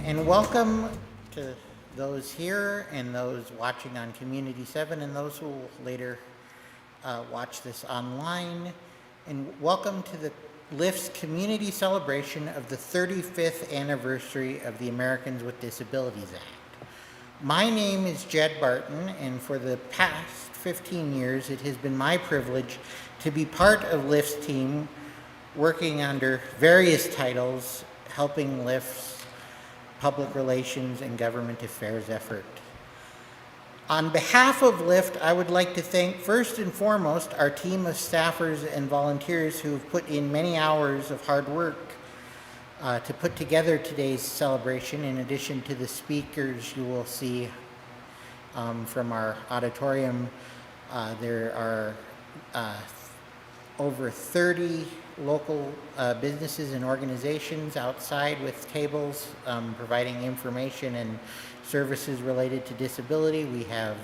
And welcome to those here and those watching on Community 7 and those who will later watch this online. And welcome to the LIFTT's community celebration of the 35th anniversary of the Americans with Disabilities Act. My name is Jed Barton, and for the past 15 years it has been my privilege to be part of LIFTT's team working under various titles helping LIFTT's public relations and government affairs effort. On behalf of LIFTT, I would like to thank first and foremost our team of staffers and volunteers who have put in many hours of hard work to put together today's celebration. In addition to the speakers you will see from our auditorium, there are over 30 local businesses and organizations outside with tables providing information and services related to disability. We have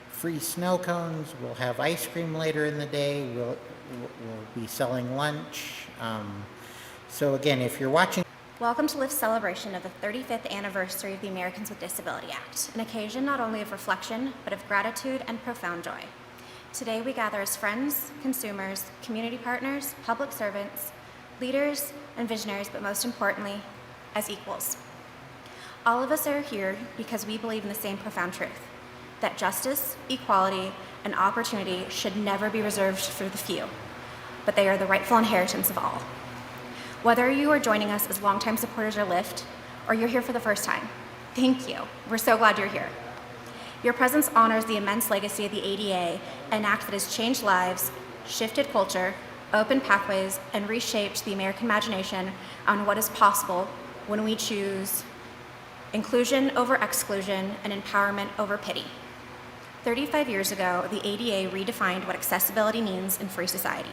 free snow cones. We'll have ice cream later in the day. We'll be selling lunch. So again, if you're watching. Welcome to LIFTT's celebration of the 35th anniversary of the Americans with Disabilities Act, an occasion not only of reflection, but of gratitude and profound joy. Today we gather as friends, consumers, community partners, public servants, leaders, and visionaries, but most importantly, as equals. All of us are here because we believe in the same profound truth, that justice, equality, and opportunity should never be reserved for the few, but they are the rightful inheritance of all. Whether you are joining us as longtime supporters of LIFTT, or you're here for the first time, thank you. We're so glad you're here. Your presence honors the immense legacy of the ADA, an act that has changed lives, shifted culture, opened pathways, and reshaped the American imagination on what is possible when we choose inclusion over exclusion and empowerment over pity. 35 years ago, the ADA redefined what accessibility means in free society.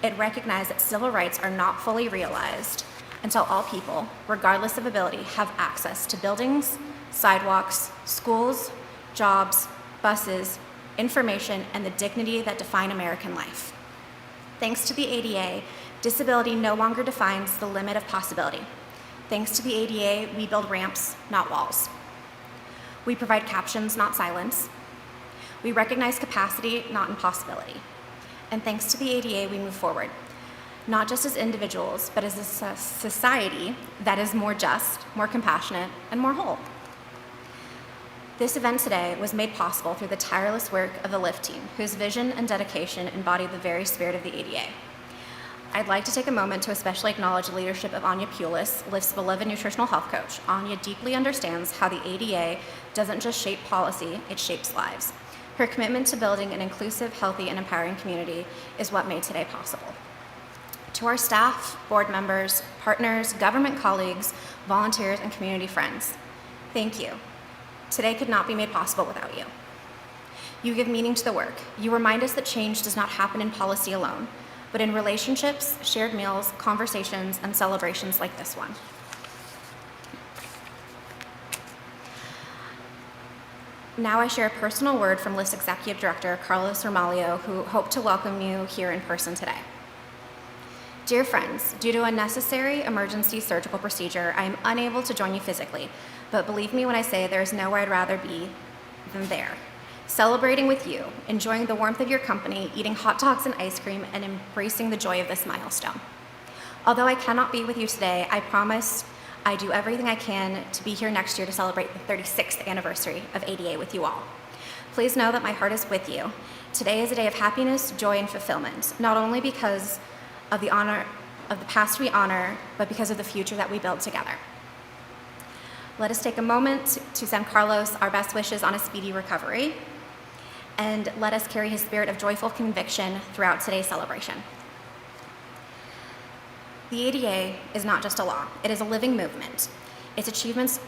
It recognized that civil rights are not fully realized until all people, regardless of ability, have access to buildings, sidewalks, schools, jobs, buses, information, and the dignity that define American life. Thanks to the ADA, disability no longer defines the limit of possibility. Thanks to the ADA, we build ramps, not walls. We provide captions, not silence. We recognize capacity, not impossibility. And thanks to the ADA, we move forward, not just as individuals, but as a society that is more just, more compassionate, and more whole. This event today was made possible through the tireless work of the LIFTT team, whose vision and dedication embody the very spirit of the ADA. I'd like to take a moment to especially acknowledge the leadership of Anya Pulis, LIFTT's beloved nutritional health coach. Anya deeply understands how the ADA doesn't just shape policy, it shapes lives. Her commitment to building an inclusive, healthy, and empowering community is what made today possible. To our staff, board members, partners, government colleagues, volunteers, and community friends, thank you. Today could not be made possible without you. You give meaning to the work. You remind us that change does not happen in policy alone, but in relationships, shared meals, conversations, and celebrations like this one. Now I share a personal word from LIFTT's Executive Director, Carlos Ramalho, who hoped to welcome you here in person today. Dear friends, due to a necessary emergency surgical procedure, I am unable to join you physically, but believe me when I say there is nowhere I'd rather be than there. Celebrating with you, enjoying the warmth of your company, eating hot dogs and ice cream, and embracing the joy of this milestone. Although I cannot be with you today, I promise I do everything I can to be here next year to celebrate the 36th anniversary of ADA with you all. Please know that my heart is with you. Today is a day of happiness, joy, and fulfillment, not only because of the honor of the past we honor, but because of the future that we build together. Let us take a moment to send Carlos our best wishes on a speedy recovery, and let us carry his spirit of joyful conviction throughout today's celebration. The ADA is not just a law, it is a living movement. Its achievements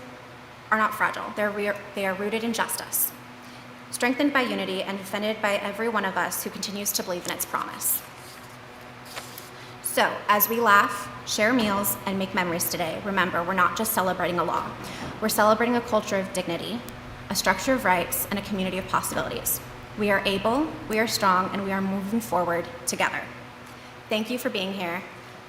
are not fragile, they are rooted in justice, strengthened by unity and defended by every one of us who continues to believe in its promise. So, as we laugh, share meals, and make memories today, remember, we're not just celebrating a law. We're celebrating a culture of dignity, a structure of rights, and a community of possibilities. We are able, we are strong, and we are moving forward together. Thank you for being here.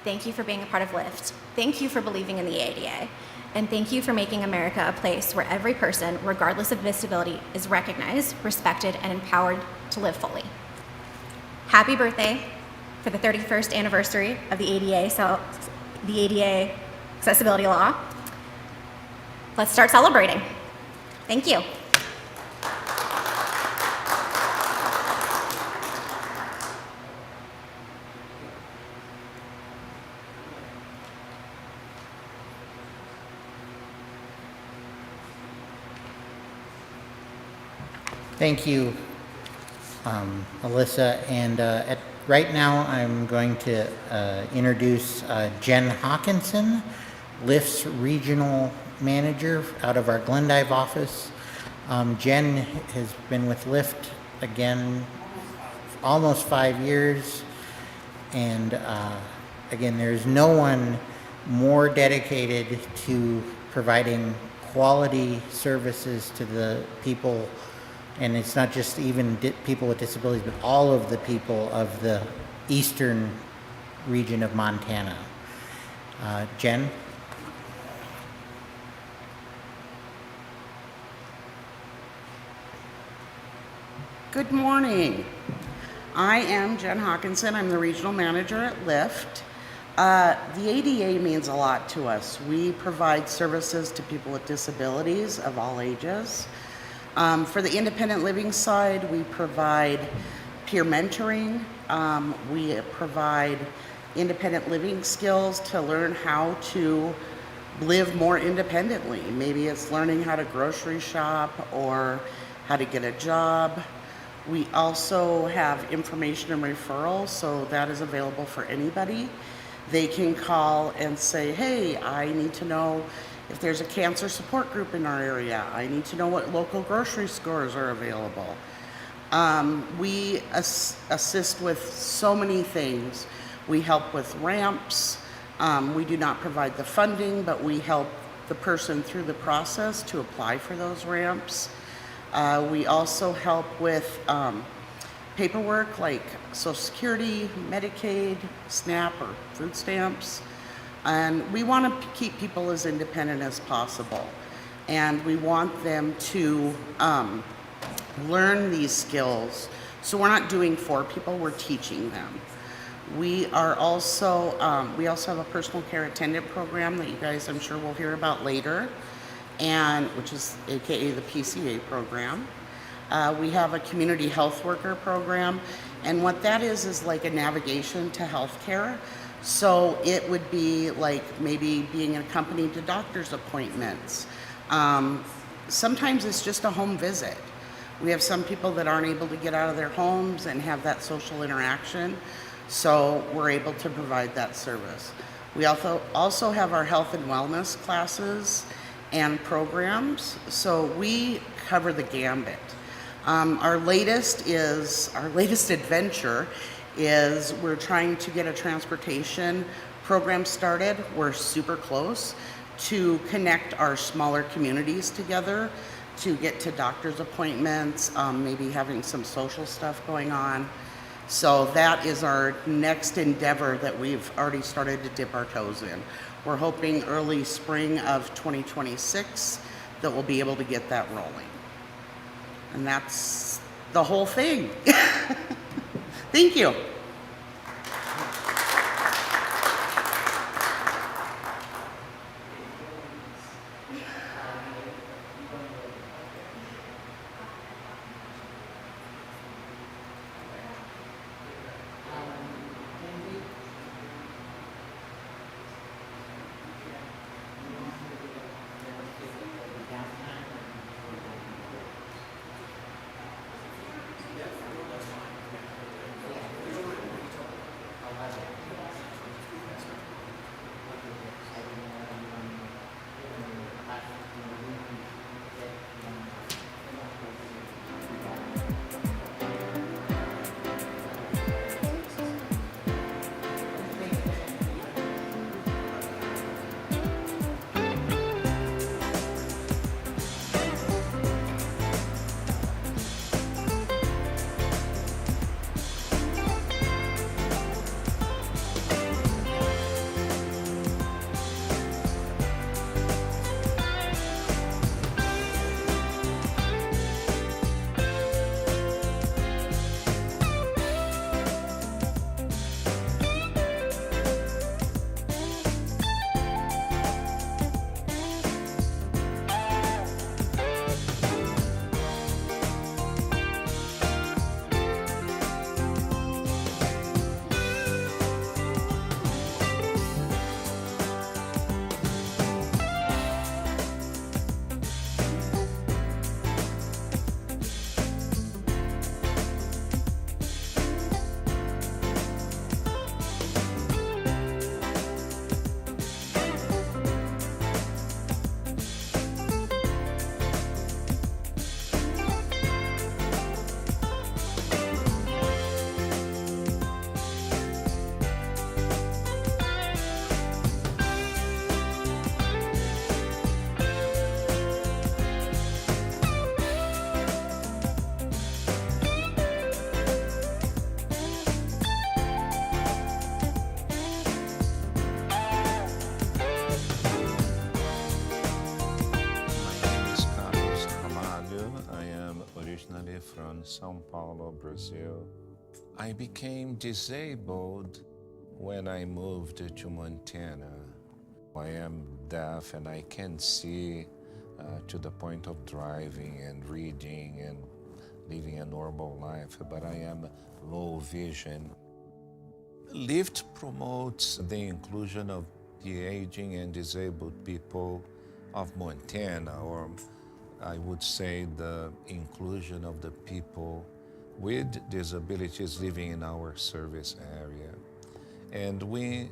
Thank you for being a part of LIFTT. Thank you for believing in the ADA. And thank you for making America a place where every person, regardless of disability, is recognized, respected, and empowered to live fully. Happy birthday for the 31st anniversary of the ADA accessibility law. Let's start celebrating. Thank you. Thank you, Alyssa. And right now, I'm going to introduce Jen Hawkinson, LIFTT's regional manager out of our Glendive office. Jen has been with LIFTT again almost 5 years, and again, there's no one more dedicated to providing quality services to the people. And it's not just even people with disabilities, but all of the people of the eastern region of Montana. Jen? Good morning. I am Jen Hawkinson. I'm the regional manager at LIFTT. The ADA means a lot to us. We provide services to people with disabilities of all ages. For the independent living side, we provide peer mentoring. We provide independent living skills to learn how to live more independently. Maybe it's learning how to grocery shop or how to get a job. We also have information and referrals, so that is available for anybody. They can call and say, hey, I need to know if there's a cancer support group in our area. I need to know what local grocery stores are available. We assist with so many things. We help with ramps. We do not provide the funding, but we help the person through the process to apply for those ramps. We also help with paperwork like Social Security, Medicaid, SNAP, or food stamps. And we want to keep people as independent as possible. And we want them to learn these skills. So we're not doing for people, we're teaching them. We also have a personal care attendant program that you guys, I'm sure, will hear about later, and which is AKA the PCA program. We have a community health worker program, and what that is like a navigation to healthcare. So it would be like maybe being accompanied to doctor's appointments. Sometimes it's just a home visit. We have some people that aren't able to get out of their homes and have that social interaction, so we're able to provide that service. We also have our health and wellness classes and programs, so we cover the gambit. Our latest adventure is we're trying to get a transportation program started. We're super close to connect our smaller communities together to get to doctor's appointments, maybe having some social stuff going on. So that is our next endeavor that we've already started to dip our toes in. We're hoping early spring of 2026 that we'll be able to get that rolling. And that's the whole thing. Thank you. originally from São Paulo, Brazil. I became disabled when I moved to Montana. I am deaf and I can see to the point of driving and reading and living a normal life, but I am low vision. LIFTT promotes the inclusion of the aging and disabled people of Montana, or I would say the inclusion of the people with disabilities living in our service area. And we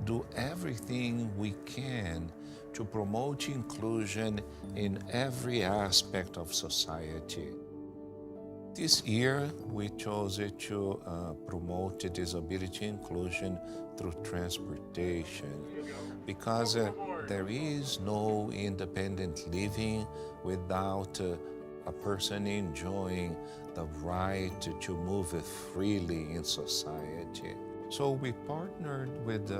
do everything we can to promote inclusion in every aspect of society. This year, we chose to promote disability inclusion through transportation because there is no independent living without a person enjoying the right to move freely in society. So we partnered with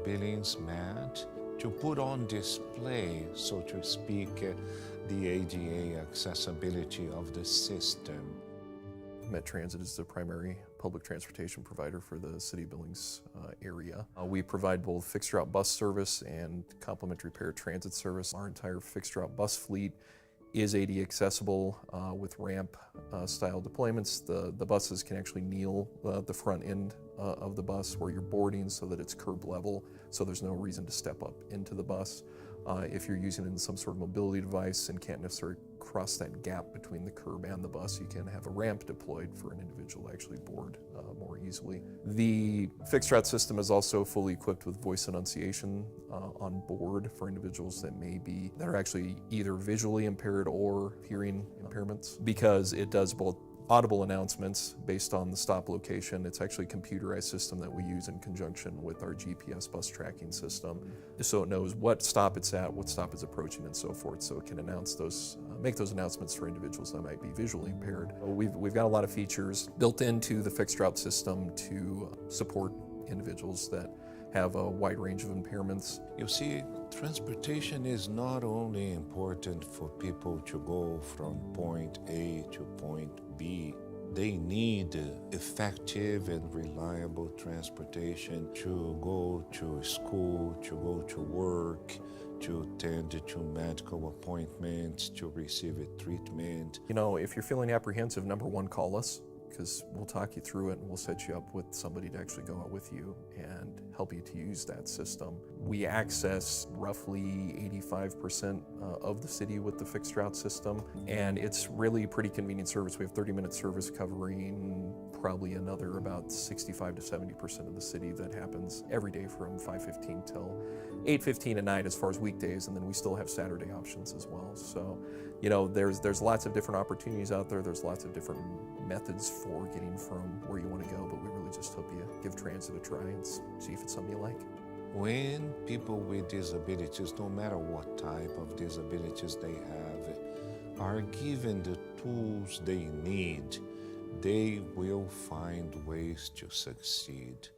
Billings Matt to put on display, so to speak, the ADA accessibility of the system. Met Transit is the primary public transportation provider for the City of Billings area. We provide both fixed route bus service and complimentary paratransit service. Our entire fixed route bus fleet is ADA accessible with ramp style deployments. The buses can actually kneel the front end of the bus where you're boarding so that it's curb level, so there's no reason to step up into the bus. If you're using it in some sort of mobility device and can't necessarily cross that gap between the curb and the bus, you can have a ramp deployed for an individual to actually board more easily. The fixed route system is also fully equipped with voice enunciation on board for individuals that are actually either visually impaired or hearing impairments, because it does both audible announcements based on the stop location. It's actually a computerized system that we use in conjunction with our GPS bus tracking system. So it knows what stop it's at, what stop it's approaching, and so forth. So it can announce those, make those announcements for individuals that might be visually impaired. We've got a lot of features built into the fixed route system to support individuals that have a wide range of impairments. You see, transportation is not only important for people to go from point A to point B. They need effective and reliable transportation to go to school, to go to work, to attend to medical appointments, to receive a treatment. You know, if you're feeling apprehensive, number one, call us, because we'll talk you through it and we'll set you up with somebody to actually go out with you and help you to use that system. We access roughly 85% of the city with the fixed route system, and it's really pretty convenient service. We have 30-minute service covering probably another about 65 to 70% of the city that happens every day from 5:15 till 8:15 at night as far as weekdays, and then we still have Saturday options as well. So, you know, there's lots of different opportunities out there. There's lots of different methods for getting from where you want to go, but we really just hope you give transit a try and see if it's something you like. When people with disabilities, no matter what type of disabilities they have, are given the tools they need, they will find ways to succeed.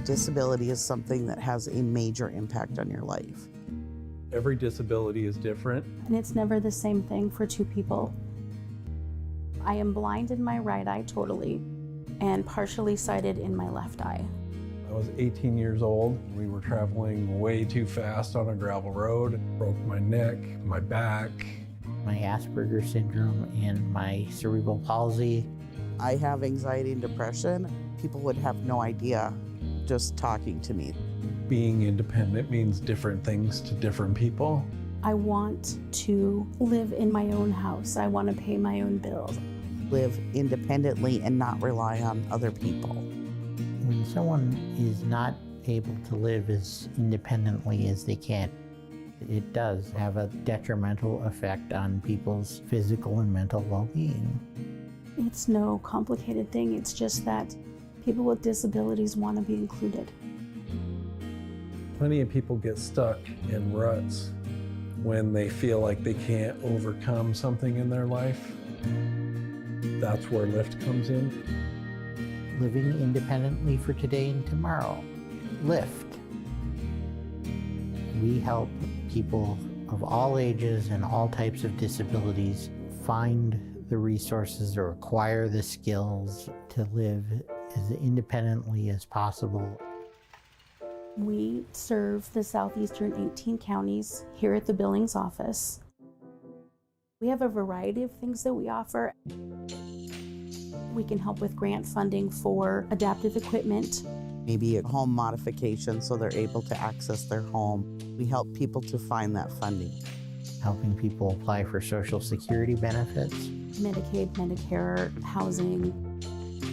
Disability is something that has a major impact on your life. Every disability is different. And it's never the same thing for two people. I am blind in my right eye totally and partially sighted in my left eye. I was 18 years old. We were traveling way too fast on a gravel road. Broke my neck, my back. My Asperger's syndrome and my cerebral palsy. I have anxiety and depression. People would have no idea just talking to me. Being independent means different things to different people. I want to live in my own house. I want to pay my own bills. Live independently and not rely on other people. When someone is not able to live as independently as they can, it does have a detrimental effect on people's physical and mental well-being. It's no complicated thing. It's just that people with disabilities want to be included. Plenty of people get stuck in ruts when they feel like they can't overcome something in their life. That's where LIFTT comes in. Living independently for today and tomorrow. LIFTT. We help people of all ages and all types of disabilities find the resources or acquire the skills to live as independently as possible. We serve the southeastern 18 counties here at the Billings office. We have a variety of things that we offer. We can help with grant funding for adaptive equipment. Maybe a home modification so they're able to access their home. We help people to find that funding. Helping people apply for Social Security benefits. Medicaid, Medicare, housing.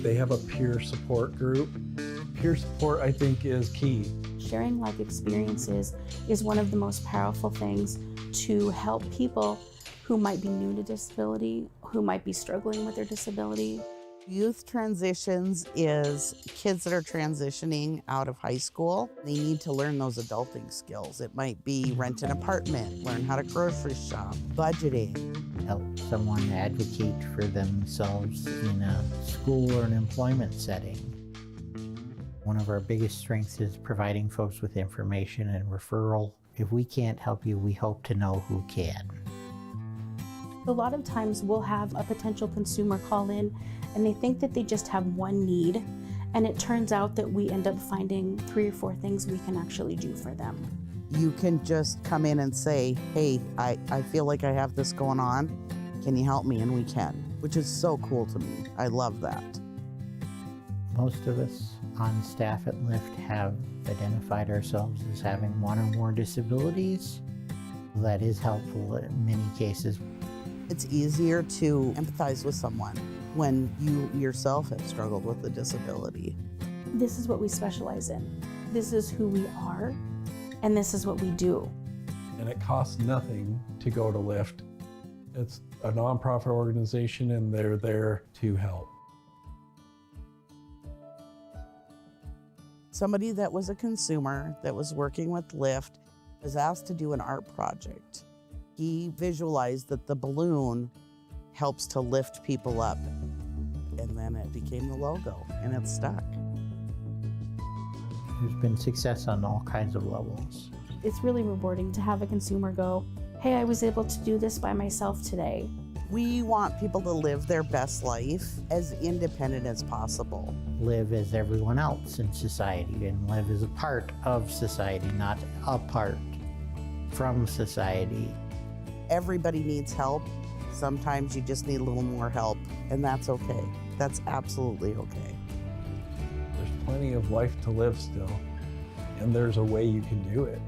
They have a peer support group. Peer support, I think, is key. Sharing life experiences is one of the most powerful things to help people who might be new to disability, who might be struggling with their disability. Youth transitions is kids that are transitioning out of high school. They need to learn those adulting skills. It might be rent an apartment, learn how to grocery shop, budgeting. Help someone advocate for themselves in a school or an employment setting. One of our biggest strengths is providing folks with information and referral. If we can't help you, we hope to know who can. A lot of times we'll have a potential consumer call in and they think that they just have one need, and it turns out that we end up finding 3 or 4 things we can actually do for them. You can just come in and say, hey, I feel like I have this going on. Can you help me? And we can, which is so cool to me. I love that. Most of us on staff at LIFTT have identified ourselves as having one or more disabilities. That is helpful in many cases. It's easier to empathize with someone when you yourself have struggled with a disability. This is what we specialize in. This is who we are, and this is what we do. And it costs nothing to go to LIFTT. It's a nonprofit organization and they're there to help. Somebody that was a consumer that was working with LIFTT was asked to do an art project. He visualized that the balloon helps to lift people up. And then it became the logo, and it's stuck. There's been success on all kinds of levels. It's really rewarding to have a consumer go, hey, I was able to do this by myself today. We want people to live their best life as independent as possible. Live as everyone else in society and live as a part of society, not apart from society. Everybody needs help. Sometimes you just need a little more help, and that's okay. That's absolutely okay. There's plenty of life to live still, and there's a way you can do it.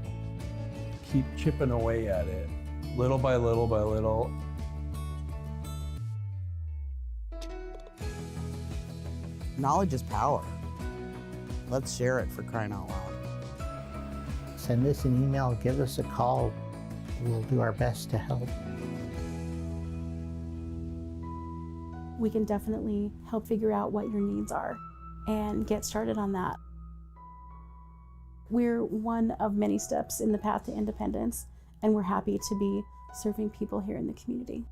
Keep chipping away at it, little by little by little. Knowledge is power. Let's share it, for crying out loud. Send us an email, give us a call. We'll do our best to help. We can definitely help figure out what your needs are and get started on that. We're one of many steps in the path to independence, and we're happy to be serving people here in the community.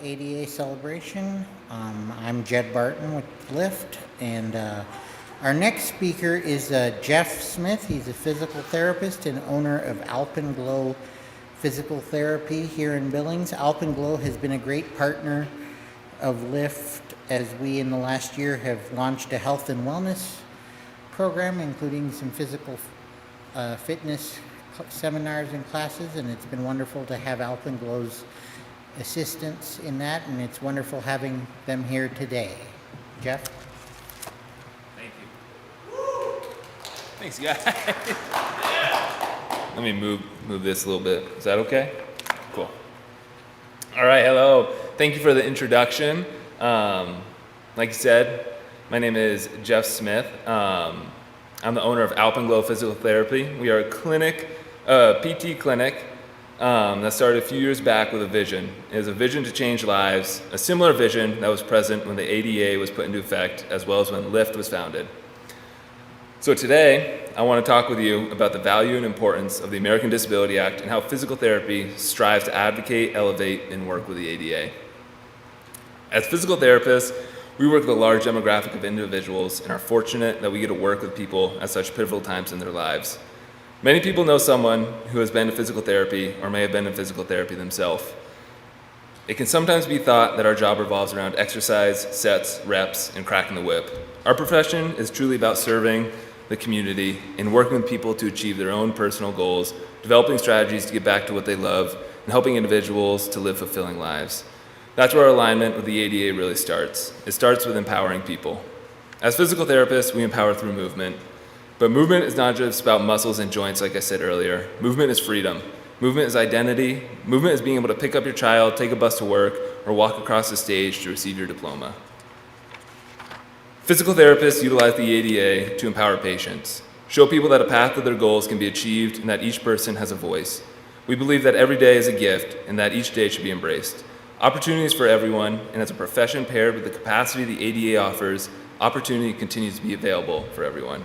ADA Celebration. I'm Jed Barton with LIFTT, and our next speaker is Jeff Smith. He's a physical therapist and owner of Alpenglow Physical Therapy here in Billings. Alpenglow has been a great partner of LIFTT as we in the last year have launched a health and wellness program, including some physical fitness seminars and classes, and it's been wonderful to have Alpenglow's assistance in that, and it's wonderful having them here today. Jeff? Thank you. Thanks, guys. Let me move this a little bit. Is that okay? Cool. All right, hello. Thank you for the introduction. Like you said, my name is Jeff Smith. I'm the owner of Alpenglow Physical Therapy. We are a clinic, PT clinic, that started a few years back with a vision. It was a vision to change lives, a similar vision that was present when the ADA was put into effect, as well as when LIFTT was founded. So today, I want to talk with you about the value and importance of the American Disabilities Act and how physical therapy strives to advocate, elevate, and work with the ADA. As physical therapists, we work with a large demographic of individuals and are fortunate that we get to work with people at such pivotal times in their lives. Many people know someone who has been to physical therapy or may have been in physical therapy themselves. It can sometimes be thought that our job revolves around exercise, sets, reps, and cracking the whip. Our profession is truly about serving the community and working with people to achieve their own personal goals, developing strategies to get back to what they love, and helping individuals to live fulfilling lives. That's where our alignment with the ADA really starts. It starts with empowering people. As physical therapists, we empower through movement. But movement is not just about muscles and joints, like I said earlier. Movement is freedom. Movement is identity. Movement is being able to pick up your child, take a bus to work, or walk across the stage to receive your diploma. Physical therapists utilize the ADA to empower patients, show people that a path to their goals can be achieved and that each person has a voice. We believe that every day is a gift and that each day should be embraced. Opportunities for everyone, and as a profession paired with the capacity the ADA offers, opportunity continues to be available for everyone.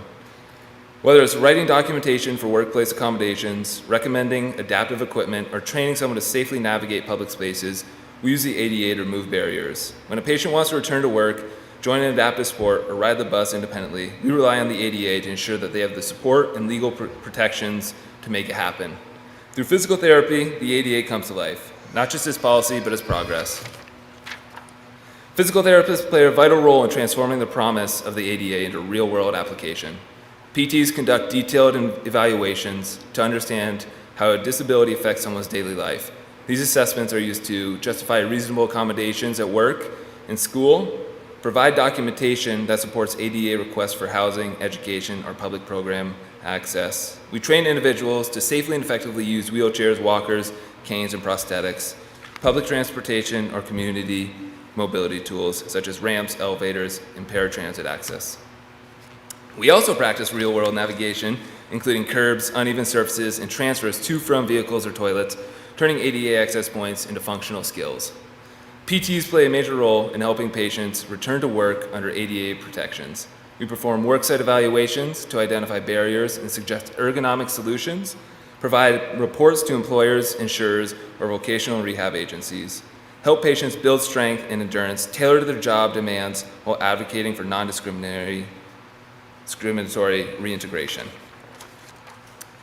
Whether it's writing documentation for workplace accommodations, recommending adaptive equipment, or training someone to safely navigate public spaces, we use the ADA to remove barriers. When a patient wants to return to work, join an adaptive sport, or ride the bus independently, we rely on the ADA to ensure that they have the support and legal protections to make it happen. Through physical therapy, the ADA comes to life, not just as policy, but as progress. Physical therapists play a vital role in transforming the promise of the ADA into real-world application. PTs conduct detailed evaluations to understand how a disability affects someone's daily life. These assessments are used to justify reasonable accommodations at work and school, provide documentation that supports ADA requests for housing, education, or public program access. We train individuals to safely and effectively use wheelchairs, walkers, canes, and prosthetics, public transportation, or community mobility tools such as ramps, elevators, and paratransit access. We also practice real-world navigation, including curbs, uneven surfaces, and transfers to from vehicles or toilets, turning ADA access points into functional skills. PTs play a major role in helping patients return to work under ADA protections. We perform worksite evaluations to identify barriers and suggest ergonomic solutions, provide reports to employers, insurers, or vocational rehab agencies, help patients build strength and endurance tailored to their job demands while advocating for non-discriminatory reintegration.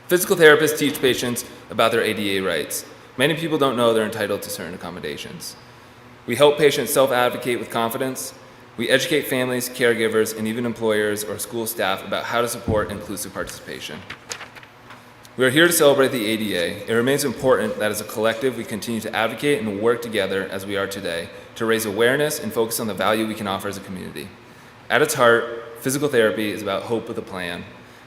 Physical therapists teach patients about their ADA rights. Many people don't know they're entitled to certain accommodations. We help patients self-advocate with confidence. We educate families, caregivers, and even employers or school staff about how to support inclusive participation. We are here to celebrate the ADA. It remains important that as a collective we continue to advocate and work together as we are today to raise awareness and focus on the value we can offer as a community. At its heart, physical therapy is about hope with a plan.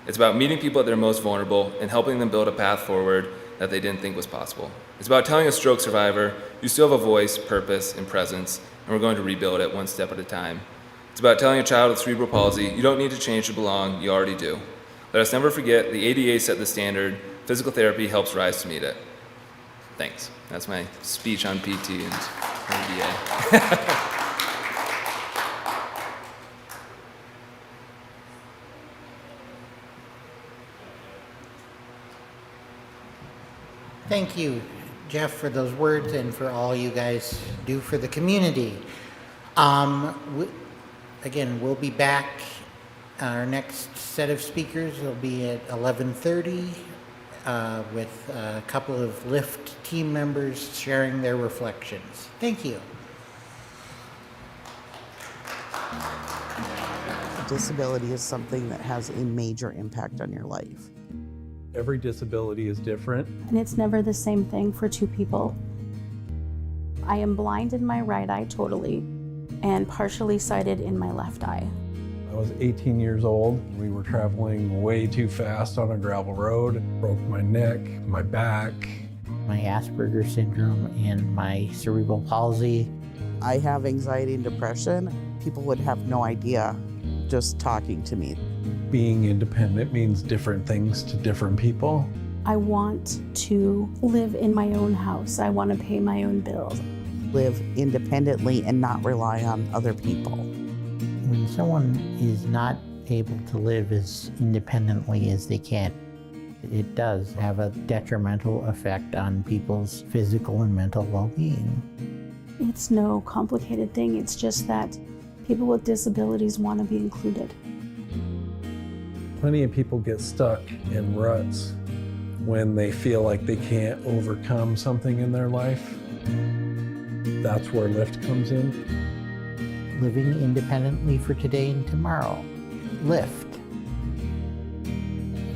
It's about meeting people at their most vulnerable and helping them build a path forward that they didn't think was possible. It's about telling a stroke survivor, you still have a voice, purpose, and presence, and we're going to rebuild it one step at a time. It's about telling a child with cerebral palsy, you don't need to change to belong, you already do. Let us never forget, the ADA set the standard, physical therapy helps rise to meet it. Thanks. That's my speech on PT and ADA. Thank you, Jeff, for those words and for all you guys do for the community. Again, we'll be back. Our next set of speakers will be at 11:30 with a couple of LIFTT team members sharing their reflections. Thank you. Disability is something that has a major impact on your life. Every disability is different. And it's never the same thing for two people. I am blind in my right eye totally and partially sighted in my left eye. I was 18 years old. We were traveling way too fast on a gravel road. Broke my neck, my back. My Asperger's syndrome and my cerebral palsy. I have anxiety and depression. People would have no idea just talking to me. Being independent means different things to different people. I want to live in my own house. I want to pay my own bills. Live independently and not rely on other people. When someone is not able to live as independently as they can, it does have a detrimental effect on people's physical and mental well-being. It's no complicated thing. It's just that people with disabilities want to be included. Plenty of people get stuck in ruts when they feel like they can't overcome something in their life. That's where LIFTT comes in. Living independently for today and tomorrow. LIFTT.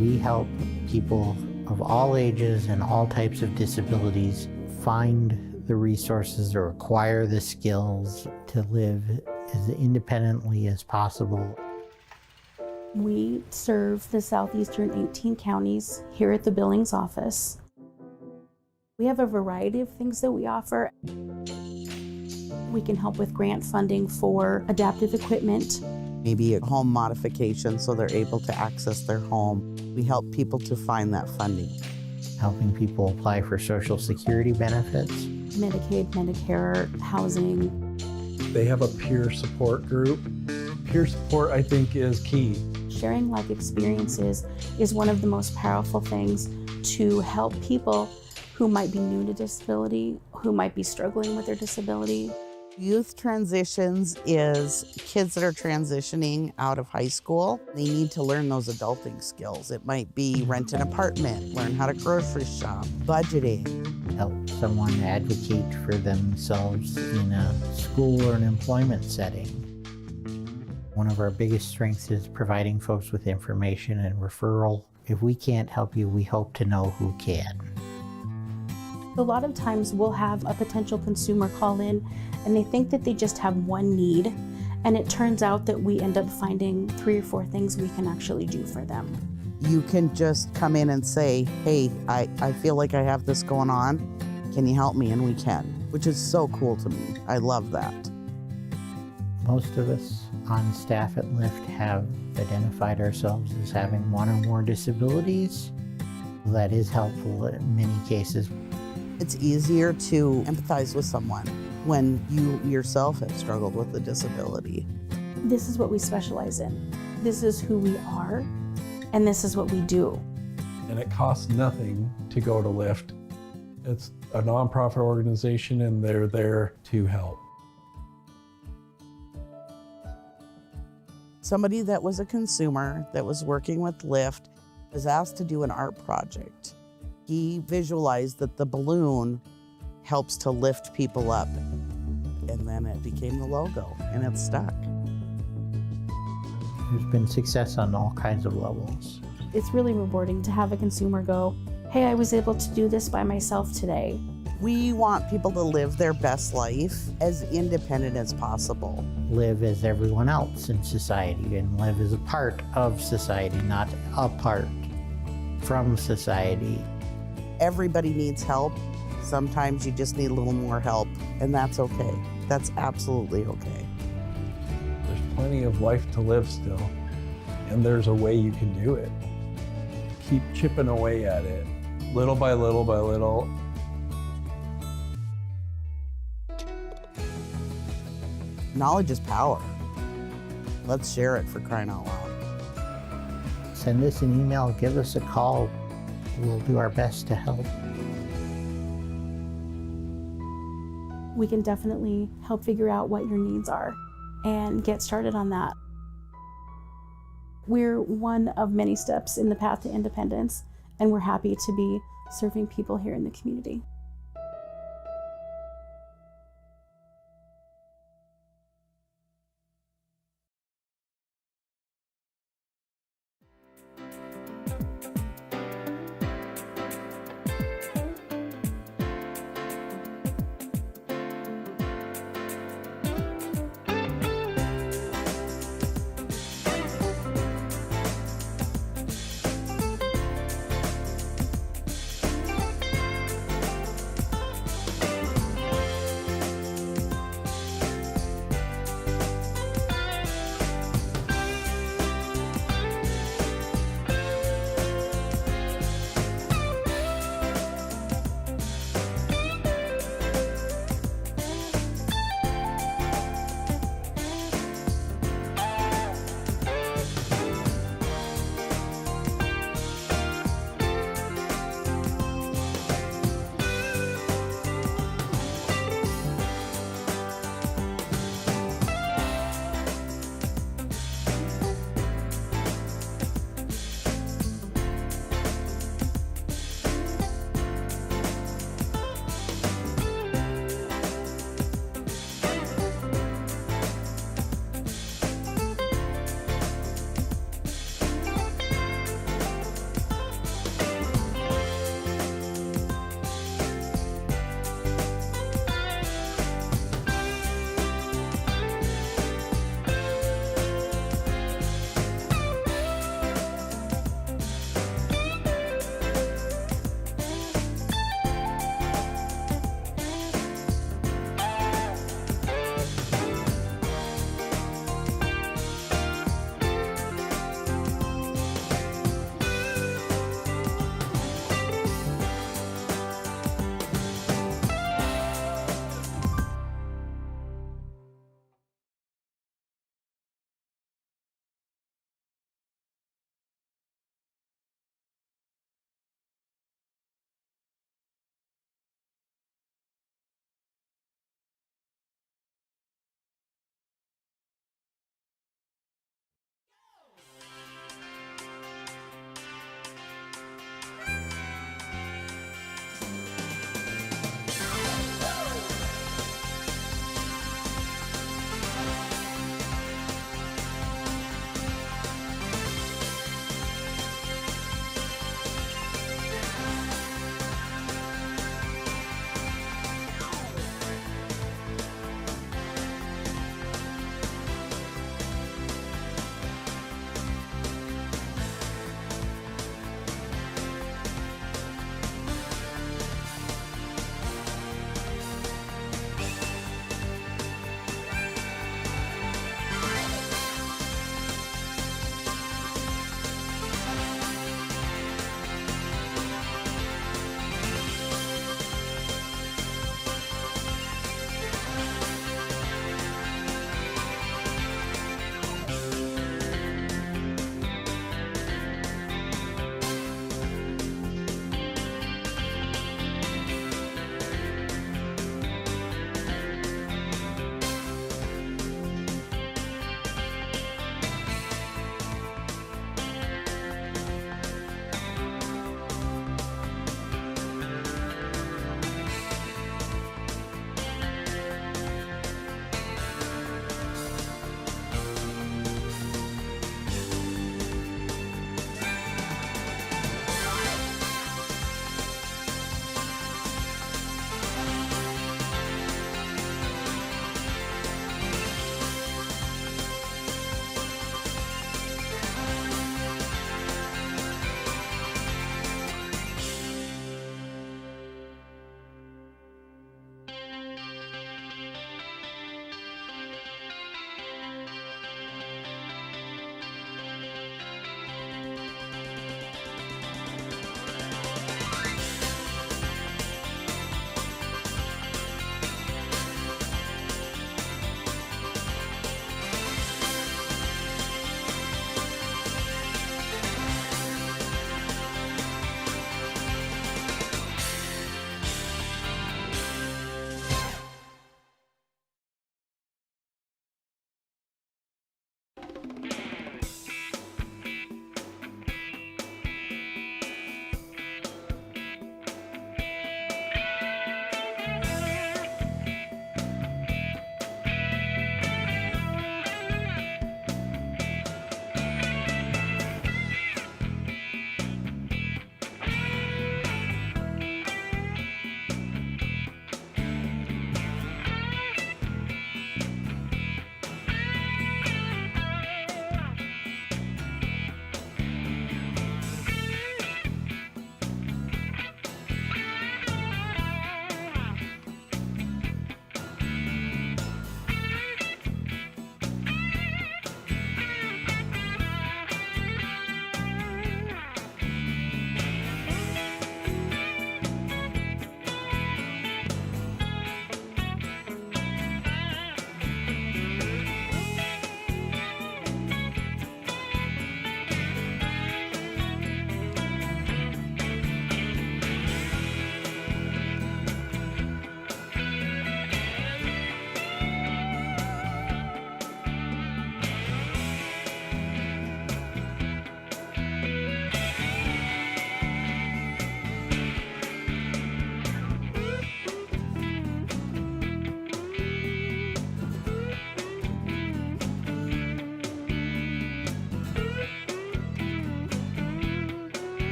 We help people of all ages and all types of disabilities find the resources or acquire the skills to live as independently as possible. We serve the southeastern 18 counties here at the Billings office. We have a variety of things that we offer. We can help with grant funding for adaptive equipment. Maybe a home modification so they're able to access their home. We help people to find that funding. Helping people apply for Social Security benefits. Medicaid, Medicare, housing. They have a peer support group. Peer support, I think, is key. Sharing life experiences is one of the most powerful things to help people who might be new to disability, who might be struggling with their disability. Youth transitions is kids that are transitioning out of high school. They need to learn those adulting skills. It might be rent an apartment, learn how to grocery shop, budgeting. Help someone advocate for themselves in a school or an employment setting. One of our biggest strengths is providing folks with information and referral. If we can't help you, we hope to know who can. A lot of times we'll have a potential consumer call in and they think that they just have one need, and it turns out that we end up finding 3 or 4 things we can actually do for them. You can just come in and say, hey, I feel like I have this going on. Can you help me? And we can, which is so cool to me. I love that. Most of us on staff at LIFTT have identified ourselves as having one or more disabilities. That is helpful in many cases. It's easier to empathize with someone when you yourself have struggled with a disability. This is what we specialize in. This is who we are, and this is what we do. And it costs nothing to go to LIFTT. It's a nonprofit organization and they're there to help. Somebody that was a consumer that was working with LIFTT was asked to do an art project. He visualized that the balloon helps to lift people up, and then it became the logo, and it's stuck. There's been success on all kinds of levels. It's really rewarding to have a consumer go, hey, I was able to do this by myself today. We want people to live their best life as independent as possible. Live as everyone else in society and live as a part of society, not apart from society. Everybody needs help. Sometimes you just need a little more help, and that's okay. That's absolutely okay. There's plenty of life to live still, and there's a way you can do it. Keep chipping away at it, little by little by little. Knowledge is power. Let's share it, for crying out loud. Send us an email, give us a call. We'll do our best to help. we can definitely help figure out what your needs are and get started on that. We're one of many steps in the path to independence, and we're happy to be serving people here in the community.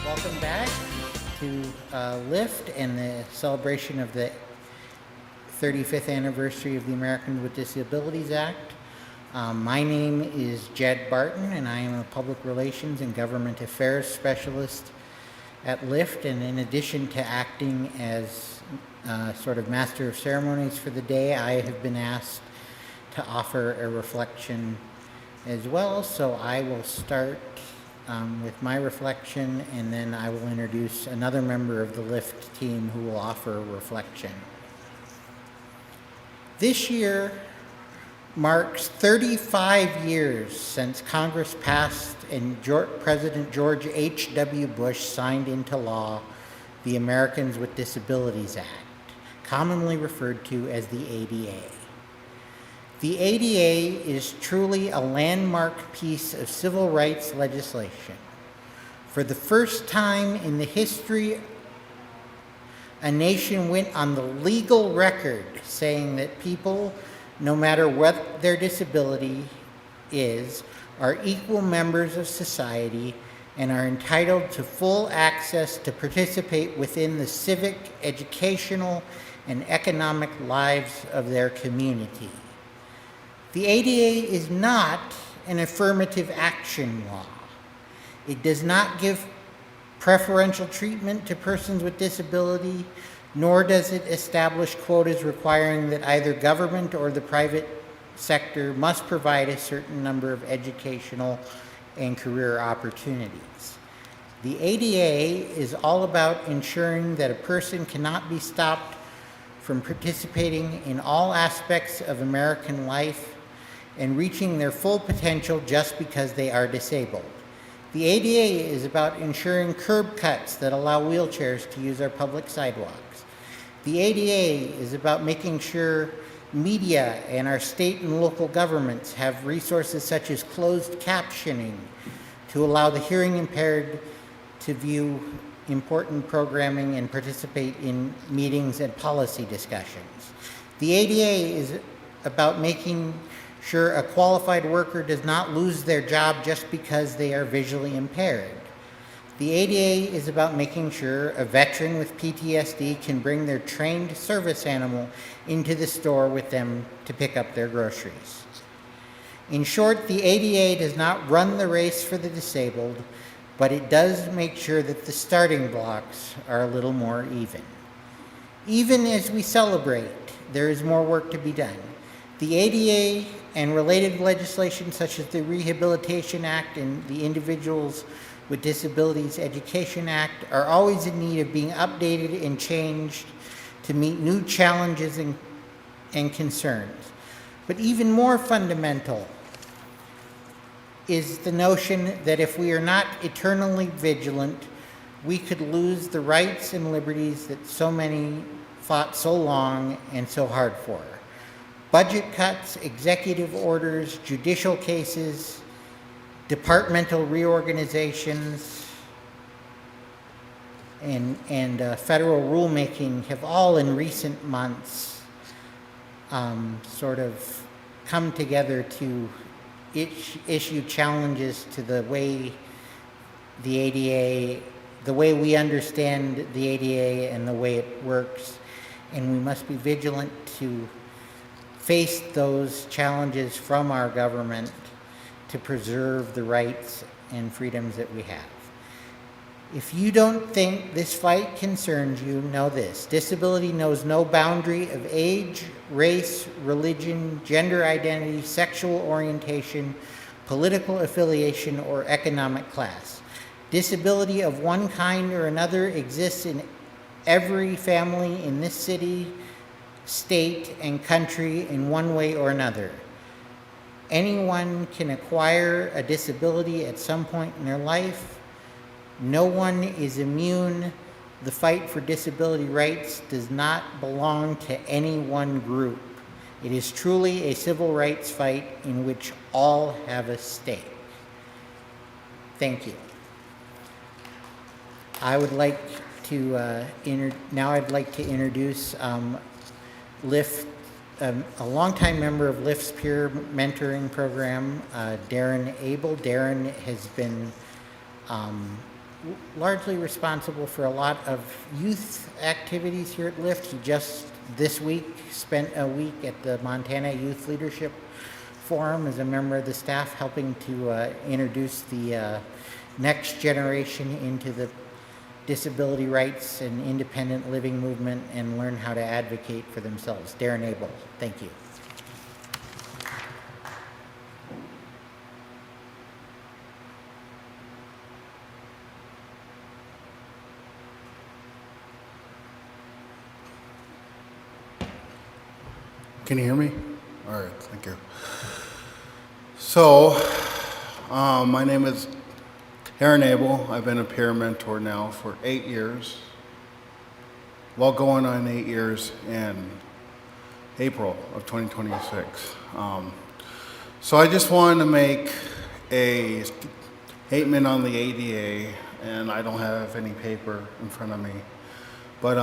Welcome back to LIFTT and the celebration of the 35th anniversary of the Americans with Disabilities Act. My name is Jed Barton, and I am a Public Relations and Government Affairs Specialist at LIFTT. And in addition to acting as sort of Master of Ceremonies for the day, I have been asked to offer a reflection as well. So I will start with my reflection, and then I will introduce another member of the LIFT team who will offer a reflection. This year marks 35 years since Congress passed and President George H.W. Bush signed into law the Americans with Disabilities Act, commonly referred to as the ADA. The ADA is truly a landmark piece of civil rights legislation. For the first time in the history, a nation went on the legal record saying that people, no matter what their disability is, are equal members of society and are entitled to full access to participate within the civic, educational, and economic lives of their community. The ADA is not an affirmative action law. It does not give preferential treatment to persons with disability, nor does it establish quotas requiring that either government or the private sector must provide a certain number of educational and career opportunities. The ADA is all about ensuring that a person cannot be stopped from participating in all aspects of American life and reaching their full potential just because they are disabled. The ADA is about ensuring curb cuts that allow wheelchairs to use our public sidewalks. The ADA is about making sure media and our state and local governments have resources such as closed captioning to allow the hearing impaired to view important programming and participate in meetings and policy discussions. The ADA is about making sure a qualified worker does not lose their job just because they are visually impaired. The ADA is about making sure a veteran with PTSD can bring their trained service animal into the store with them to pick up their groceries. In short, the ADA does not run the race for the disabled, but it does make sure that the starting blocks are a little more even. Even as we celebrate, there is more work to be done. The ADA and related legislation such as the Rehabilitation Act and the Individuals with Disabilities Education Act are always in need of being updated and changed to meet new challenges and concerns. But even more fundamental is the notion that if we are not eternally vigilant, we could lose the rights and liberties that so many fought so long and so hard for. Budget cuts, executive orders, judicial cases, departmental reorganizations, and federal rulemaking have all in recent months sort of come together to issue challenges to the way the ADA, the way we understand the ADA and the way it works, and we must be vigilant to face those challenges from our government to preserve the rights and freedoms that we have. If you don't think this fight concerns you, know this: disability knows no boundary of age, race, religion, gender identity, sexual orientation, political affiliation, or economic class. Disability of one kind or another exists in every family in this city, state, and country in one way or another. Anyone can acquire a disability at some point in their life. No one is immune. The fight for disability rights does not belong to any one group. It is truly a civil rights fight in which all have a stake. Thank you. I would like to now I'd like to introduce LIFT, a longtime member of LIFT's peer mentoring program, Darren Abel. Darren has been largely responsible for a lot of youth activities here at LIFT. He just this week spent a week at the Montana Youth Leadership Forum as a member of the staff, helping to introduce the next generation into the disability rights and independent living movement and learn how to advocate for themselves. Darren Abel, thank you. Can you hear me? All right, thank you. So, my name is Aaron Abel. I've been a peer mentor now for 8 years. Well, going on 8 years in April of 2026. So I just wanted to make a statement on the ADA, and I don't have any paper in front of me. But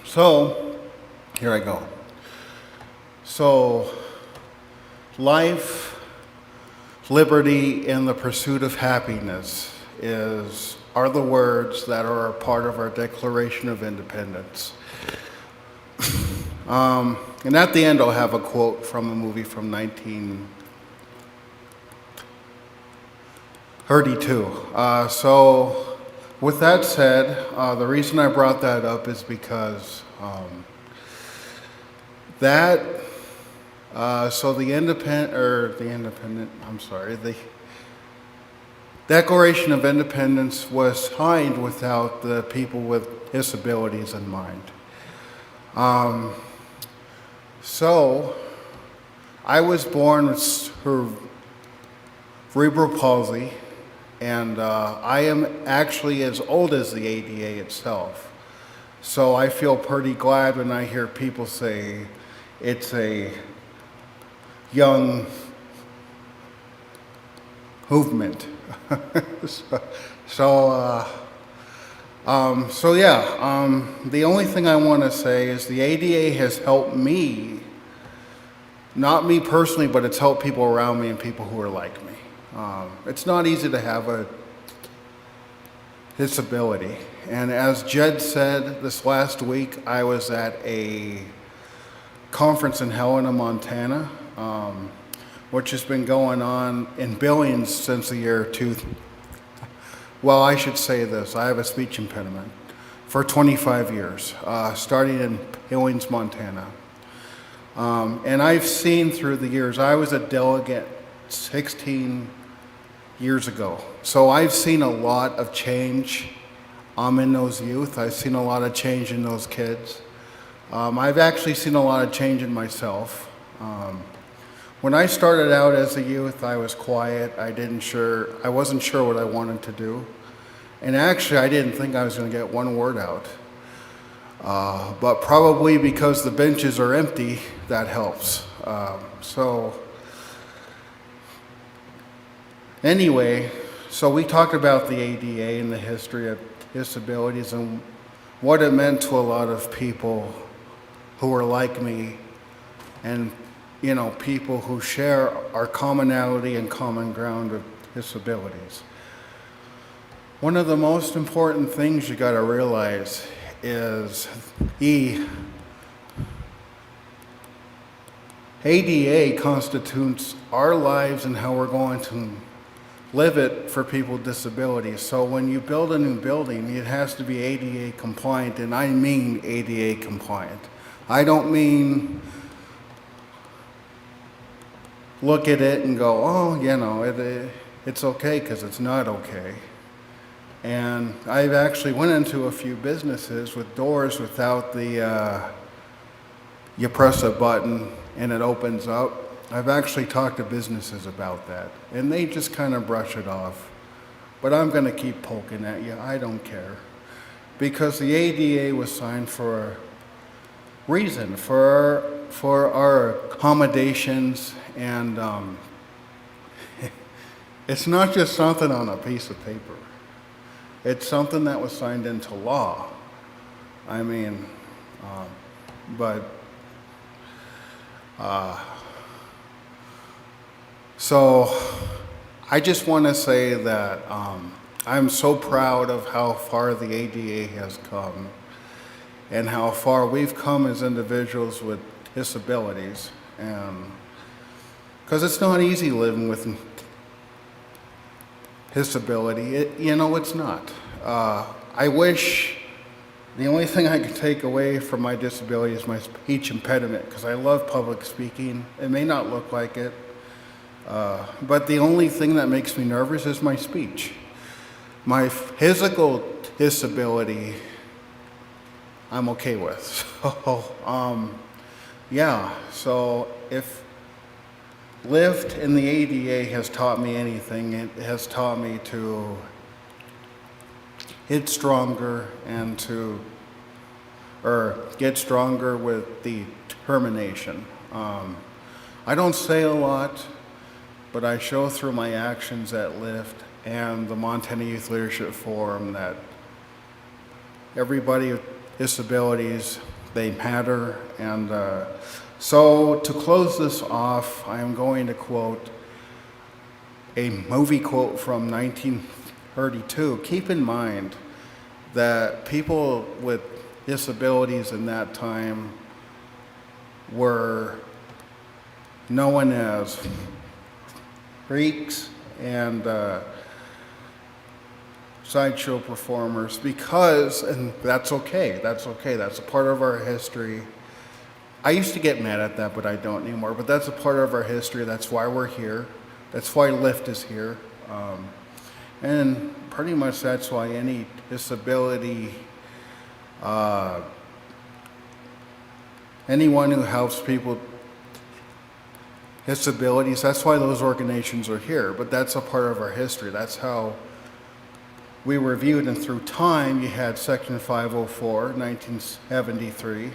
so here I go. So life, liberty, and the pursuit of happiness are the words that are a part of our Declaration of Independence. And at the end, I'll have a quote from a movie from 1932. So with that said, the reason I brought that up is because the Declaration of Independence was signed without the people with disabilities in mind. So I was born with cerebral palsy, and I am actually as old as the ADA itself. So I feel pretty glad when I hear people say it's a young movement. The only thing I want to say is the ADA has helped me, not me personally, but it's helped people around me and people who are like me. It's not easy to have a disability. And as Jed said, this last week I was at a conference in Helena, Montana, which has been going on in Billings since the year 2000. Well, I should say this, I have a speech impediment for 25 years, starting in Billings, Montana. And I've seen through the years, I was a delegate 16 years ago. So I've seen a lot of change in those youth. I've seen a lot of change in those kids. I've actually seen a lot of change in myself. When I started out as a youth, I was quiet. I wasn't sure what I wanted to do. And actually, I didn't think I was going to get one word out. But probably because the benches are empty, that helps. Anyway, so we talked about the ADA and the history of disabilities and what it meant to a lot of people who are like me, and people who share our commonality and common ground of disabilities. One of the most important things you got to realize is ADA constitutes our lives and how we're going to live it for people with disabilities. So when you build a new building, it has to be ADA compliant, and I mean ADA compliant. I don't mean look at it and go, oh, it's okay, because it's not okay. And I've actually went into a few businesses with doors without you press a button and it opens up. I've actually talked to businesses about that, and they just kind of brush it off. But I'm going to keep poking at you. I don't care. Because the ADA was signed for a reason, for our accommodations, and it's not just something on a piece of paper. It's something that was signed into law. I mean, so I just want to say that I'm so proud of how far the ADA has come and how far we've come as individuals with disabilities. And because it's not easy living with disability. It's not. I wish the only thing I could take away from my disability is my speech impediment, because I love public speaking. It may not look like it, but the only thing that makes me nervous is my speech. My physical disability, I'm okay with. So, yeah, so if LIFT and the ADA has taught me anything, it has taught me to hit stronger and get stronger with determination. I don't say a lot, but I show through my actions at LIFT and the Montana Youth Leadership Forum that everybody with disabilities, they matter. And so to close this off, I am going to quote a movie quote from 1932. Keep in mind that people with disabilities in that time were known as freaks and sideshow performers because, and that's okay, that's a part of our history. I used to get mad at that, but I don't anymore, but that's a part of our history. That's why we're here. That's why LIFT is here. And pretty much that's why any disability, anyone who helps people with disabilities, that's why those organizations are here. But that's a part of our history. That's how we were viewed. And through time, you had Section 504, 1973.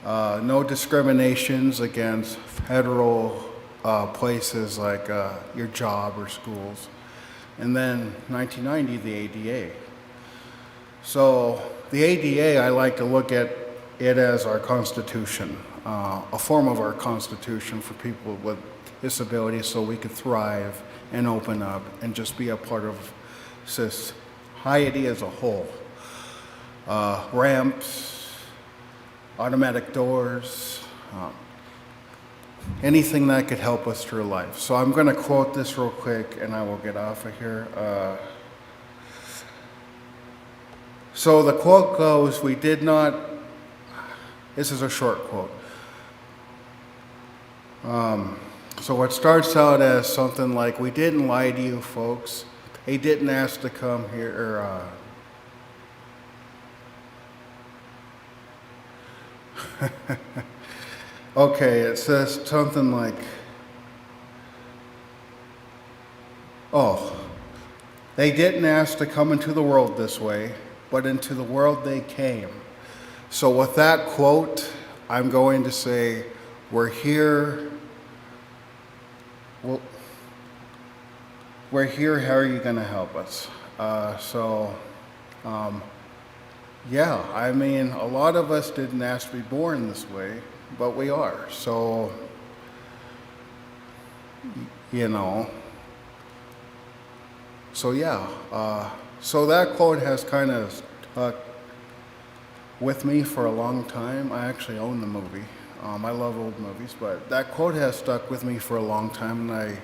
No discriminations against federal places like your job or schools. And then 1990, the ADA. So the ADA, I like to look at it as our Constitution, a form of our Constitution for people with disabilities so we could thrive and open up and just be a part of society as a whole. Ramps, automatic doors, anything that could help us through life. So I'm going to quote this real quick and I will get off of here. So the quote goes, this is a short quote. So it starts out as something like, we didn't lie to you folks. They didn't ask to come here. Okay, it says something like, they didn't ask to come into the world this way, but into the world they came. So with that quote, I'm going to say, we're here. We're here, how are you going to help us? Yeah, I mean, a lot of us didn't ask to be born this way, but we are. So, so yeah. So that quote has kind of stuck with me for a long time. I actually own the movie. I love old movies, but that quote has stuck with me for a long time, and I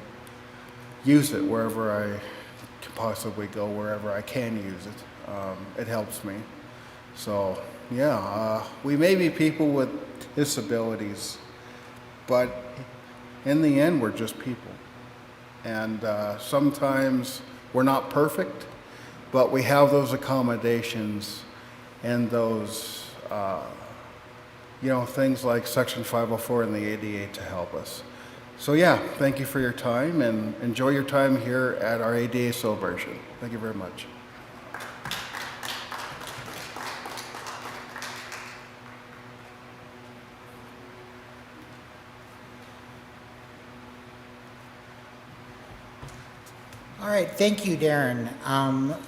use it wherever I can possibly go, wherever I can use it. It helps me. So, yeah, we may be people with disabilities, but in the end, we're just people. And sometimes we're not perfect, but we have those accommodations and those, things like Section 504 and the ADA to help us. So yeah, thank you for your time and enjoy your time here at our ADA celebration. Thank you very much. All right, thank you, Darren.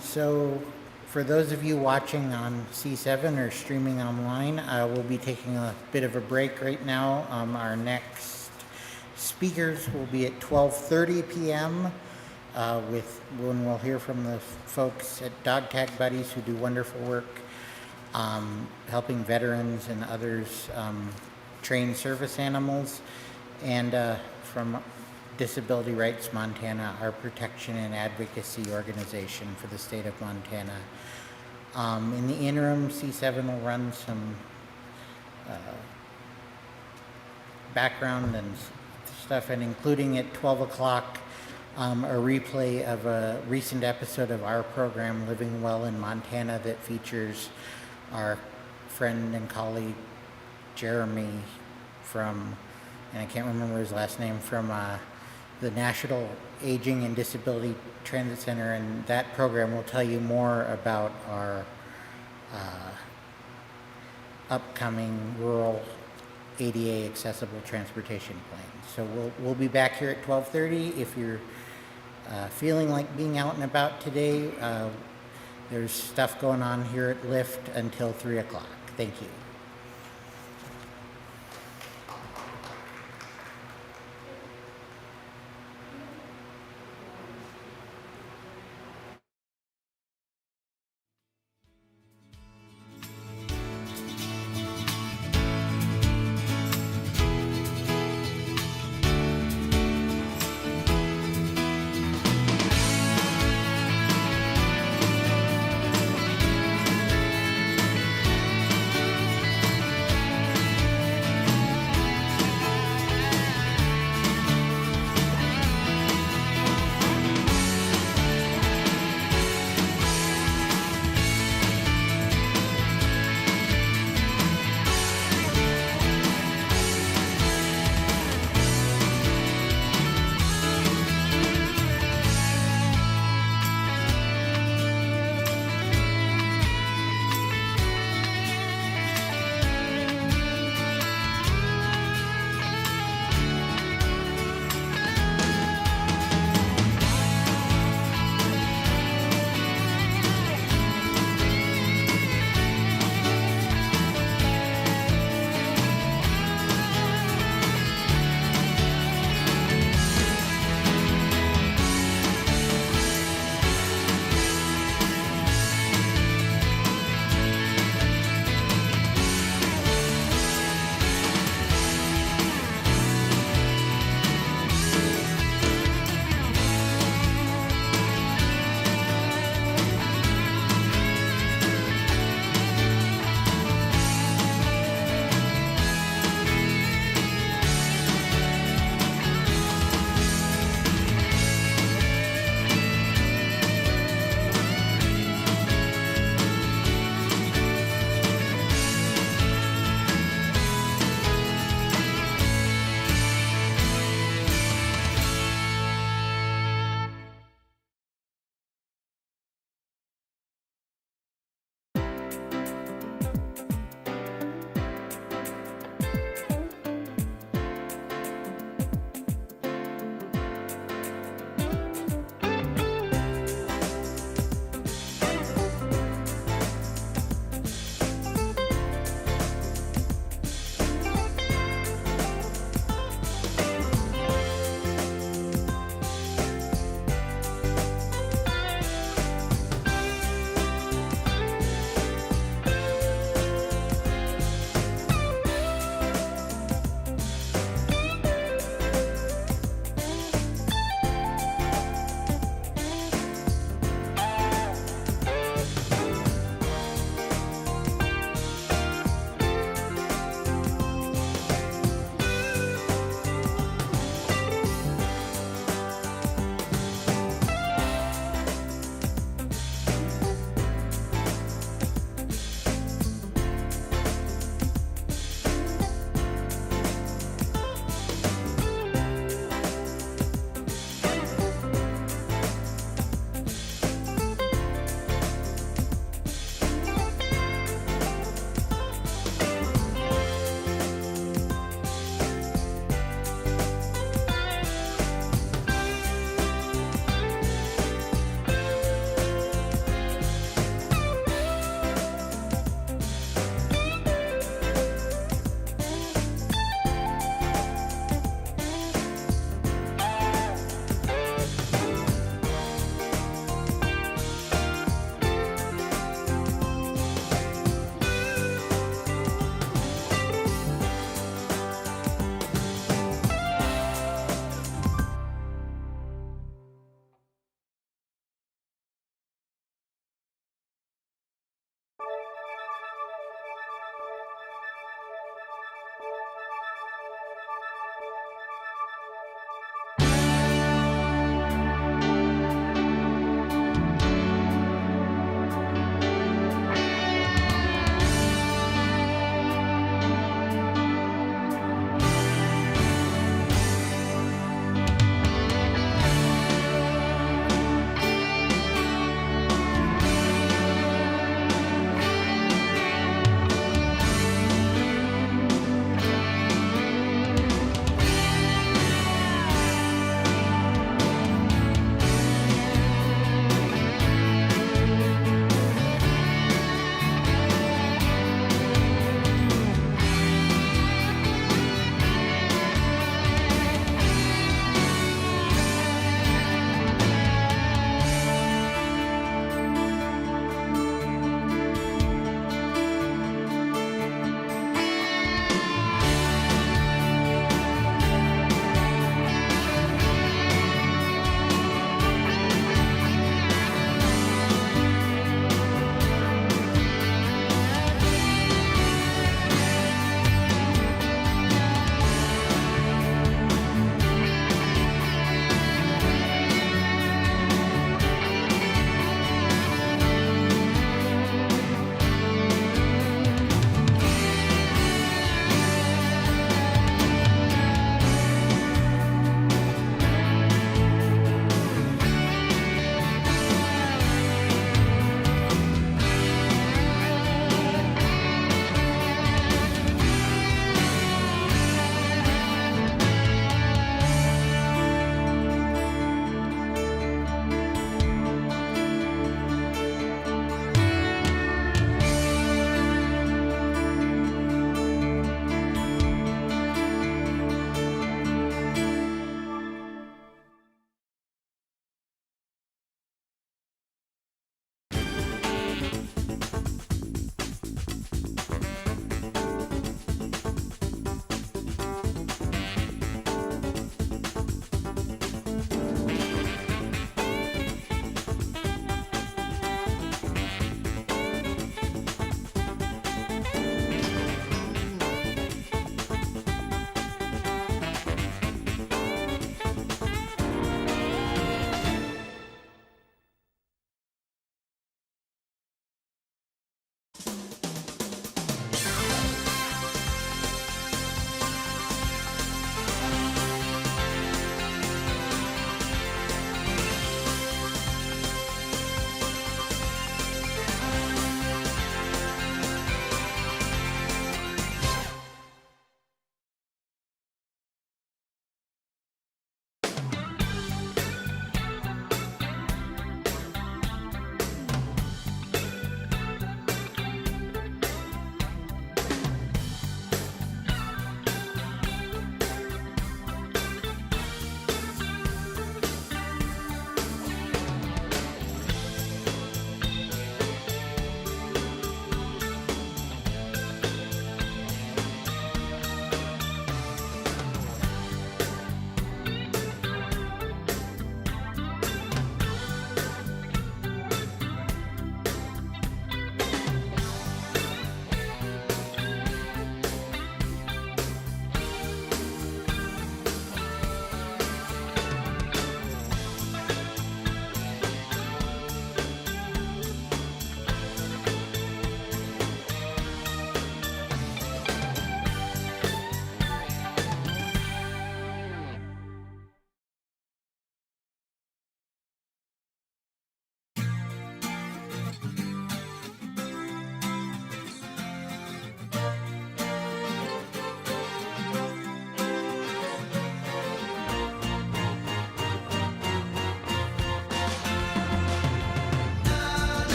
So for those of you watching on C7 or streaming online, we'll be taking a bit of a break right now. Our next speakers will be at 12:30 p.m. When we'll hear from the folks at Dog Tag Buddies who do wonderful work helping veterans and others train service animals, and from Disability Rights Montana, our protection and advocacy organization for the state of Montana. In the interim, C7 will run some background and stuff, and including at 12 o'clock, a replay of a recent episode of our program, Living Well in Montana, that features our friend and colleague, Jeremy from, and I can't remember his last name, from the National Aging and Disability Transit Center, and that program will tell you more about our upcoming rural ADA accessible transportation plan. So we'll be back here at 12:30. If you're feeling like being out and about today, there's stuff going on here at LIFTT until 3 o'clock. Thank you.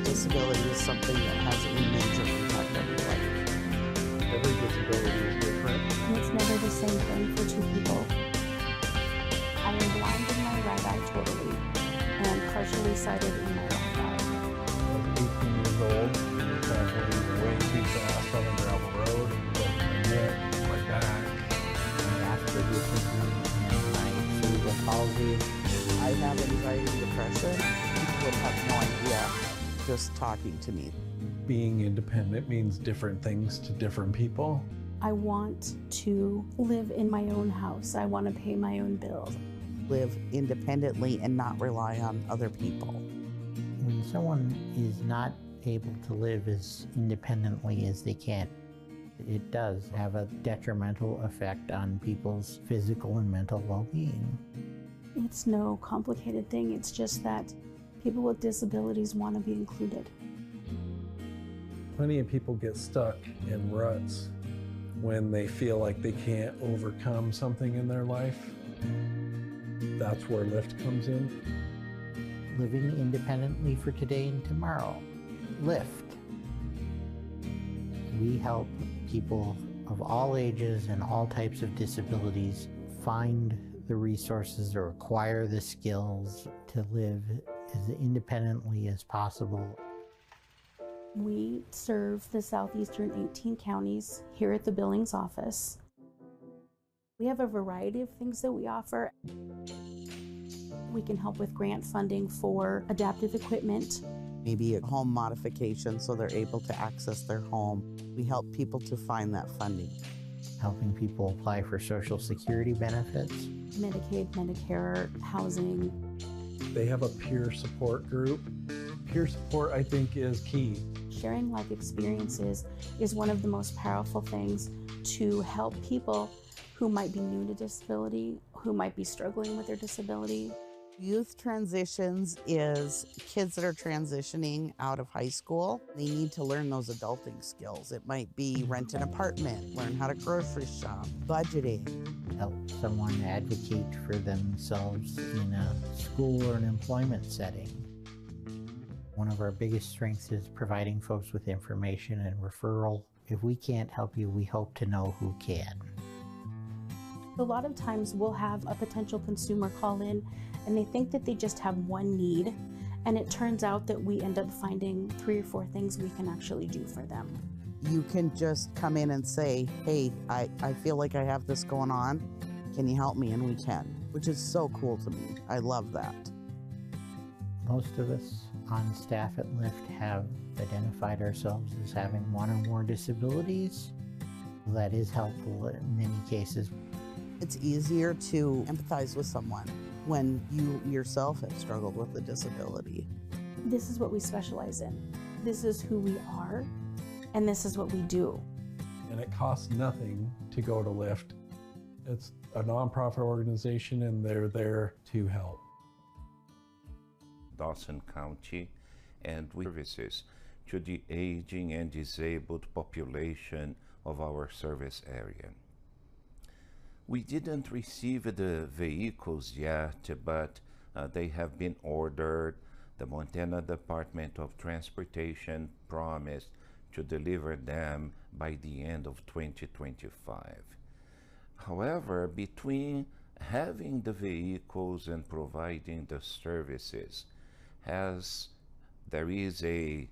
Disability is something that has a major impact on your life. Every disability is different. And it's never the same thing for two people. I am blind in my right eye totally, and partially sighted in my left eye. I was 18 years old, traveling way too fast on a gravel road, and broke my neck, my back. Asperger's and my cerebral palsy. I have anxiety and depression. People would have no idea just talking to me. Being independent means different things to different people. I want to live in my own house. I want to pay my own bills. Live independently and not rely on other people. When someone is not able to live as independently as they can, it does have a detrimental effect on people's physical and mental well-being. It's no complicated thing. It's just that people with disabilities want to be included. Plenty of people get stuck in ruts when they feel like they can't overcome something in their life. That's where LIFTT comes in. Living independently for today and tomorrow. LIFTT. We help people of all ages and all types of disabilities find the resources or acquire the skills to live as independently as possible. We serve the southeastern 18 counties here at the Billings office. We have a variety of things that we offer. We can help with grant funding for adaptive equipment. Maybe a home modification so they're able to access their home. We help people to find that funding. Helping people apply for Social Security benefits. Medicaid, Medicare, housing. They have a peer support group. Peer support, I think, is key. Sharing life experiences is one of the most powerful things to help people who might be new to disability, who might be struggling with their disability. Youth transitions is kids that are transitioning out of high school. They need to learn those adulting skills. It might be rent an apartment, learn how to grocery shop, budgeting. Help someone advocate for themselves in a school or an employment setting. One of our biggest strengths is providing folks with information and referral. If we can't help you, we hope to know who can. A lot of times we'll have a potential consumer call in and they think that they just have one need, and it turns out that we end up finding 3 or 4 things we can actually do for them. You can just come in and say, hey, I feel like I have this going on. Can you help me? And we can, which is so cool to me. I love that. Most of us on staff at LIFTT have identified ourselves as having one or more disabilities. That is helpful in many cases. It's easier to empathize with someone when you yourself have struggled with a disability. This is what we specialize in. This is who we are, and this is what we do. And it costs nothing to go to LIFTT. It's a nonprofit organization and they're there to help. Dawson County, and services to the aging and disabled population of our service area. We didn't receive the vehicles yet, but they have been ordered. The Montana Department of Transportation promised to deliver them by the end of 2025. However, between having the vehicles and providing the services, there is a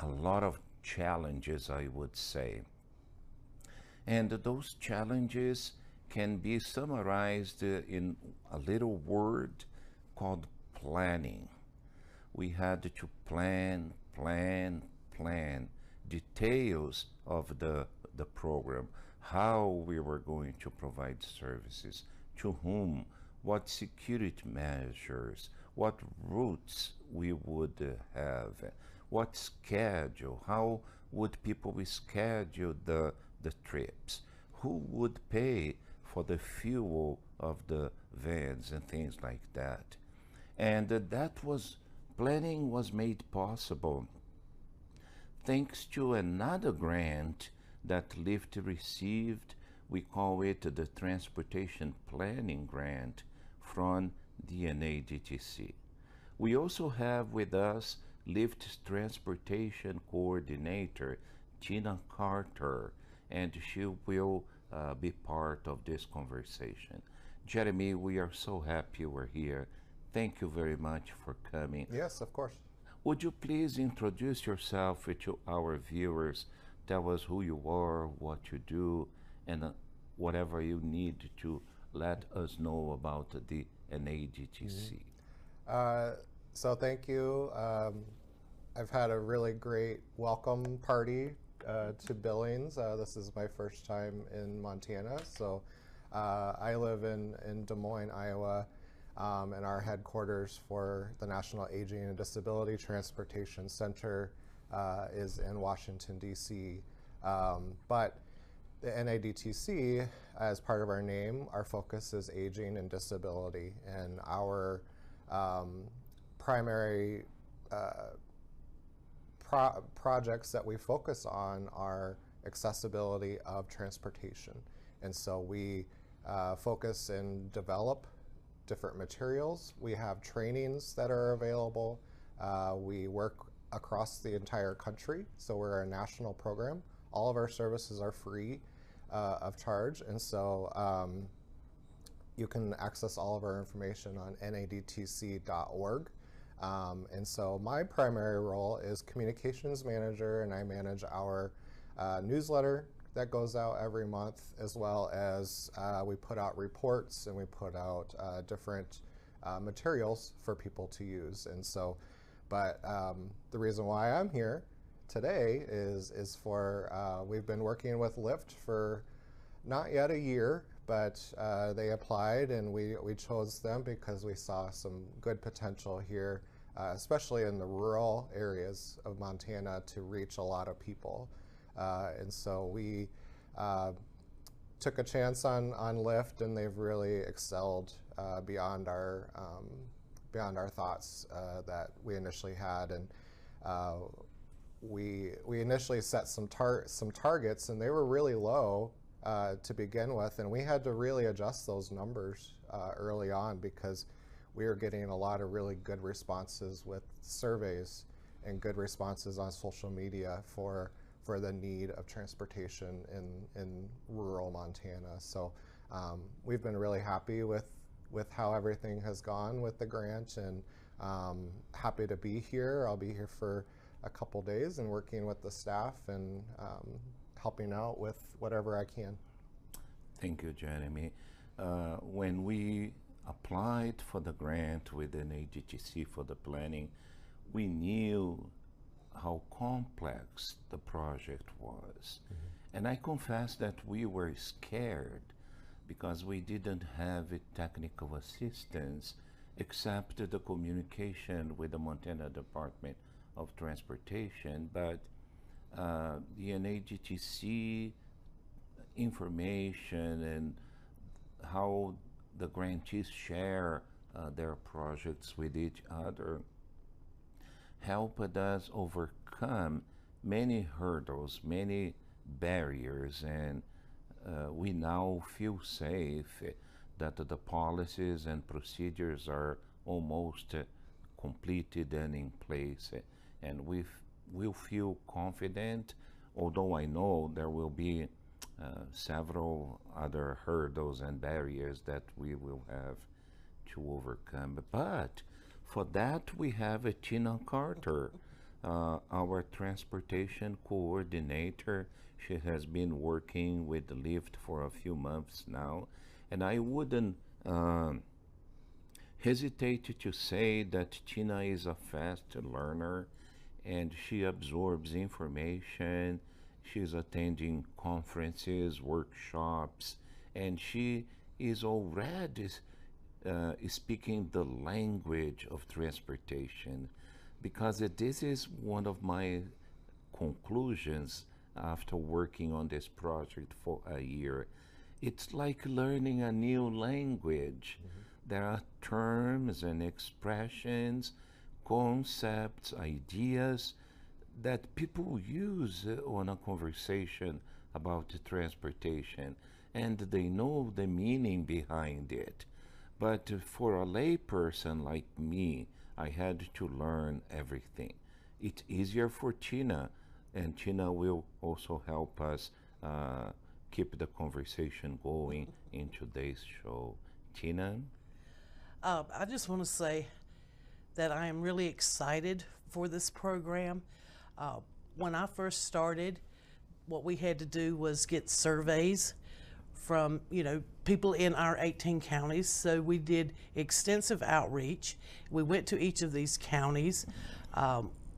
lot of challenges, I would say. And those challenges can be summarized in a little word called planning. We had to plan details of the program, how we were going to provide services, to whom, what security measures, what routes we would have, what schedule, how would people schedule the trips, who would pay for the fuel of the vans and things like that. And planning was made possible thanks to another grant that LIFTT received. We call it the Transportation Planning Grant from the NADTC. We also have with us LIFTT's Transportation Coordinator, Tina Carter, and she will be part of this conversation. Jeremy, we are so happy you are here. Thank you very much for coming. Yes, of course. Would you please introduce yourself to our viewers? Tell us who you are, what you do, and whatever you need to let us know about the NADTC. So thank you. I've had a really great welcome party to Billings. This is my first time in Montana. So I live in Des Moines, Iowa, and our headquarters for the National Aging and Disability Transportation Center is in Washington, D.C. But the NADTC, as part of our name, our focus is aging and disability, and our primary projects that we focus on are accessibility of transportation. And so we focus and develop different materials. We have trainings that are available. We work across the entire country, so we're a national program. All of our services are free of charge, and so you can access all of our information on nadtc.org. And so my primary role is communications manager, and I manage our newsletter that goes out every month, as well as we put out reports and we put out different materials for people to use. And so, but the reason why I'm here today is for, we've been working with LIFTT for not yet a year, but they applied and we chose them because we saw some good potential here, especially in the rural areas of Montana, to reach a lot of people. And so we took a chance on LIFTT, and they've really excelled beyond our thoughts that we initially had. And we initially set some targets, and they were really low to begin with, and we had to really adjust those numbers early on because we were getting a lot of really good responses with surveys and good responses on social media for the need of transportation in rural Montana. So we've been really happy with how everything has gone with the grant, and happy to be here. I'll be here for a couple days and working with the staff and helping out with whatever I can. Thank you, Jeremy. When we applied for the grant with NADTC for the planning, we knew how complex the project was. Mm-hmm. And I confess that we were scared because we didn't have technical assistance except the communication with the Montana Department of Transportation, but the NADTC information and how the grantees share their projects with each other helped us overcome many hurdles, many barriers, and we now feel safe that the policies and procedures are almost completed and in place, and we will feel confident, although I know there will be several other hurdles and barriers that we will have to overcome. But for that, we have Tina Carter, our transportation coordinator. She has been working with LIFTT for a few months now, and I wouldn't hesitate to say that Tina is a fast learner, and she absorbs information. She's attending conferences, workshops, and she is already speaking the language of transportation, because this is one of my conclusions after working on this project for a year. It's like learning a new language. There are terms and expressions, concepts, ideas that people use on a conversation about transportation, and they know the meaning behind it. But for a layperson like me, I had to learn everything. It's easier for Tina, and Tina will also help us keep the conversation going in today's show. Tina? I just want to say that I am really excited for this program. When I first started, what we had to do was get surveys from people in our 18 counties. So we did extensive outreach. We went to each of these counties.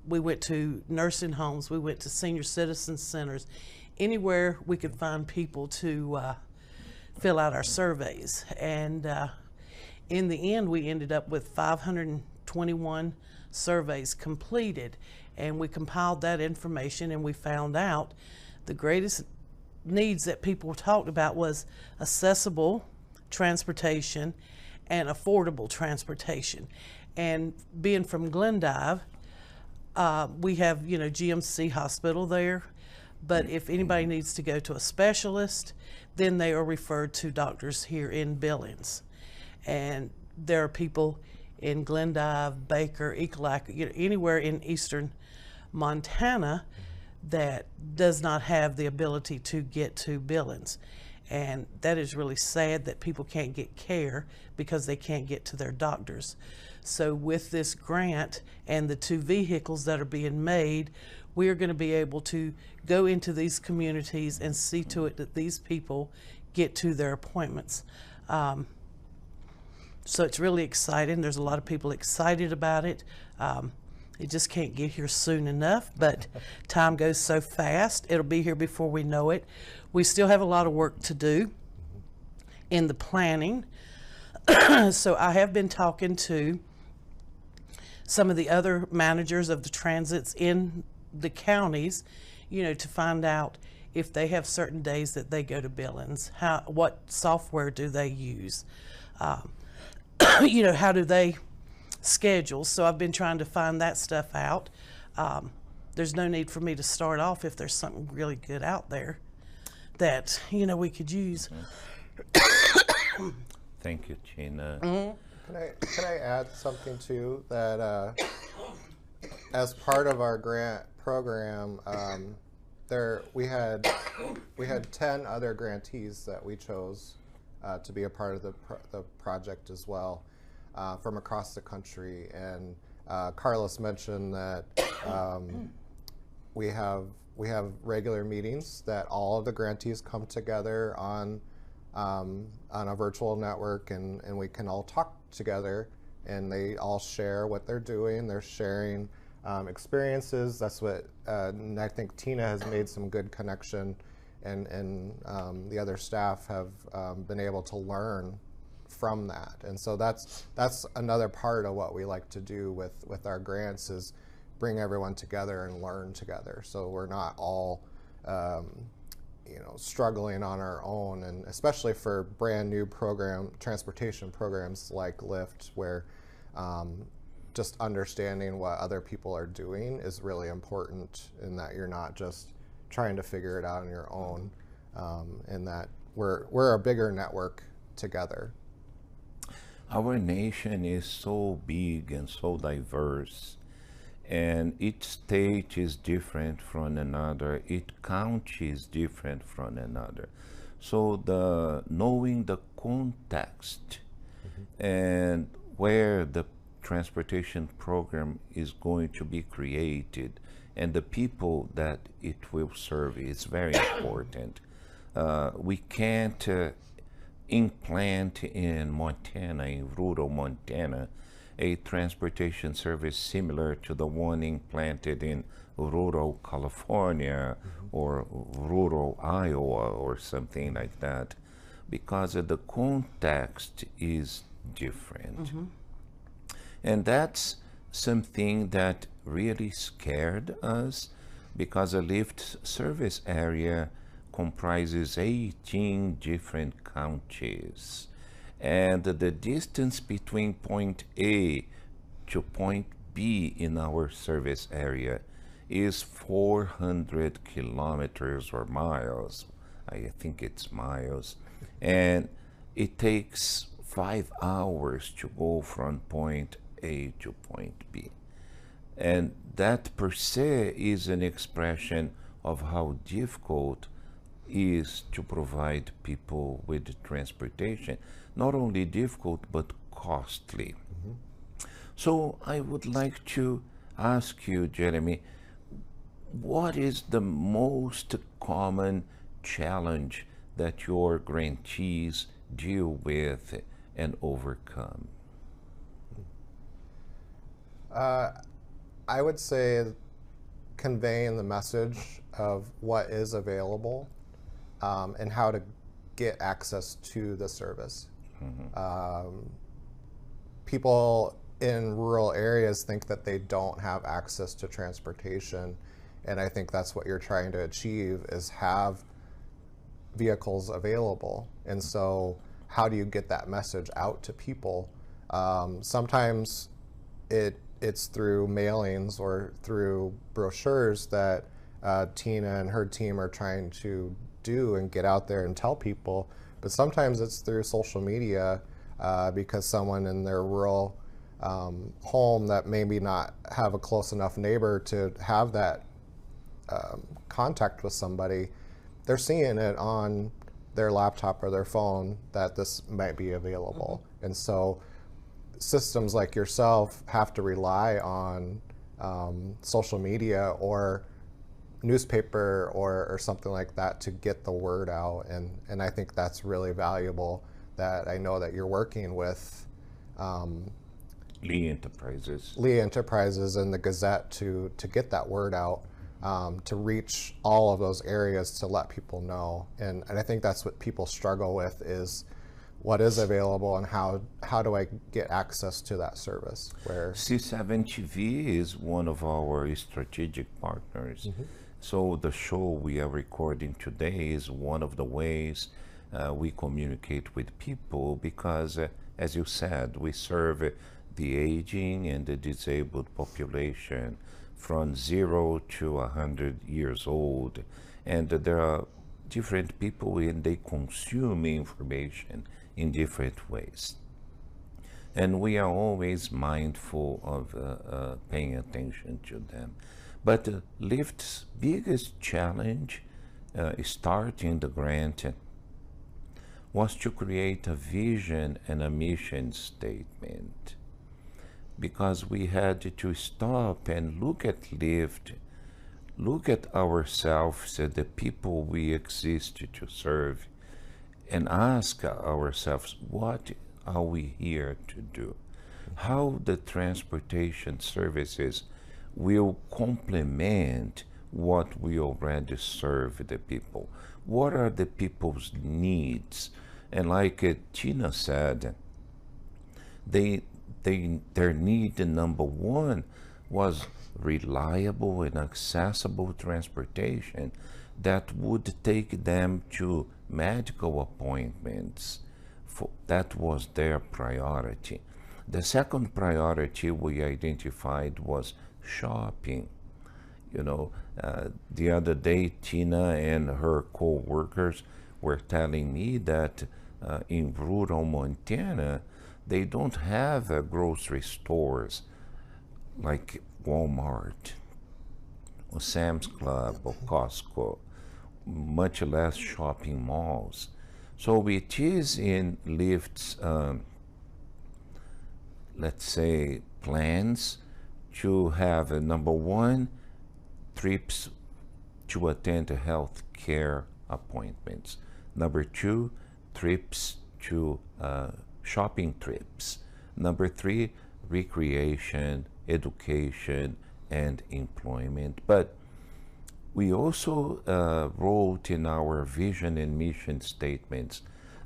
We went to nursing homes. We went to senior citizen centers, anywhere we could find people to fill out our surveys. And in the end, we ended up with 521 surveys completed, and we compiled that information, and we found out the greatest needs that people talked about was accessible transportation and affordable transportation. And being from Glendive, we have GMC hospital there, but if anybody needs to go to a specialist, then they are referred to doctors here in Billings. And there are people in Glendive, Baker, Ekalaka, anywhere in eastern Montana that does not have the ability to get to Billings. And that is really sad that people can't get care because they can't get to their doctors. So with this grant and the 2 vehicles that are being made, we are going to be able to go into these communities and see to it that these people get to their appointments. So it's really exciting. There's a lot of people excited about it. It just can't get here soon enough, but time goes so fast. It'll be here before we know it. We still have a lot of work to do in the planning. So I have been talking to some of the other managers of the transits in the counties, to find out if they have certain days that they go to Billings. What software do they use? How do they schedule? So I've been trying to find that stuff out. There's no need for me to start off if there's something really good out there that we could use. Thank you, Tina. Can I add something too, that as part of our grant program, we had 10 other grantees that we chose to be a part of the project as well, from across the country. And Carlos mentioned that we have regular meetings that all of the grantees come together on a virtual network, and we can all talk together, and they all share what they're doing. They're sharing experiences. That's what, and I think Tina has made some good connection, and the other staff have been able to learn from that. And so that's another part of what we like to do with our grants, is bring everyone together and learn together. So we're not all struggling on our own, and especially for brand new transportation programs like LIFTT, where just understanding what other people are doing is really important, in that you're not just trying to figure it out on your own, and that we're a bigger network together. Our nation is so big and so diverse, and each state is different from another, each county is different from another. So knowing the context and where the transportation program is going to be created and the people that it will serve is very important. We can't implant in Montana, in rural Montana, a transportation service similar to the one implanted in rural California or rural Iowa or something like that, because the context is different. And that's something that really scared us, because a LIFTT service area comprises 18 different counties, and the distance between point A to point B in our service area is 400 kilometers or miles. I think it's miles. And it takes 5 hours to go from point A to point B. And that per se is an expression of how difficult is to provide people with transportation. Not only difficult, but costly. So I would like to ask you, Jeremy, what is the most common challenge that your grantees deal with and overcome? I would say conveying the message of what is available and how to get access to the service. People in rural areas think that they don't have access to transportation, and I think that's what you're trying to achieve, is have vehicles available. And so how do you get that message out to people? Sometimes it's through mailings or through brochures that Tina and her team are trying to do and get out there and tell people, but sometimes it's through social media, because someone in their rural home that maybe not have a close enough neighbor to have that contact with somebody, they're seeing it on their laptop or their phone that this might be available. And so systems like yourself have to rely on social media or newspaper or something like that to get the word out, and I think that's really valuable, that I know that you're working with Lee Enterprises and the Gazette to get that word out, to reach all of those areas, to let people know. And I think that's what people struggle with, is what is available and how do I get access to that service. Where C7 TV is one of our strategic partners. So the show we are recording today is one of the ways we communicate with people, because as you said, we serve the aging and the disabled population from 0 to 100 years old, and there are different people and they consume information in different ways. And we are always mindful of paying attention to them. But LIFTT's biggest challenge starting the grant was to create a vision and a mission statement, because we had to stop and look at LIFTT, look at ourselves and the people we exist to serve, and ask ourselves, what are we here to do? How the transportation services will complement what we already serve the people. What are the people's needs? And like Tina said, their need number one was reliable and accessible transportation that would take them to medical appointments. That was their priority. The second priority we identified was shopping. You know, the other day, Tina and her co-workers were telling me that in rural Montana, they don't have grocery stores like Walmart or Sam's Club or Costco, much less shopping malls. So it is in LIFTT's, let's say, plans to have number one, trips to attend health care appointments. Number two, trips to shopping trips. Number three, recreation, education, and employment. But we also wrote in our vision and mission statements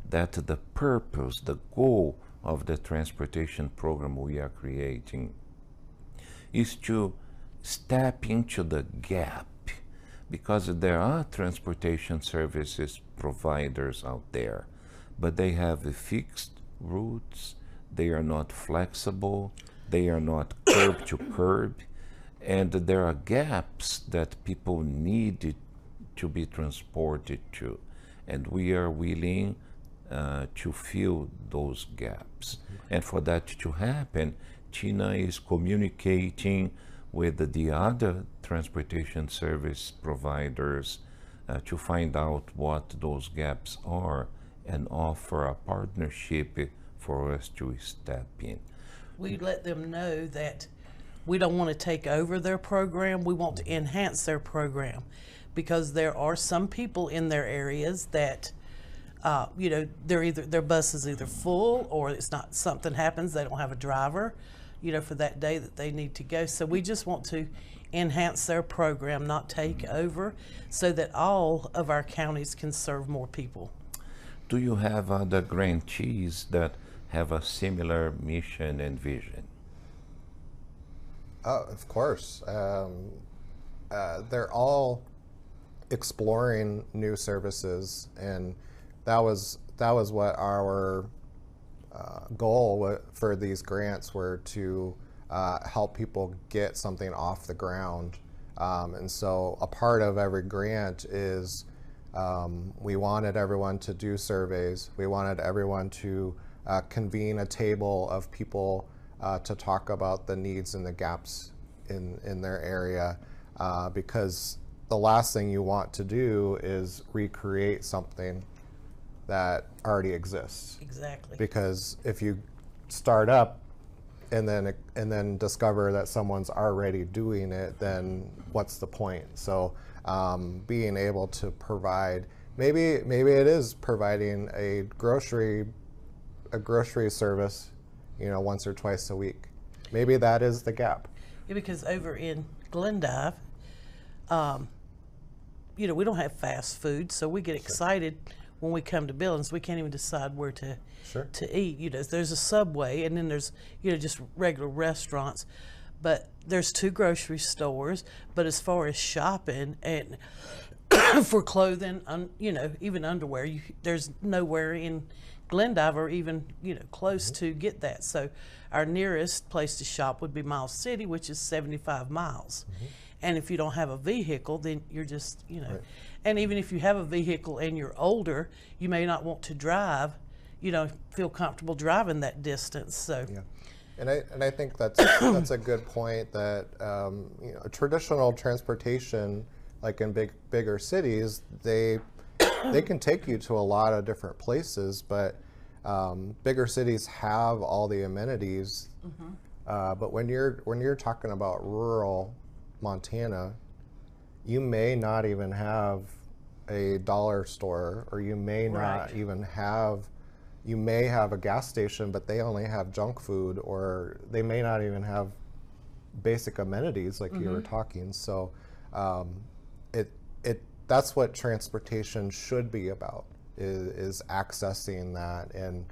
that the purpose, the goal of the transportation program we are creating is to step into the gap, because there are transportation services providers out there, but they have fixed routes, they are not flexible, they are not curb to curb, and there are gaps that people need to be transported to, and we are willing to fill those gaps. And for that to happen, Tina is communicating with the other transportation service providers to find out what those gaps are and offer a partnership for us to step in. We let them know that we don't want to take over their program. We want to enhance their program, because there are some people in their areas that, you know, their bus is either full, or it's not, something happens, they don't have a driver, you know, for that day that they need to go. So we just want to enhance their program, not take over, so that all of our counties can serve more people. Do you have other grantees that have a similar mission and vision? Of course. They're all exploring new services, and that was what our goal for these grants were, to help people get something off the ground. And so a part of every grant is we wanted everyone to do surveys. We wanted everyone to convene a table of people to talk about the needs and the gaps in their area, because the last thing you want to do is recreate something that already exists. Exactly. Because if you start up and then discover that someone's already doing it, then what's the point? So being able to provide, maybe it is providing a grocery service, you know, once or twice a week. Maybe that is the gap. Yeah, because over in Glendive, you know, we don't have fast food, so we get excited when we come to Billings. We can't even decide where to eat. You know, there's a Subway, and then there's, you know, just regular restaurants, but there's 2 grocery stores. But as far as shopping and for clothing, you know, even underwear, there's nowhere in Glendive or even, you know, close to get that. So our nearest place to shop would be Miles City, which is 75 miles. And if you don't have a vehicle, then you're just, you know, and even if you have a vehicle and you're older, you may not want to drive, you know, feel comfortable driving that distance. So yeah. And I think that's a good point, that you know, traditional transportation, like in bigger cities, they can take you to a lot of different places, but bigger cities have all the amenities. But when you're talking about rural Montana, you may not even have a dollar store, or you may not even have, you may have a gas station, but they only have junk food, or they may not even have basic amenities like you were talking. So that's what transportation should be about, is accessing that, and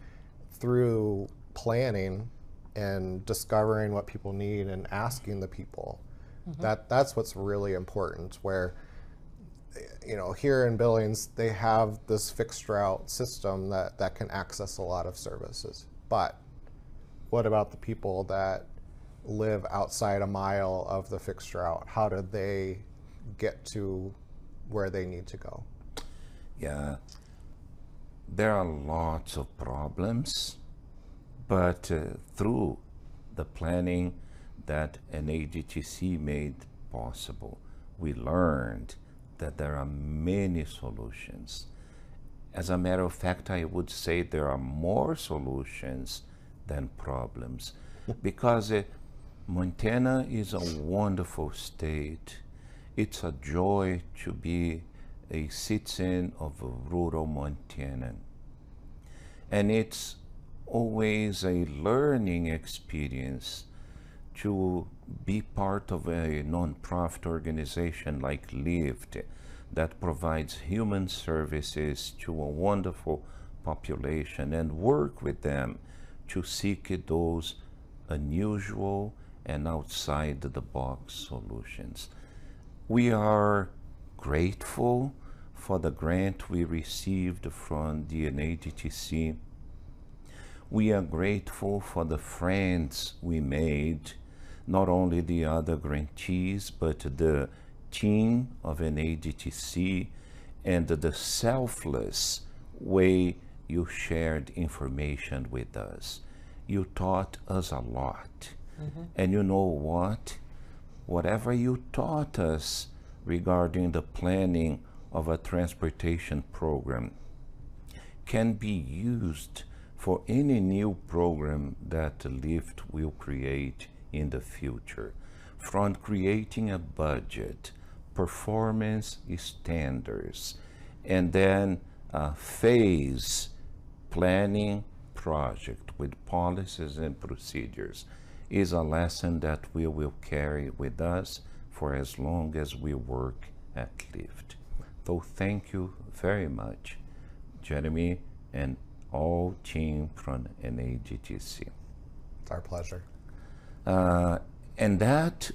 through planning and discovering what people need and asking the people. That's what's really important, where, you know, here in Billings, they have this fixed route system that can access a lot of services. But what about the people that live outside a mile of the fixed route? How do they get to where they need to go? Yeah, there are lots of problems, but through the planning that an ADTC made possible, we learned that there are many solutions. As a matter of fact, I would say there are more solutions than problems because Montana is a wonderful state. It's a joy to be a citizen of rural Montana. And it's always a learning experience to be part of a nonprofit organization like LIFTT that provides human services to a wonderful population and work with them to seek those unusual and outside the box solutions. We are grateful for the grant we received from the NADTC. We are grateful for the friends we made, not only the other grantees, but the team of NADTC and the selfless way you shared information with us. You taught us a lot. And you know what? Whatever you taught us regarding the planning of a transportation program can be used for any new program that LIFTT will create in the future. From creating a budget, performance standards, and then a phase planning project with policies and procedures is a lesson that we will carry with us for as long as we work at LIFTT. So thank you very much, Jeremy and all team from NADTC. It's our pleasure. And that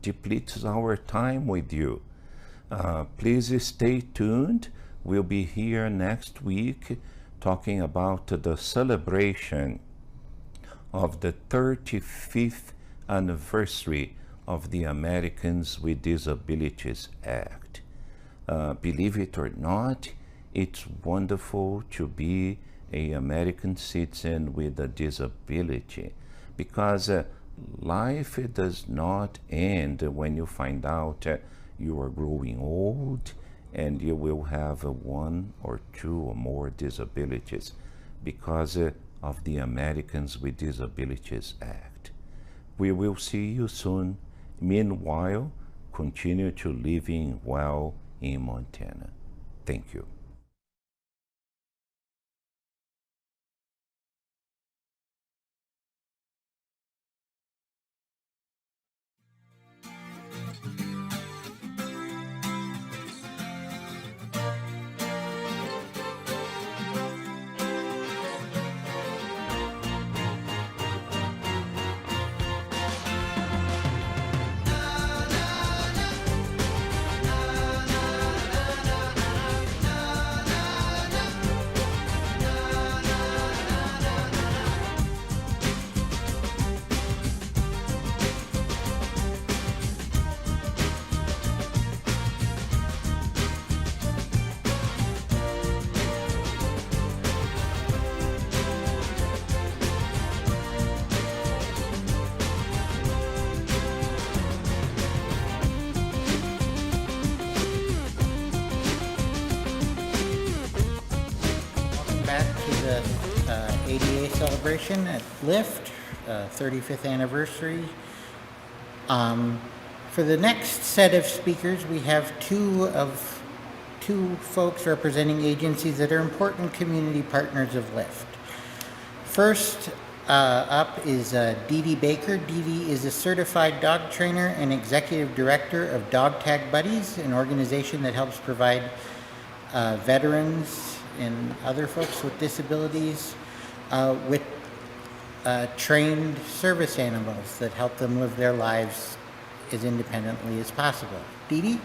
depletes our time with you. Please stay tuned. We'll be here next week talking about the celebration of the 35th anniversary of the Americans with Disabilities Act. Believe it or not, it's wonderful to be an American citizen with a disability because life does not end when you find out you are growing old and you will have one or two or more disabilities because of the Americans with Disabilities Act. We will see you soon. Meanwhile, continue to living well in Montana. Thank you. Back to the ADA celebration at LIFTT, 35th anniversary. For the next set of speakers, we have two folks representing agencies that are important community partners of LIFTT. First up is Dee Dee Baker. Dee Dee is a certified dog trainer and executive director of Dog Tag Buddies, an organization that helps provide veterans and other folks with disabilities with trained service animals that help them live their lives as independently as possible. Dee Dee?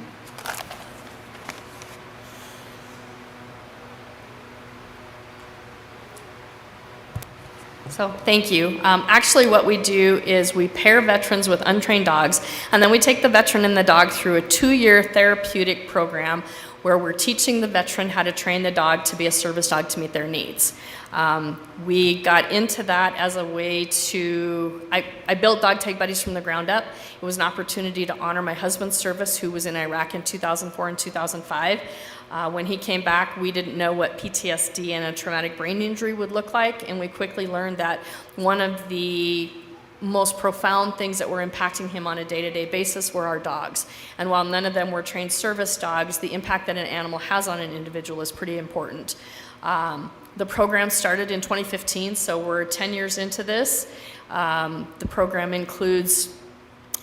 So thank you. Actually, what we do is we pair veterans with untrained dogs, and then we take the veteran and the dog through a 2-year therapeutic program where we're teaching the veteran how to train the dog to be a service dog to meet their needs. We got into that as a way to, I built Dog Tag Buddies from the ground up. It was an opportunity to honor my husband's service, who was in Iraq in 2004 and 2005. When he came back, we didn't know what PTSD and a traumatic brain injury would look like, and we quickly learned that one of the most profound things that were impacting him on a day-to-day basis were our dogs. And while none of them were trained service dogs, the impact that an animal has on an individual is pretty important. The program started in 2015, so we're 10 years into this. The program includes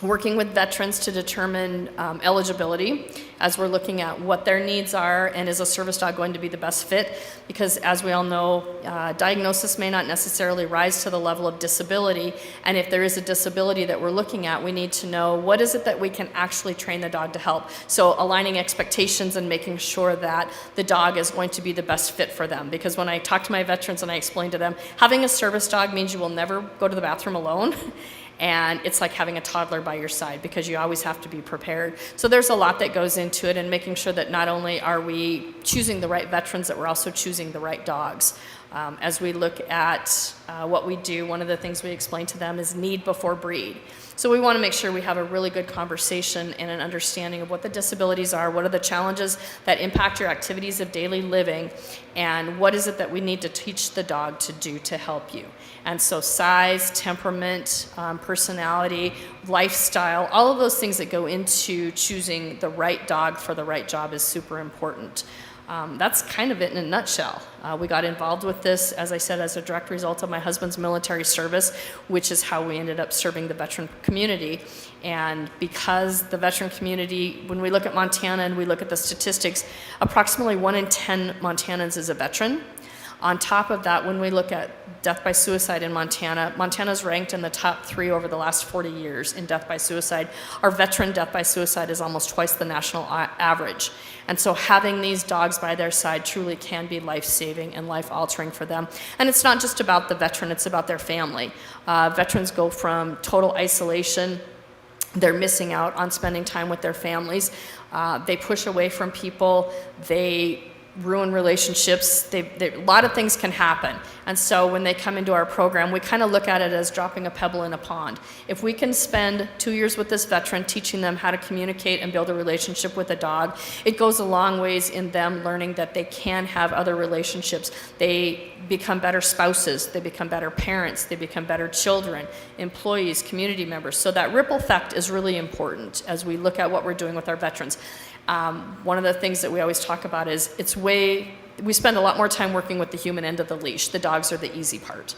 working with veterans to determine eligibility as we're looking at what their needs are and is a service dog going to be the best fit, because as we all know, diagnosis may not necessarily rise to the level of disability, and if there is a disability that we're looking at, we need to know what is it that we can actually train the dog to help. So aligning expectations and making sure that the dog is going to be the best fit for them, because when I talk to my veterans and I explain to them, having a service dog means you will never go to the bathroom alone. And it's like having a toddler by your side, because you always have to be prepared. So there's a lot that goes into it, and making sure that not only are we choosing the right veterans, that we're also choosing the right dogs. As we look at what we do, one of the things we explain to them is need before breed. So we want to make sure we have a really good conversation and an understanding of what the disabilities are, what are the challenges that impact your activities of daily living, and what is it that we need to teach the dog to do to help you. And so size, temperament, personality, lifestyle, all of those things that go into choosing the right dog for the right job is super important. That's kind of it in a nutshell. We got involved with this, as I said, as a direct result of my husband's military service, which is how we ended up serving the veteran community. And because the veteran community, when we look at Montana and we look at the statistics, approximately 1 in 10 Montanans is a veteran. On top of that, when we look at death by suicide in Montana, Montana's ranked in the top 3 over the last 40 years in death by suicide. Our veteran death by suicide is almost twice the national average. And so having these dogs by their side truly can be life-saving and life-altering for them. And it's not just about the veteran, it's about their family. Veterans go from total isolation. They're missing out on spending time with their families. They push away from people. They ruin relationships. A lot of things can happen. And so when they come into our program, we kind of look at it as dropping a pebble in a pond. If we can spend 2 years with this veteran teaching them how to communicate and build a relationship with a dog, it goes a long ways in them learning that they can have other relationships. They become better spouses, they become better parents, they become better children, employees, community members. So that ripple effect is really important as we look at what we're doing with our veterans. One of the things that we always talk about is we spend a lot more time working with the human end of the leash. The dogs are the easy part.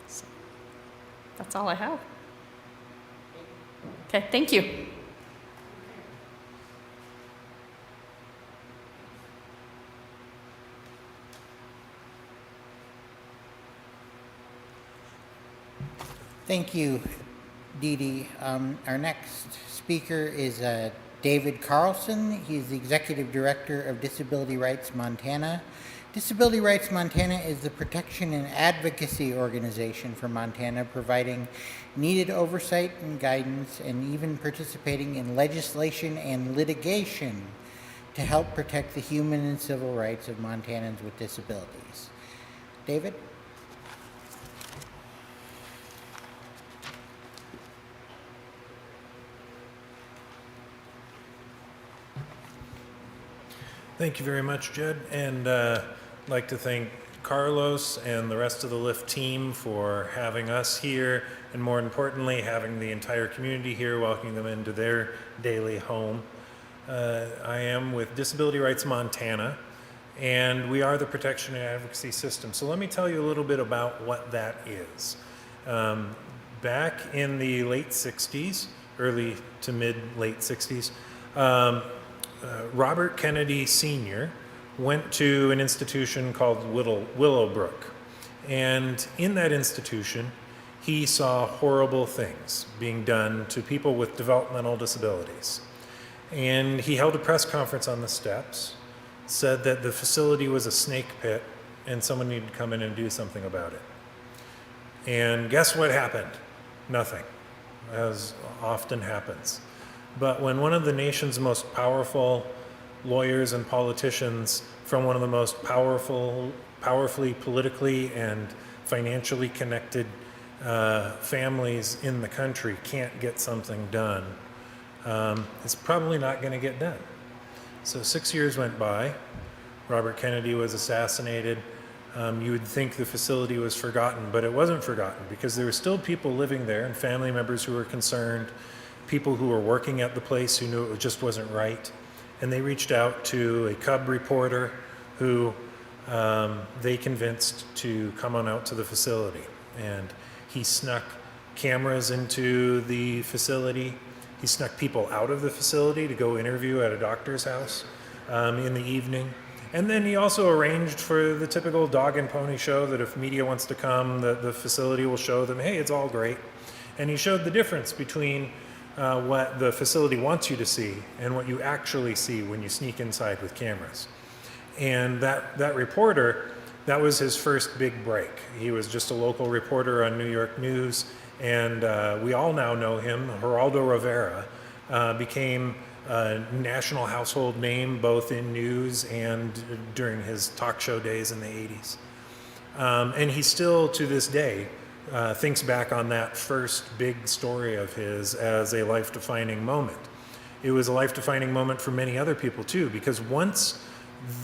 So, that's all I have. Okay, thank you. Thank you, Dee Dee. Our next speaker is David Carlson. He's the Executive Director of Disability Rights Montana. Disability Rights Montana is the protection and advocacy organization for Montana, providing needed oversight and guidance and even participating in legislation and litigation to help protect the human and civil rights of Montanans with disabilities. David? Thank you very much, Jed, and I'd like to thank Carlos and the rest of the LIFTT team for having us here, and more importantly, having the entire community here, welcoming them into their daily home. I am with Disability Rights Montana, and we are the protection and advocacy system. So let me tell you a little bit about what that is. Back in the late 60s, early to mid-late 60s, Robert Kennedy Sr. went to an institution called Willowbrook. And in that institution, he saw horrible things being done to people with developmental disabilities. And he held a press conference on the steps, said that the facility was a snake pit and someone needed to come in and do something about it. And guess what happened? Nothing, as often happens. But when one of the nation's most powerful lawyers and politicians from one of the most powerfully politically and financially connected families in the country can't get something done, it's probably not going to get done. So 6 years went by. Robert Kennedy was assassinated. You would think the facility was forgotten, but it wasn't forgotten because there were still people living there and family members who were concerned, people who were working at the place who knew it just wasn't right. And they reached out to a cub reporter who they convinced to come on out to the facility. And he snuck cameras into the facility. He snuck people out of the facility to go interview at a doctor's house in the evening. And then he also arranged for the typical dog and pony show that if media wants to come, the facility will show them, hey, it's all great. And he showed the difference between what the facility wants you to see and what you actually see when you sneak inside with cameras. And that reporter, that was his first big break. He was just a local reporter on New York News, and we all now know him. Geraldo Rivera became a national household name both in news and during his talk show days in the 80s. And he still, to this day, thinks back on that first big story of his as a life-defining moment. It was a life-defining moment for many other people too, because once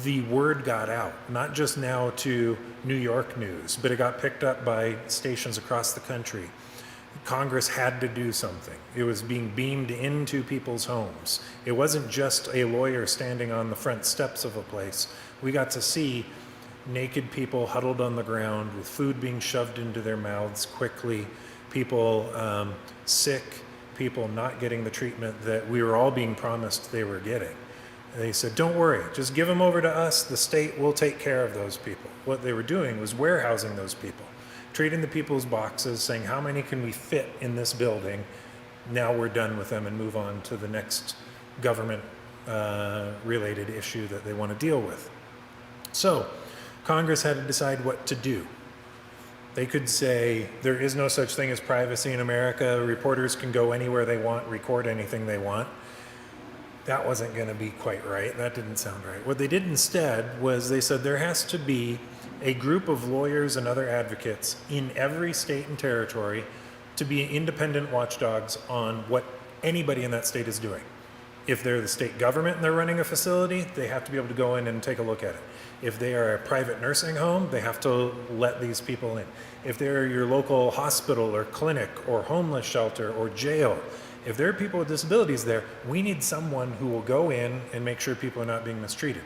the word got out, not just now to New York news, but it got picked up by stations across the country. Congress had to do something. It was being beamed into people's homes. It wasn't just a lawyer standing on the front steps of a place. We got to see naked people huddled on the ground with food being shoved into their mouths quickly, people sick, people not getting the treatment that we were all being promised they were getting. They said, don't worry, just give them over to us. The state will take care of those people. What they were doing was warehousing those people, treating the people's boxes, saying, how many can we fit in this building? Now we're done with them and move on to the next government related issue that they want to deal with. So Congress had to decide what to do. They could say, there is no such thing as privacy in America. Reporters can go anywhere they want, record anything they want. That wasn't going to be quite right. That didn't sound right. What they did instead was they said there has to be a group of lawyers and other advocates in every state and territory to be independent watchdogs on what anybody in that state is doing. If they're the state government and they're running a facility, they have to be able to go in and take a look at it. If they are a private nursing home, they have to let these people in. If they're your local hospital or clinic or homeless shelter or jail, if there are people with disabilities there, we need someone who will go in and make sure people are not being mistreated.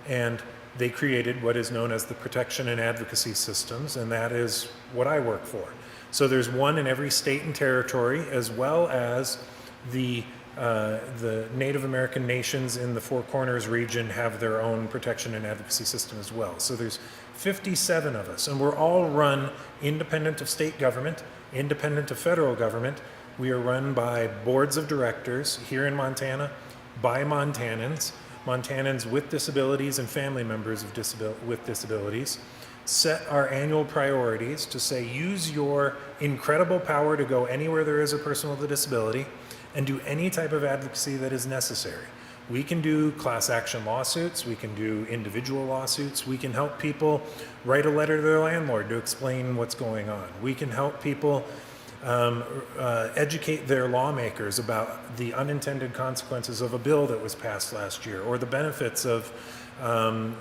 And they created what is known as the protection and advocacy systems, and that is what I work for. So there's one in every state and territory, as well as the Native American nations in the Four Corners region have their own protection and advocacy system as well. So there's 57 of us, and we're all run independent of state government, independent of federal government. We are run by boards of directors here in Montana, by Montanans with disabilities and family members with disabilities, set our annual priorities to say, use your incredible power to go anywhere there is a person with a disability and do any type of advocacy that is necessary. We can do class action lawsuits, we can do individual lawsuits, we can help people write a letter to their landlord to explain what's going on. We can help people educate their lawmakers about the unintended consequences of a bill that was passed last year or the benefits of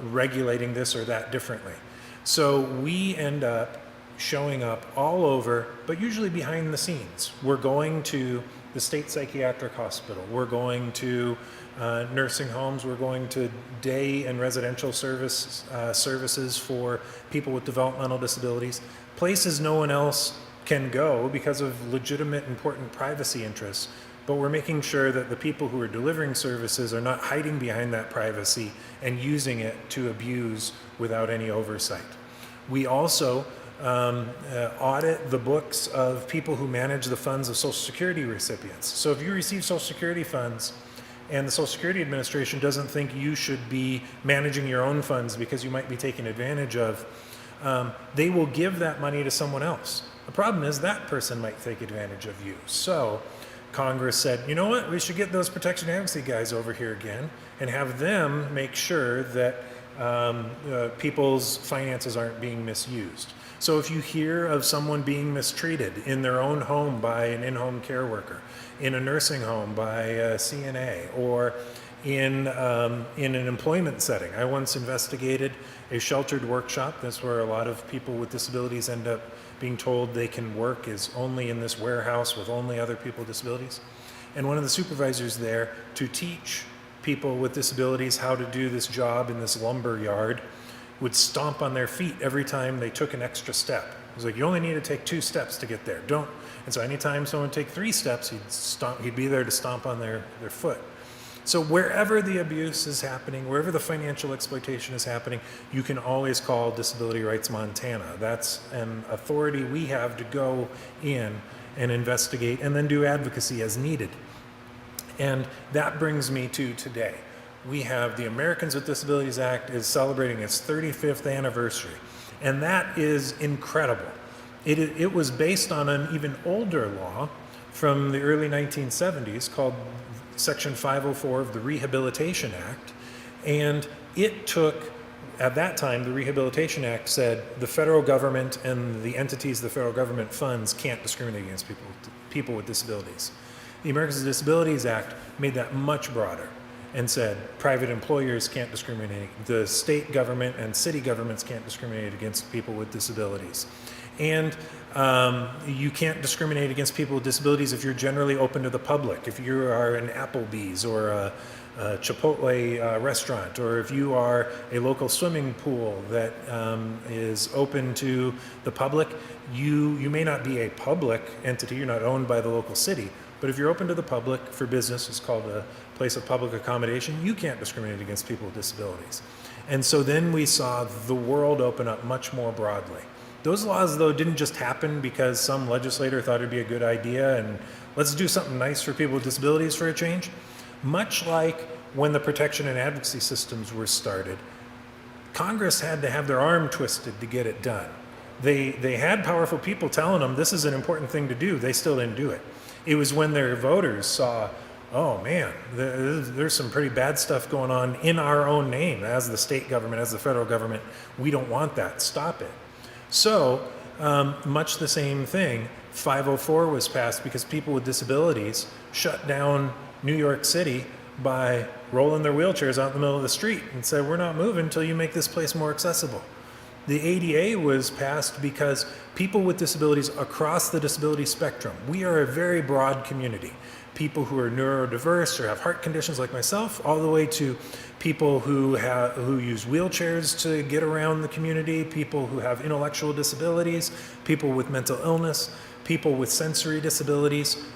regulating this or that differently. So we end up showing up all over, but usually behind the scenes. We're going to the state psychiatric hospital, we're going to nursing homes, we're going to day and residential services for people with developmental disabilities, places no one else can go because of legitimate, important privacy interests, but we're making sure that the people who are delivering services are not hiding behind that privacy and using it to abuse without any oversight. We also audit the books of people who manage the funds of Social Security recipients. So if you receive Social Security funds and the Social Security Administration doesn't think you should be managing your own funds because you might be taken advantage of, they will give that money to someone else. The problem is that person might take advantage of you. So Congress said, you know what, we should get those protection advocacy guys over here again and have them make sure that people's finances aren't being misused. So if you hear of someone being mistreated in their own home by an in-home care worker, in a nursing home by a CNA, or in an employment setting. I once investigated a sheltered workshop. That's where a lot of people with disabilities end up being told they can work is only in this warehouse with only other people with disabilities. And one of the supervisors there, to teach people with disabilities how to do this job in this lumber yard, would stomp on their feet every time they took an extra step. It was like, you only need to take 2 steps to get there. Don't. And so anytime someone would take 3 steps, he'd be there to stomp on their foot. So wherever the abuse is happening, wherever the financial exploitation is happening, you can always call Disability Rights Montana. That's an authority we have to go in and investigate and then do advocacy as needed. And that brings me to today. We have the Americans with Disabilities Act is celebrating its 35th anniversary. And that is incredible. It was based on an even older law from the early 1970s called Section 504 of the Rehabilitation Act. And it took, at that time, the Rehabilitation Act said the federal government and the entities the federal government funds can't discriminate against people with disabilities. The Americans with Disabilities Act made that much broader and said private employers can't discriminate, the state government and city governments can't discriminate against people with disabilities. And you can't discriminate against people with disabilities if you're generally open to the public, if you are an Applebee's or a Chipotle restaurant, or if you are a local swimming pool that is open to the public. You may not be a public entity, you're not owned by the local city, but if you're open to the public for business, it's called a place of public accommodation, you can't discriminate against people with disabilities. And so then we saw the world open up much more broadly. Those laws, though, didn't just happen because some legislator thought it'd be a good idea and let's do something nice for people with disabilities for a change. Much like when the protection and advocacy systems were started, Congress had to have their arm twisted to get it done. They had powerful people telling them this is an important thing to do. They still didn't do it. It was when their voters saw, oh man, there's some pretty bad stuff going on in our own name as the state government, as the federal government. We don't want that. Stop it. So much the same thing, 504 was passed because people with disabilities shut down New York City by rolling their wheelchairs out in the middle of the street and said, we're not moving until you make this place more accessible. The ADA was passed because people with disabilities across the disability spectrum, we are a very broad community. People who are neurodiverse or have heart conditions like myself, all the way to people who use wheelchairs to get around the community, people who have intellectual disabilities, people with mental illness, people with sensory disabilities.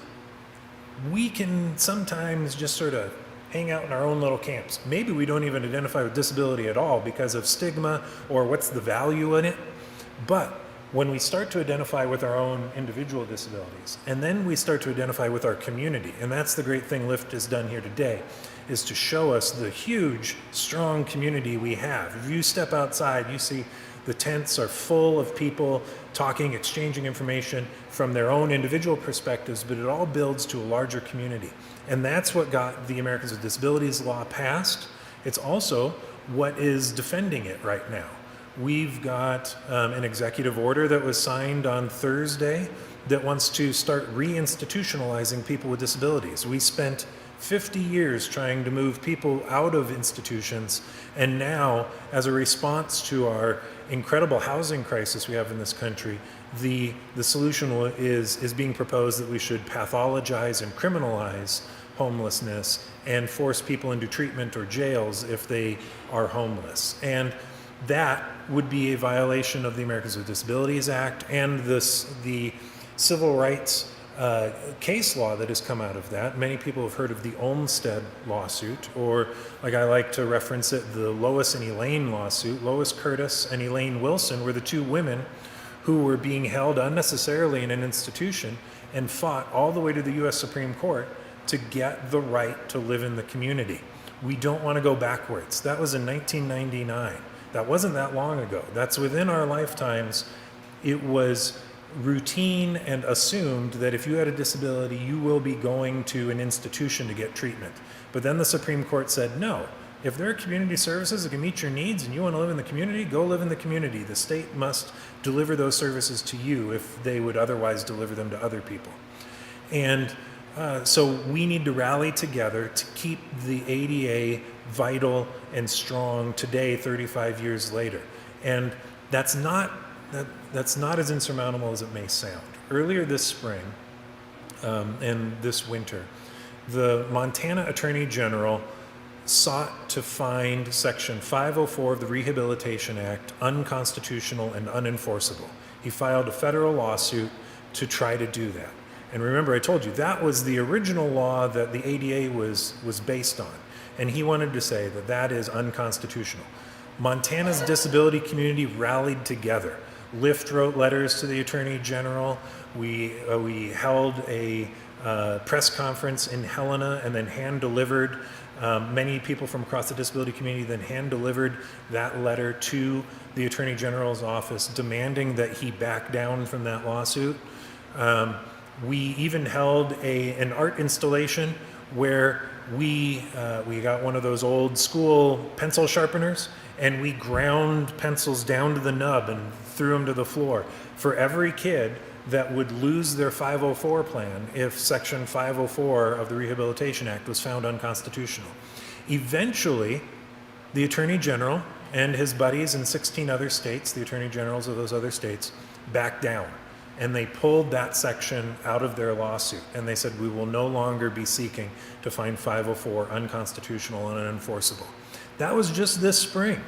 We can sometimes just sort of hang out in our own little camps. Maybe we don't even identify with disability at all because of stigma or what's the value in it. But when we start to identify with our own individual disabilities, and then we start to identify with our community, and that's the great thing LIFTT has done here today, is to show us the huge, strong community we have. If you step outside, you see the tents are full of people talking, exchanging information from their own individual perspectives, but it all builds to a larger community. And that's what got the Americans with Disabilities law passed. It's also what is defending it right now. We've got an executive order that was signed on Thursday that wants to start reinstitutionalizing people with disabilities. We spent 50 years trying to move people out of institutions, and now, as a response to our incredible housing crisis we have in this country, the solution is being proposed that we should pathologize and criminalize homelessness and force people into treatment or jails if they are homeless. And that would be a violation of the Americans with Disabilities Act and the civil rights case law that has come out of that. Many people have heard of the Olmstead lawsuit, or like I like to reference it, the Lois and Elaine lawsuit. Lois Curtis and Elaine Wilson were the two women who were being held unnecessarily in an institution and fought all the way to the US Supreme Court to get the right to live in the community. We don't want to go backwards. That was in 1999. That wasn't that long ago. That's within our lifetimes. It was routine and assumed that if you had a disability, you will be going to an institution to get treatment. But then the Supreme Court said, no, if there are community services that can meet your needs and you want to live in the community, go live in the community. The state must deliver those services to you if they would otherwise deliver them to other people. And so we need to rally together to keep the ADA vital and strong today, 35 years later. And that's not as insurmountable as it may sound. Earlier this spring and this winter, the Montana Attorney General sought to find Section 504 of the Rehabilitation Act unconstitutional and unenforceable. He filed a federal lawsuit to try to do that. And remember, I told you, that was the original law that the ADA was based on. And he wanted to say that that is unconstitutional. Montana's disability community rallied together. LIFTT wrote letters to the Attorney General. We held a press conference in Helena and then hand-delivered, many people from across the disability community then hand-delivered that letter to the Attorney General's office demanding that he back down from that lawsuit. We even held an art installation where we got one of those old school pencil sharpeners and we ground pencils down to the nub and threw them to the floor for every kid that would lose their 504 plan if Section 504 of the Rehabilitation Act was found unconstitutional. Eventually, the Attorney General and his buddies in 16 other states, the Attorney Generals of those other states, backed down. And they pulled that section out of their lawsuit. And they said, we will no longer be seeking to find 504 unconstitutional and unenforceable. That was just this spring.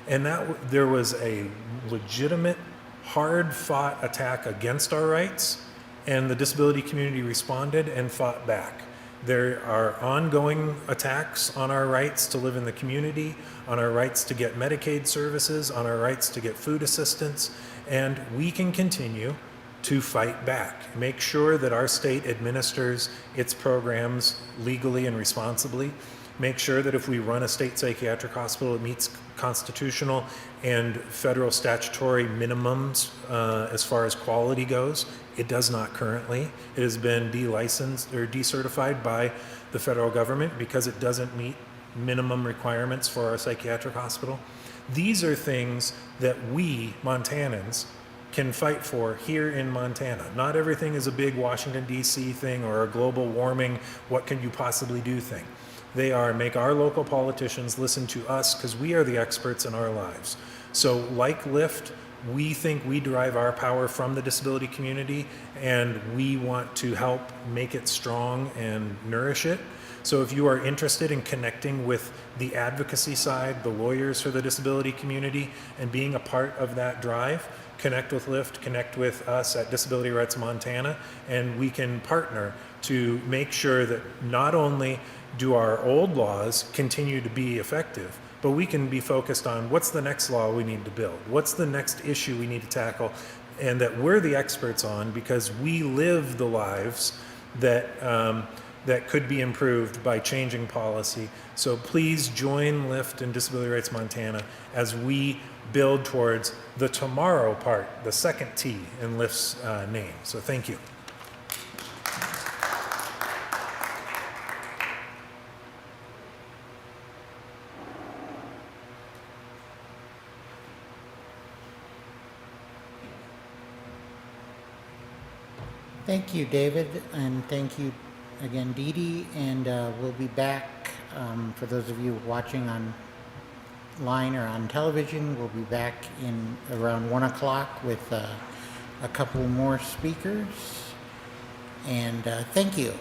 And there was a legitimate, hard-fought attack against our rights, and the disability community responded and fought back. There are ongoing attacks on our rights to live in the community, on our rights to get Medicaid services, on our rights to get food assistance, and we can continue to fight back. Make sure that our state administers its programs legally and responsibly. Make sure that if we run a state psychiatric hospital, it meets constitutional and federal statutory minimums as far as quality goes. It does not currently. It has been delicensed or decertified by the federal government because it doesn't meet minimum requirements for our psychiatric hospital. These are things that we, Montanans, can fight for here in Montana. Not everything is a big Washington, D.C. thing or a global warming, what can you possibly do thing. They are make our local politicians listen to us because we are the experts in our lives. So like LIFTT, we think we derive our power from the disability community and we want to help make it strong and nourish it. So if you are interested in connecting with the advocacy side, the lawyers for the disability community, and being a part of that drive, connect with LIFTT, connect with us at Disability Rights Montana, and we can partner to make sure that not only do our old laws continue to be effective, but we can be focused on what's the next law we need to build, what's the next issue we need to tackle, and that we're the experts on because we live the lives that that could be improved by changing policy. So please join LIFTT and Disability Rights Montana as we build towards the tomorrow part, the second T in LIFTT's name. So thank you. Thank you, David, and thank you again, Dee Dee, and we'll be back, for those of you watching online or on television, we'll be back in around 1 o'clock with a couple more speakers, and thank you.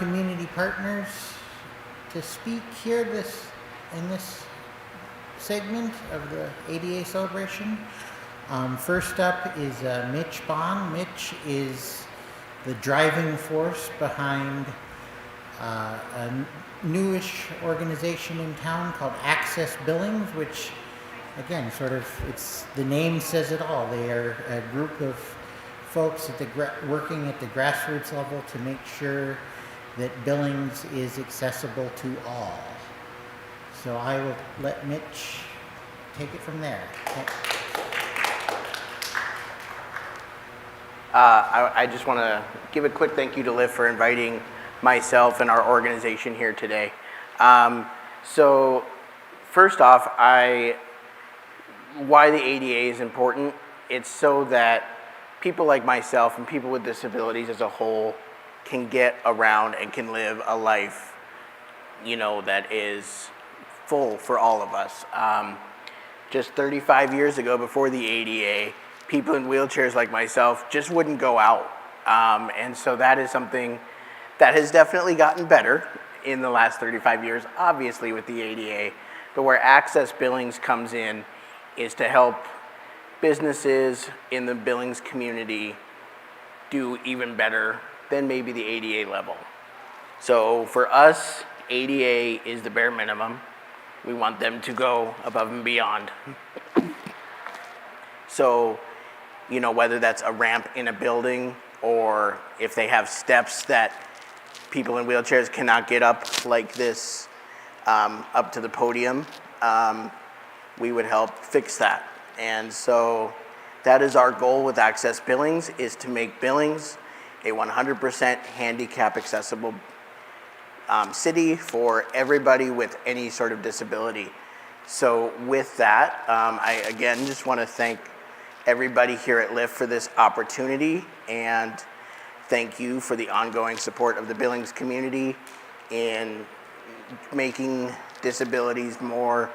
community partners to speak here in this segment of the ADA celebration. First up is Mitch Bond. Mitch is the driving force behind a newish organization in town called Access Billings, which again, the name says it all. They are a group of folks working at the grassroots level to make sure that Billings is accessible to all. So I will let Mitch take it from there. I just want to give a quick thank you to LIFTT for inviting myself and our organization here today. So first off, why the ADA is important. It's so that people like myself and people with disabilities as a whole can get around and can live a life, that is full for all of us. Just 35 years ago, before the ADA, people in wheelchairs like myself just wouldn't go out. And so that is something that has definitely gotten better in the last 35 years, obviously with the ADA. But where Access Billings comes in is to help businesses in the Billings community do even better than maybe the ADA level. So for us, ADA is the bare minimum. We want them to go above and beyond. So, whether that's a ramp in a building or if they have steps that people in wheelchairs cannot get up like this, up to the podium, we would help fix that. And so that is our goal with Access Billings, is to make Billings a 100% handicap accessible city for everybody with any sort of disability. So with that, I again just want to thank everybody here at LIFTT for this opportunity, and thank you for the ongoing support of the Billings community in making disabilities more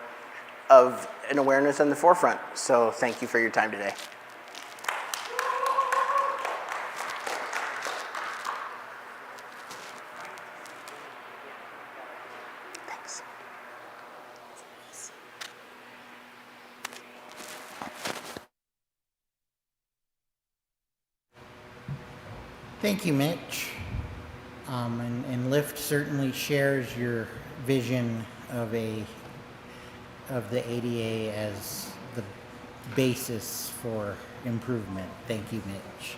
of an awareness in the forefront. So thank you for your time today. Thanks. Thank you, Mitch. And LIFTT certainly shares your vision of the ADA as the basis for improvement. Thank you, Mitch.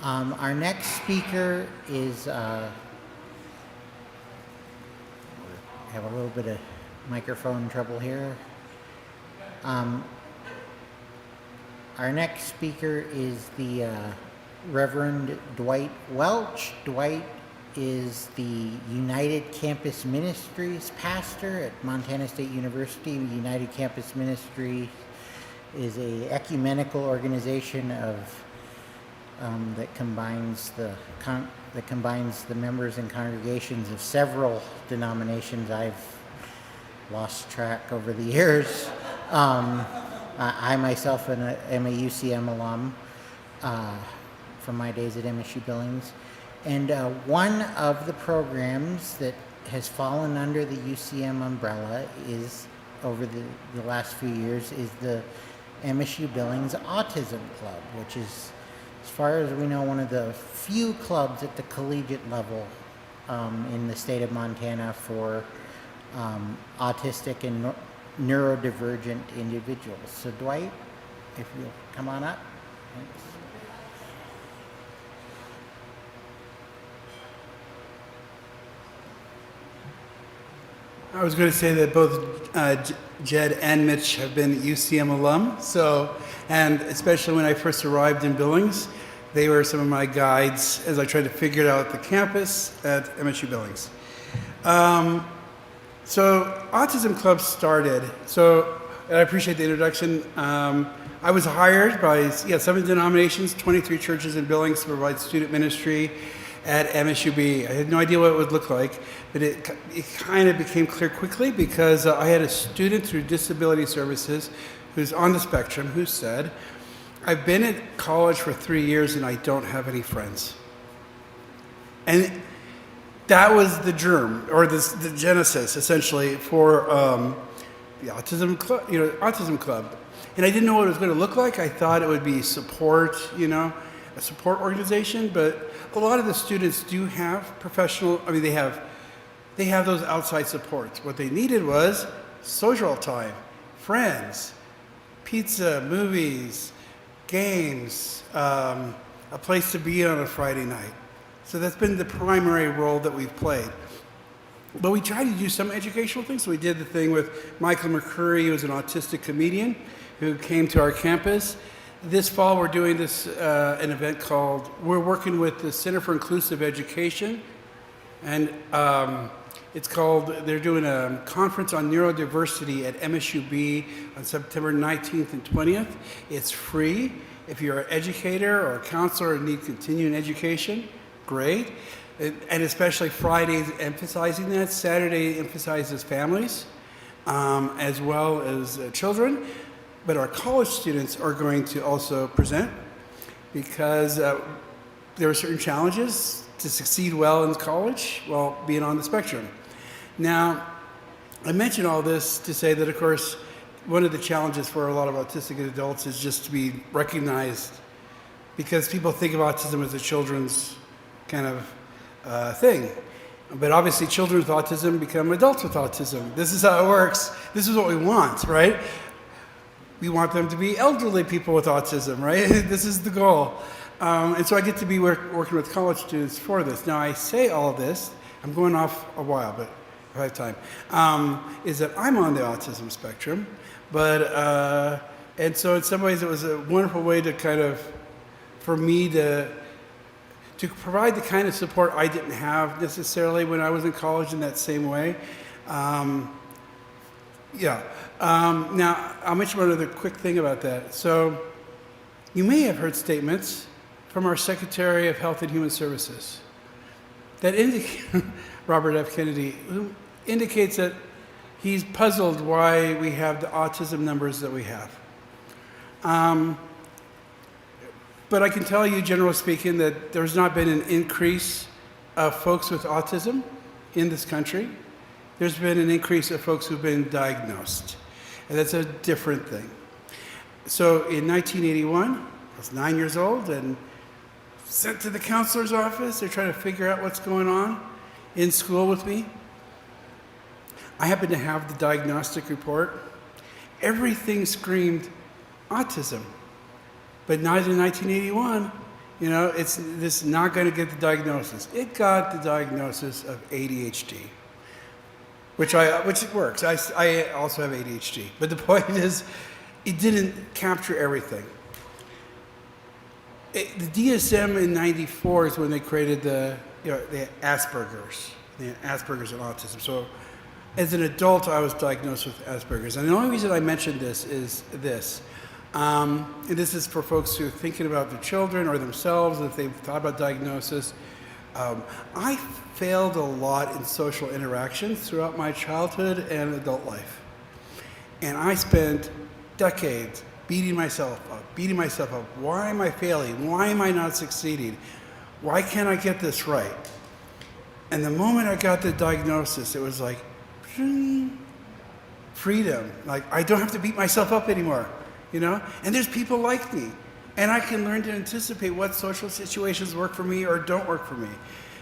Our next speaker is, have a little bit of microphone trouble here. Our next speaker is the Reverend Dwight Welch. Dwight is the United Campus Ministries pastor at Montana State University. United Campus Ministry is a ecumenical organization that combines the members and congregations of several denominations. I've lost track over the years. I myself am a UCM alum from my days at MSU Billings. And one of the programs that has fallen under the UCM umbrella is, over the last few years, is the MSU Billings Autism Club, which is, as far as we know, one of the few clubs at the collegiate level in the state of Montana for autistic and neurodivergent individuals. So Dwight, if you'll come on up. Thanks. I was going to say that both Jed and Mitch have been UCM alum, and especially when I first arrived in Billings, they were some of my guides as I tried to figure out the campus at MSU Billings. So Autism Club started, and I appreciate the introduction. I was hired by 7 denominations, 23 churches in Billings to provide student ministry at MSUB. I had no idea what it would look like, but it kind of became clear quickly because I had a student through Disability Services who's on the spectrum who said, I've been at college for 3 years and I don't have any friends. And that was the germ, or the genesis, essentially, for the Autism Club, Autism Club. And I didn't know what it was going to look like. I thought it would be support, a support organization, but a lot of the students do have professional, they have those outside supports. What they needed was social time, friends, pizza, movies, games, a place to be on a Friday night. So that's been the primary role that we've played. But we tried to do some educational things. So we did the thing with Michael McCurry, who was an autistic comedian who came to our campus. This fall, we're doing an event called, we're working with the Center for Inclusive Education. And it's called, they're doing a conference on neurodiversity at MSUB on September 19th and 20th. It's free. If you're an educator or a counselor and need continuing education, great. And especially Fridays emphasizing that. Saturday emphasizes families as well as children. But our college students are going to also present because there are certain challenges to succeed well in college while being on the spectrum. Now, I mention all this to say that, of course, one of the challenges for a lot of autistic adults is just to be recognized, because people think of autism as a children's kind of thing. But obviously children with autism become adults with autism. This is how it works. This is what we want, right? We want them to be elderly people with autism, right? This is the goal. And so I get to be working with college students for this. Now I say all of this, I'm going off a while, but if I have time, is that I'm on the autism spectrum. But, and so in some ways it was a wonderful way to kind of, for me to provide the kind of support I didn't have necessarily when I was in college in that same way. Now, I'll mention one other quick thing about that. So, you may have heard statements from our Secretary of Health and Human Services that indicate, Robert F. Kennedy, who indicates that he's puzzled why we have the autism numbers that we have. But I can tell you, generally speaking, that there's not been an increase of folks with autism in this country. There's been an increase of folks who've been diagnosed. And that's a different thing. So in 1981, I was 9 years old and sent to the counselor's office. They're trying to figure out what's going on in school with me. I happened to have the diagnostic report. Everything screamed autism. But not in 1981, it's not going to get the diagnosis. It got the diagnosis of ADHD. Which works. I also have ADHD. But the point is, it didn't capture everything. The DSM in '94 is when they created the Asperger's and autism. So, as an adult, I was diagnosed with Asperger's, and the only reason I mention this is this. And this is for folks who are thinking about their children or themselves, if they've thought about diagnosis. I failed a lot in social interactions throughout my childhood and adult life. And I spent decades beating myself up. Why am I failing? Why am I not succeeding? Why can't I get this right? And the moment I got the diagnosis, it was like, freedom. Like, I don't have to beat myself up anymore, And there's people like me. And I can learn to anticipate what social situations work for me or don't work for me.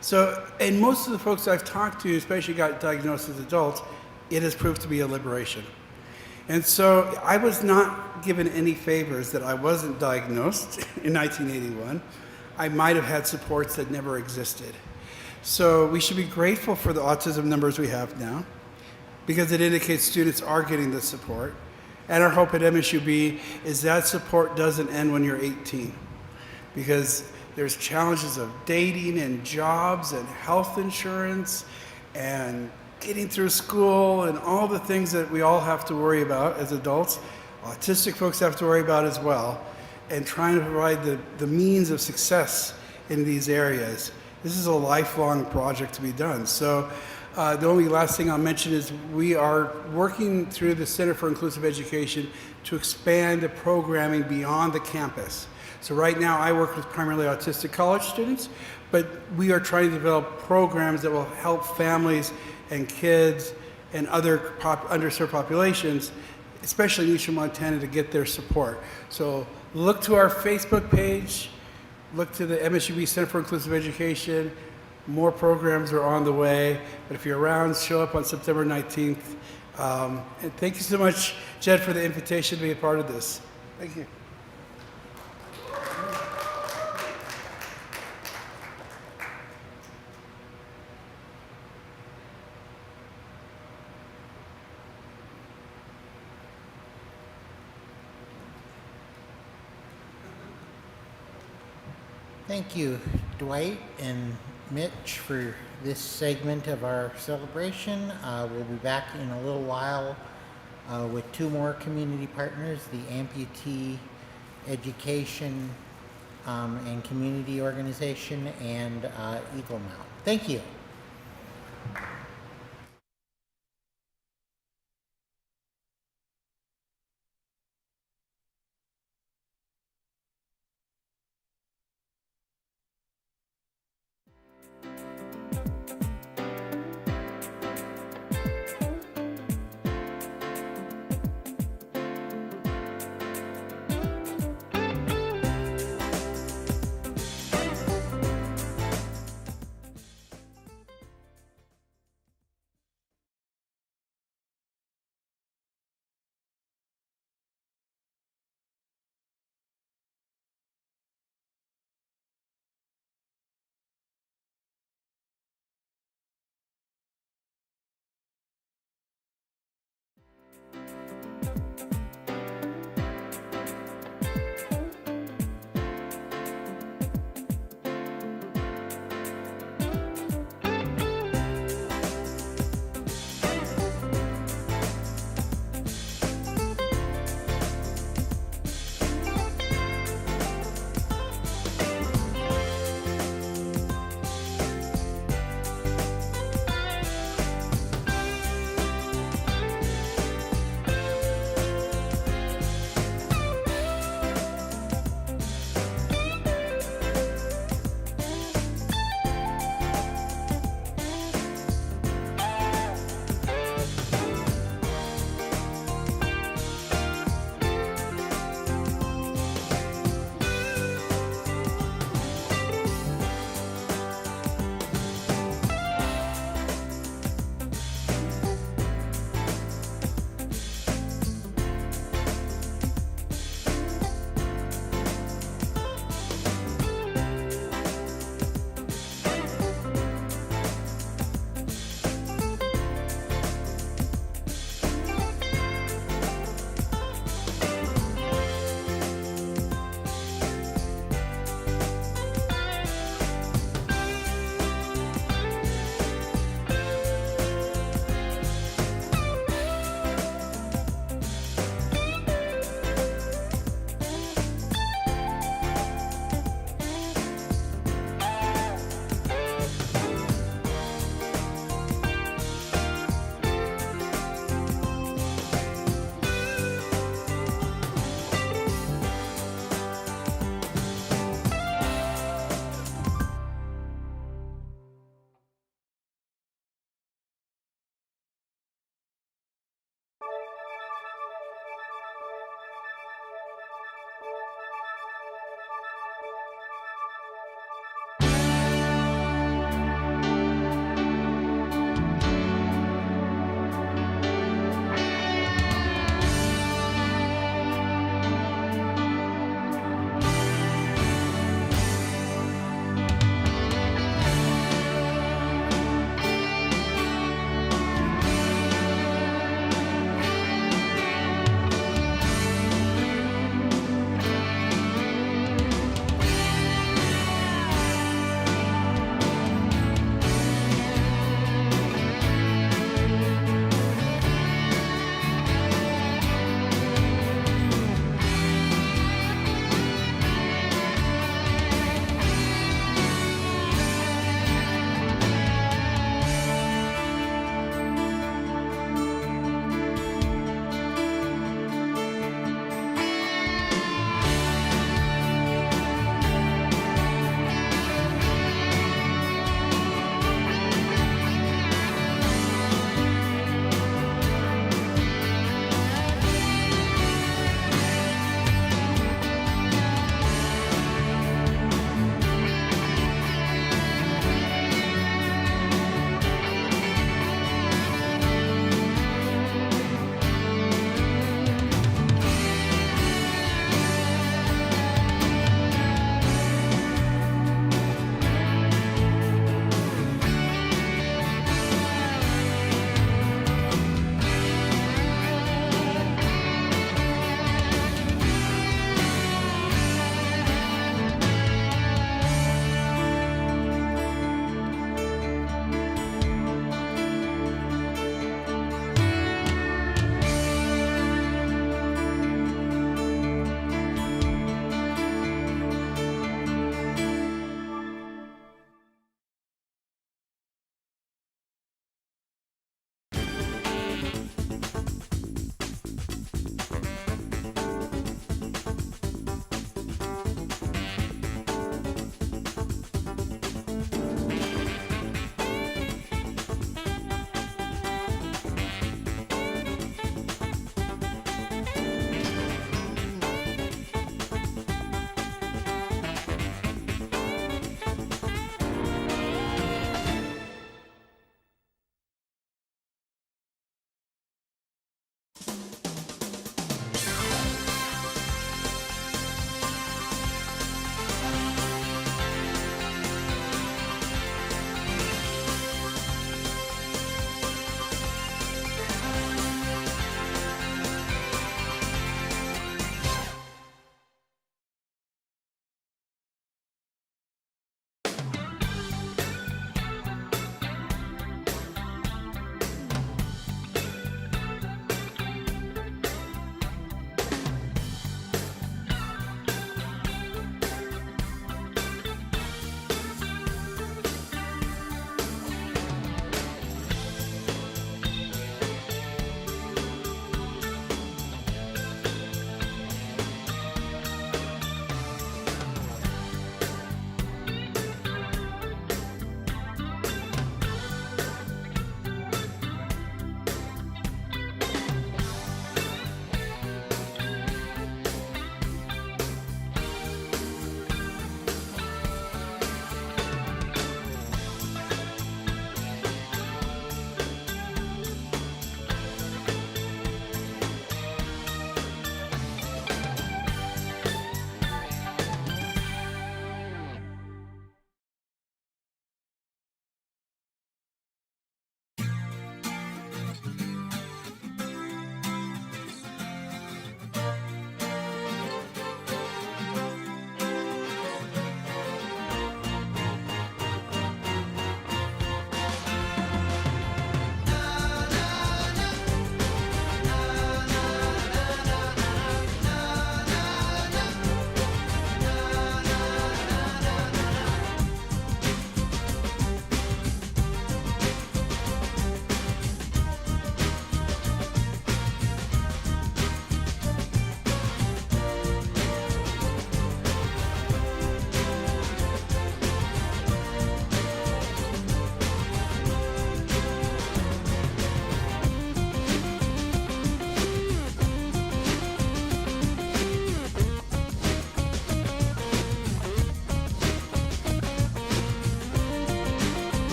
So, and most of the folks I've talked to, especially got diagnosed as adults, it has proved to be a liberation. And so I was not given any favors that I wasn't diagnosed in 1981. I might have had supports that never existed. So we should be grateful for the autism numbers we have now, because it indicates students are getting the support. And our hope at MSUB is that support doesn't end when you're 18, because there's challenges of dating and jobs and health insurance and getting through school and all the things that we all have to worry about as adults. Autistic folks have to worry about as well, and trying to provide the means of success in these areas. This is a lifelong project to be done. So the only last thing I'll mention is we are working through the Center for Inclusive Education to expand the programming beyond the campus. So right now I work with primarily autistic college students, but we are trying to develop programs that will help families and kids and other underserved populations, especially in Eastern Montana, to get their support. So look to our Facebook page, look to the MSUB Center for Inclusive Education. More programs are on the way, but if you're around, show up on September 19th. And thank you so much, Jed, for the invitation to be a part of this. Thank you. Thank you, Dwight and Mitch, for this segment of our celebration. We'll be back in a little while with two more community partners, the Amputee Education and Community Organization and Eagle Mount. Thank you.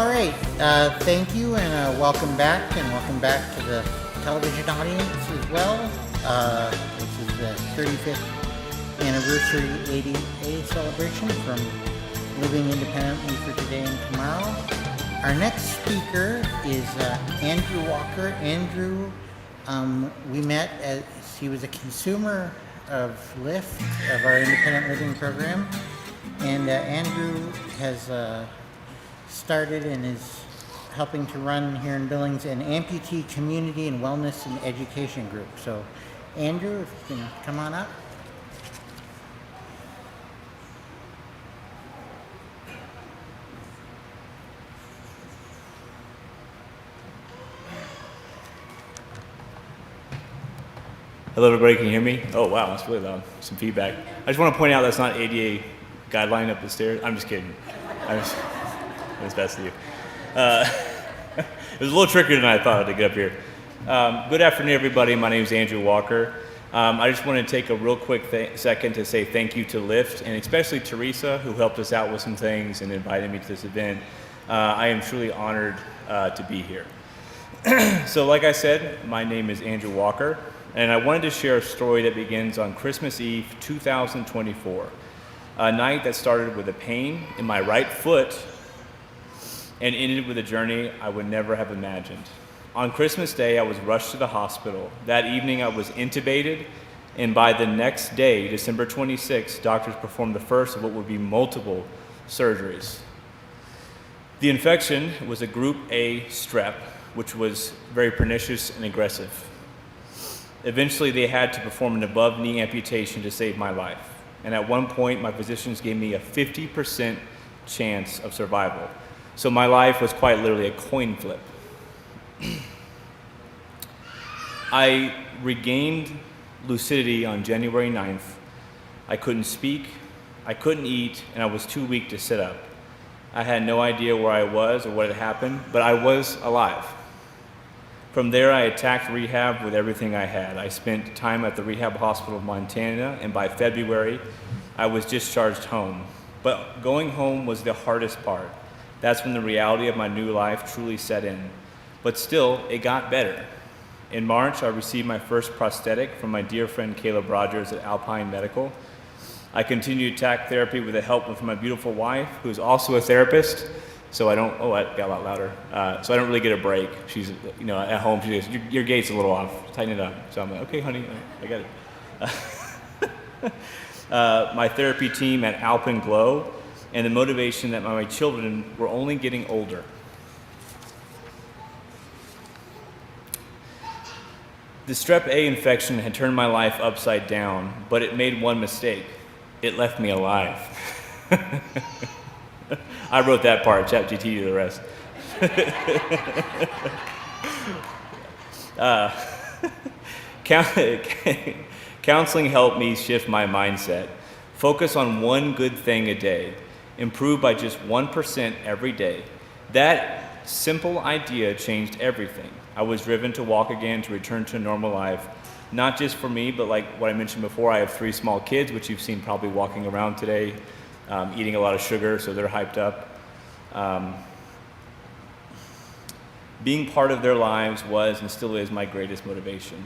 All right, thank you, and welcome back to the television audience as well. This is the 35th anniversary ADA celebration from Living Independently for Today and Tomorrow. Our next speaker is Andrew Walker. Andrew, we met as he was a consumer of LIFTT, of our independent living program, and Andrew has started and is helping to run here in Billings an amputee community and wellness and education group. So, Andrew, if you can come on up. Hello, everybody. Can you hear me? Oh, wow, that's really loud. Some feedback. I just want to point out that's not ADA guideline up the stairs. I'm just kidding. It was best of you. It was a little trickier than I thought to get up here. Good afternoon, everybody. My name is Andrew Walker. I just want to take a real quick second to say thank you to LIFTT, and especially Teresa, who helped us out with some things and invited me to this event. I am truly honored to be here. So like I said, my name is Andrew Walker, and I wanted to share a story that begins on Christmas Eve 2024, a night that started with a pain in my right foot and ended with a journey I would never have imagined. On Christmas Day, I was rushed to the hospital. That evening, I was intubated, and by the next day, December 26th, doctors performed the first of what would be multiple surgeries. The infection was a Group A strep, which was very pernicious and aggressive. Eventually, they had to perform an above-knee amputation to save my life. And at one point, my physicians gave me a 50% chance of survival. So my life was quite literally a coin flip. I regained lucidity on January 9th. I couldn't speak, I couldn't eat, and I was too weak to sit up. I had no idea where I was or what had happened, but I was alive. From there, I attacked rehab with everything I had. I spent time at the Rehab Hospital of Montana, and by February, I was discharged home. But going home was the hardest part. That's when the reality of my new life truly set in. But still, it got better. In March, I received my first prosthetic from my dear friend Caleb Rogers at Alpine Medical. I continued TAC therapy with the help of my beautiful wife, who is also a therapist. So I don't, I got a lot louder. So I don't really get a break. She's, at home, she goes, your gait's a little off, tighten it up. So I'm like, okay, honey, I got it. My therapy team at Alpine Glow, and the motivation that my children were only getting older. The strep A infection had turned my life upside down, but it made one mistake. It left me alive. I wrote that part, ChatGPT to the rest. Counseling helped me shift my mindset. Focus on one good thing a day. Improve by just 1% every day. That simple idea changed everything. I was driven to walk again, to return to a normal life. Not just for me, but like what I mentioned before, I have 3 small kids, which you've seen probably walking around today, eating a lot of sugar, so they're hyped up. Being part of their lives was and still is my greatest motivation.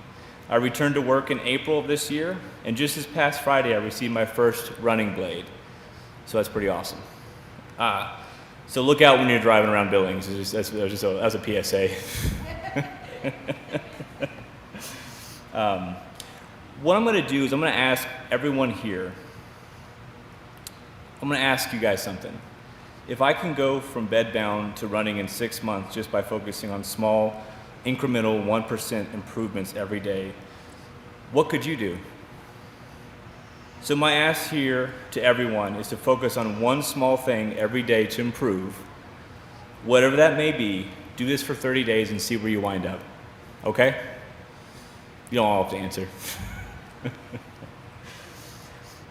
I returned to work in April of this year, and just this past Friday, I received my first running blade. So that's pretty awesome. So look out when you're driving around Billings. That's a PSA. What I'm going to do is I'm going to ask everyone here, I'm going to ask you guys something. If I can go from bedbound to running in 6 months just by focusing on small, incremental 1% improvements every day, what could you do? So my ask here to everyone is to focus on one small thing every day to improve. Whatever that may be, do this for 30 days and see where you wind up. Okay? You don't all have to answer.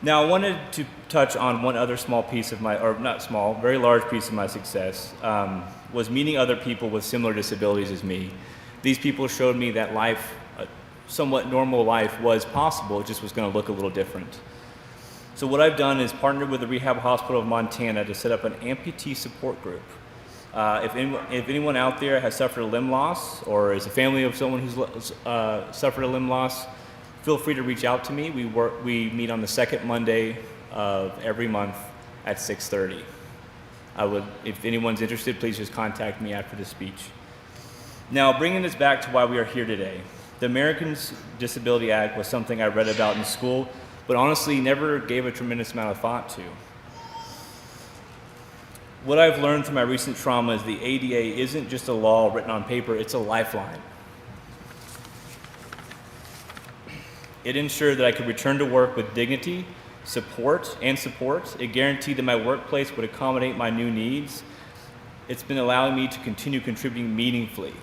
Now, I wanted to touch on one other small piece of my, or not small, very large piece of my success, was meeting other people with similar disabilities as me. These people showed me that life, a somewhat normal life, was possible. It just was going to look a little different. So what I've done is partnered with the Rehab Hospital of Montana to set up an amputee support group. If anyone out there has suffered a limb loss or is a family of someone who's suffered a limb loss, feel free to reach out to me. We meet on the second Monday of every month at 6:30. If anyone's interested, please just contact me after the speech. Now, bringing this back to why we are here today. The Americans with Disabilities Act was something I read about in school, but honestly never gave a tremendous amount of thought to. What I've learned from my recent trauma is the ADA isn't just a law written on paper, it's a lifeline. It ensured that I could return to work with dignity, support. It guaranteed that my workplace would accommodate my new needs. It's been allowing me to continue contributing meaningfully.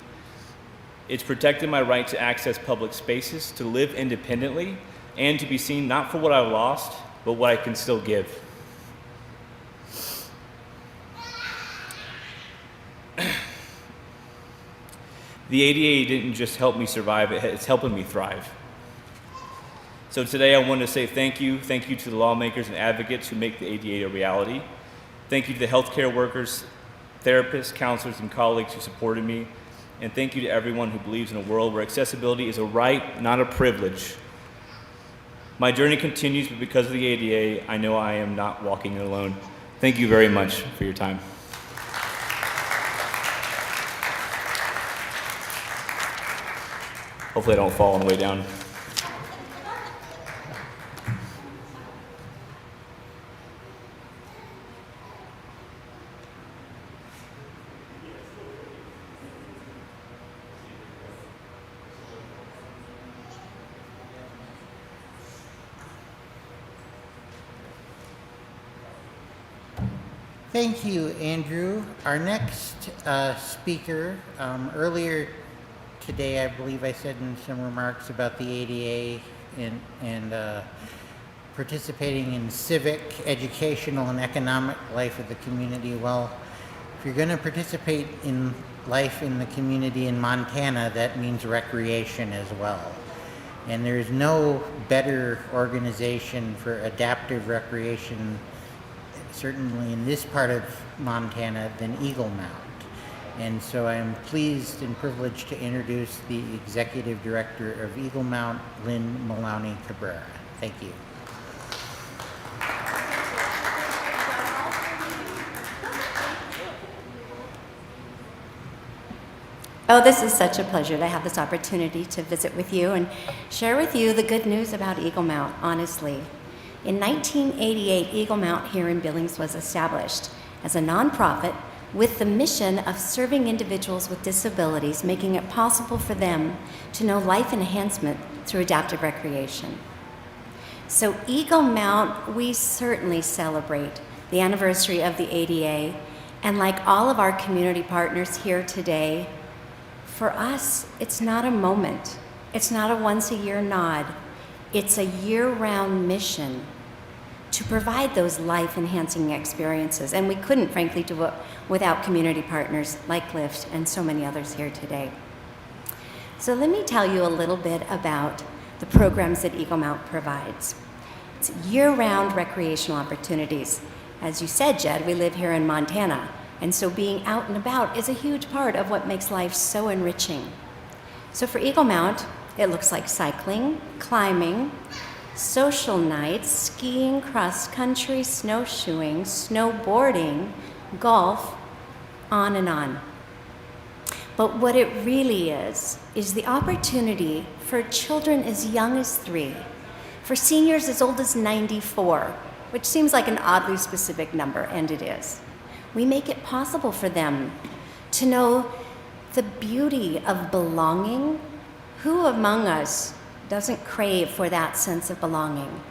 It's protected my right to access public spaces, to live independently, and to be seen not for what I've lost, but what I can still give. The ADA didn't just help me survive, it's helping me thrive. So today I want to say thank you to the lawmakers and advocates who make the ADA a reality. Thank you to the healthcare workers, therapists, counselors, and colleagues who supported me. And thank you to everyone who believes in a world where accessibility is a right, not a privilege. My journey continues, but because of the ADA, I know I am not walking it alone. Thank you very much for your time. Hopefully I don't fall on the way down. Thank you, Andrew. Our next speaker, earlier today, I believe I said in some remarks about the ADA and participating in civic, educational, and economic life of the community. Well, if you're going to participate in life in the community in Montana, that means recreation as well. And there's no better organization for adaptive recreation, certainly in this part of Montana, than Eagle Mount. And so I am pleased and privileged to introduce the Executive Director of Eagle Mount, Lynn Maloney Cabrera. Thank you. Oh, this is such a pleasure to have this opportunity to visit with you and share with you the good news about Eagle Mount, honestly. In 1988, Eagle Mount here in Billings was established as a nonprofit with the mission of serving individuals with disabilities, making it possible for them to know life enhancement through adaptive recreation. So Eagle Mount, we certainly celebrate the anniversary of the ADA, and like all of our community partners here today, for us, it's not a moment. It's not a once-a-year nod. It's a year-round mission to provide those life-enhancing experiences. And we couldn't, frankly, do it without community partners like LIFTT and so many others here today. So let me tell you a little bit about the programs that Eagle Mount provides. It's year-round recreational opportunities. As you said, Jed, we live here in Montana, and so being out and about is a huge part of what makes life so enriching. So for Eagle Mount, it looks like cycling, climbing, social nights, skiing, cross-country, snowshoeing, snowboarding, golf, on and on. But what it really is the opportunity for children as young as 3, for seniors as old as 94, which seems like an oddly specific number, and it is. We make it possible for them to know the beauty of belonging. Who among us doesn't crave for that sense of belonging?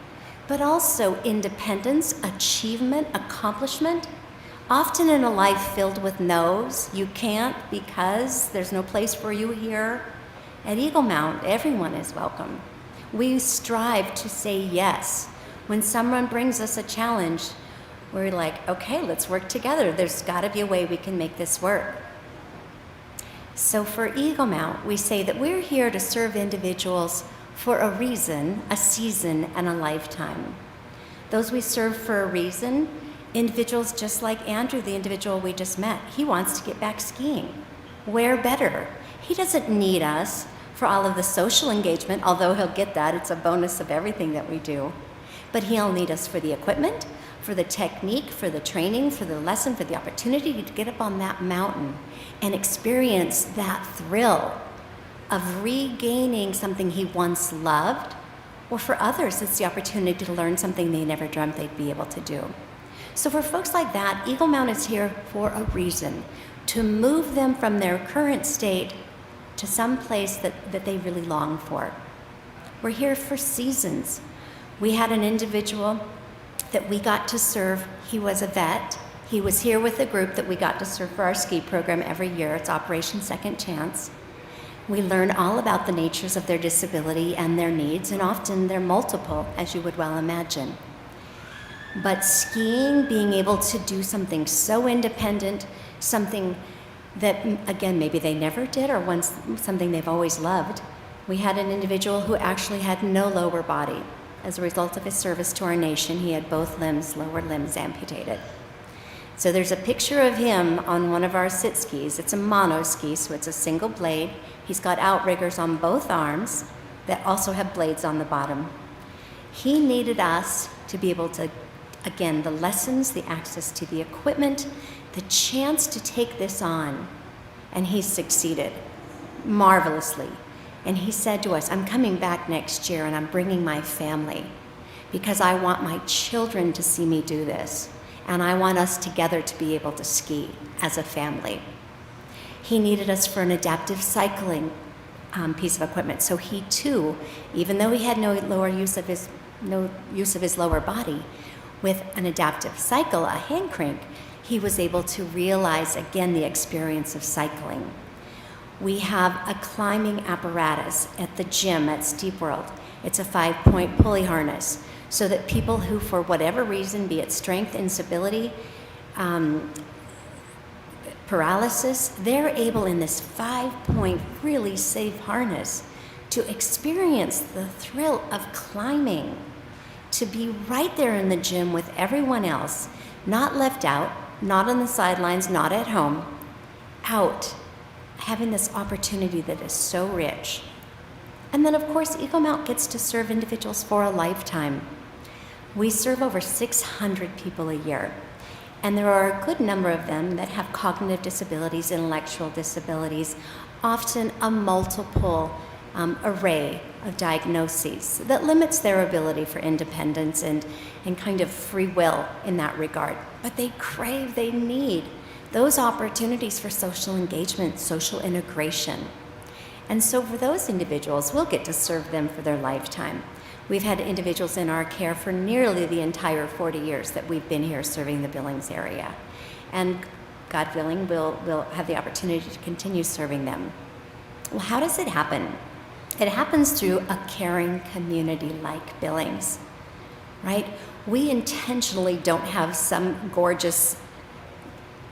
But also independence, achievement, accomplishment. Often in a life filled with no's, you can't because there's no place for you here. At Eagle Mount, everyone is welcome. We strive to say yes. When someone brings us a challenge, we're like, okay, let's work together. There's gotta be a way we can make this work. So for Eagle Mount, we say that we're here to serve individuals for a reason, a season, and a lifetime. Those we serve for a reason Individuals just like Andrew, the individual we just met, he wants to get back skiing. Where better? He doesn't need us for all of the social engagement, although he'll get that. It's a bonus of everything that we do. But he'll need us for the equipment, for the technique, for the training, for the lesson, for the opportunity to get up on that mountain and experience that thrill of regaining something he once loved, or for others, it's the opportunity to learn something they never dreamt they'd be able to do. So for folks like that, Eagle Mount is here for a reason, to move them from their current state to some place that they really long for. We're here for seasons. We had an individual that we got to serve. He was a vet. He was here with a group that we got to serve for our ski program every year. It's Operation Second Chance. We learn all about the natures of their disability and their needs, and often they're multiple, as you would well imagine. But skiing, being able to do something so independent, something that, again, maybe they never did, or something they've always loved. We had an individual who actually had no lower body. As a result of his service to our nation, he had both lower limbs amputated. So there's a picture of him on one of our sit skis. It's a mono ski, so it's a single blade. He's got outriggers on both arms that also have blades on the bottom. He needed us to be able to, again, the lessons, the access to the equipment, the chance to take this on. And he succeeded marvelously. And he said to us, I'm coming back next year and I'm bringing my family because I want my children to see me do this. And I want us together to be able to ski as a family. He needed us for an adaptive cycling piece of equipment. So he too, even though he had no use of his lower body, with an adaptive cycle, a hand crank, he was able to realize again the experience of cycling. We have a climbing apparatus at the gym at Steep World. It's a 5-point pulley harness so that people who, for whatever reason, be it strength, instability, paralysis, they're able in this 5-point really safe harness to experience the thrill of climbing, to be right there in the gym with everyone else, not left out, not on the sidelines, not at home, out, having this opportunity that is so rich. And then, of course, Eagle Mount gets to serve individuals for a lifetime. We serve over 600 people a year, and there are a good number of them that have cognitive disabilities, intellectual disabilities, often a multiple array of diagnoses that limits their ability for independence and kind of free will in that regard. But they crave, they need those opportunities for social engagement, social integration. And so for those individuals, we'll get to serve them for their lifetime. We've had individuals in our care for nearly the entire 40 years that we've been here serving the Billings area. And God willing, we'll have the opportunity to continue serving them. Well, how does it happen? It happens through a caring community like Billings, right? We intentionally don't have some gorgeous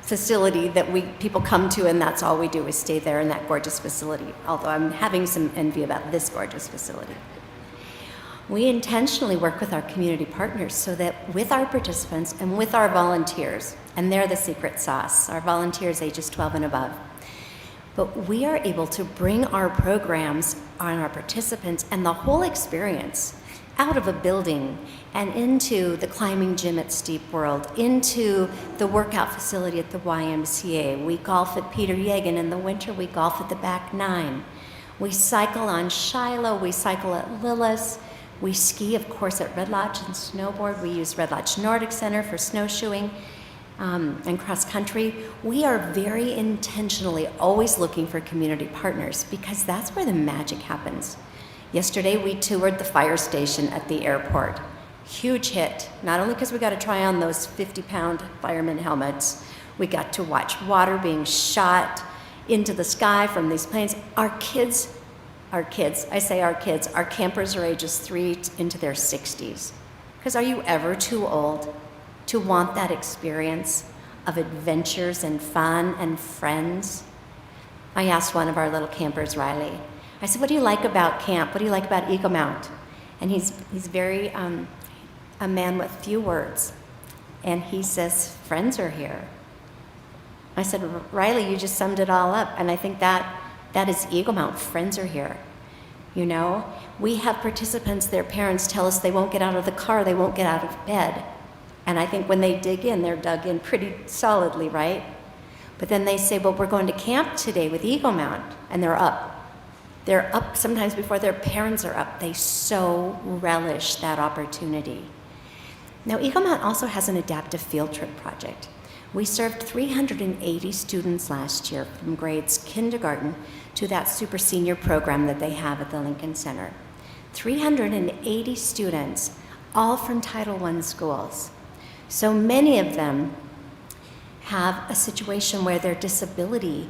facility that people come to and that's all we do is stay there in that gorgeous facility, although I'm having some envy about this gorgeous facility. We intentionally work with our community partners so that with our participants and with our volunteers, and they're the secret sauce, our volunteers ages 12 and above, but we are able to bring our programs on our participants and the whole experience out of a building and into the climbing gym at Steep World, into the workout facility at the YMCA. We golf at Peter Yegan. In the winter, we golf at the Back Nine. We cycle on Shiloh. We cycle at Lillis. We ski, of course, at Red Lodge and snowboard. We use Red Lodge Nordic Center for snowshoeing and cross country. We are very intentionally always looking for community partners because that's where the magic happens. Yesterday, we toured the fire station at the airport. Huge hit, not only because we got to try on those 50-pound fireman helmets, we got to watch water being shot into the sky from these planes. Our kids, I say our kids, our campers are ages 3 into their 60s. Because are you ever too old to want that experience of adventures and fun and friends? I asked one of our little campers, Riley, I said, what do you like about camp? What do you like about Eagle Mount? And he's very, a man with few words. And he says, friends are here. I said, Riley, you just summed it all up. And I think that is Eagle Mount. Friends are here. You know, we have participants, their parents tell us they won't get out of the car, they won't get out of bed. And I think when they dig in, they're dug in pretty solidly, right? But then they say, well, we're going to camp today with Eagle Mount, and they're up. They're up sometimes before their parents are up. They so relish that opportunity. Now, Eagle Mount also has an adaptive field trip project. We served 380 students last year from grades kindergarten to that super senior program that they have at the Lincoln Center. 380 students, all from Title I schools. So many of them have a situation where their disability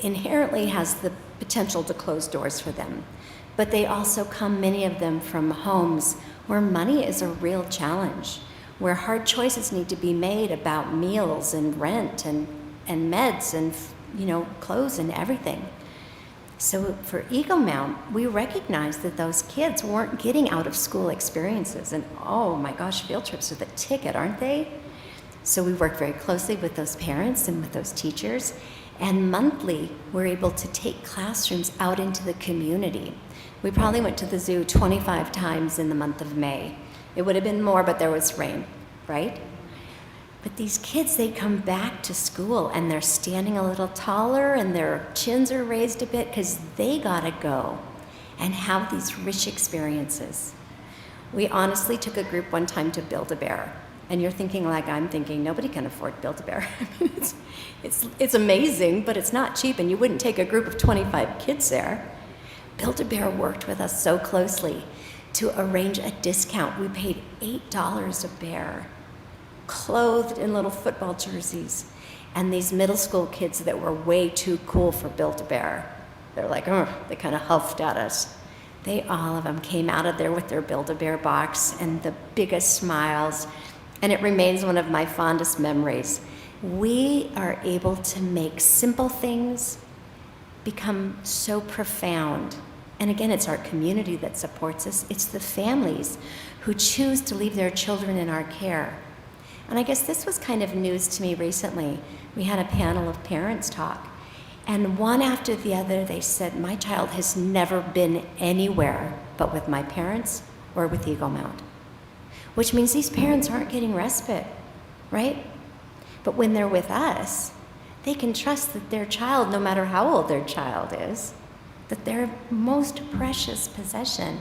inherently has the potential to close doors for them. But they also come, many of them, from homes where money is a real challenge, where hard choices need to be made about meals and rent and meds and, you know, clothes and everything. So for Eagle Mount, we recognized that those kids weren't getting out of school experiences. And oh my gosh, field trips are the ticket, aren't they? So we work very closely with those parents and with those teachers. And monthly, we're able to take classrooms out into the community. We probably went to the zoo 25 times in the month of May. It would have been more, but there was rain, right? But these kids, they come back to school and they're standing a little taller and their chins are raised a bit because they gotta go and have these rich experiences. We honestly took a group one time to Build-A-Bear. And you're thinking like I'm thinking, nobody can afford Build-A-Bear. It's amazing, but it's not cheap, and you wouldn't take a group of 25 kids there. Build-A-Bear worked with us so closely to arrange a discount. We paid $8 a bear, clothed in little football jerseys. And these middle school kids that were way too cool for Build-A-Bear, they're like, oh, they kind of huffed at us. They, all of them, came out of there with their Build-A-Bear box and the biggest smiles. And it remains one of my fondest memories. We are able to make simple things become so profound. And again, it's our community that supports us. It's the families who choose to leave their children in our care. And I guess this was kind of news to me recently. We had a panel of parents talk. And one after the other, they said, my child has never been anywhere but with my parents or with Eagle Mount. Which means these parents aren't getting respite, right? But when they're with us, they can trust that their child, no matter how old their child is, that their most precious possession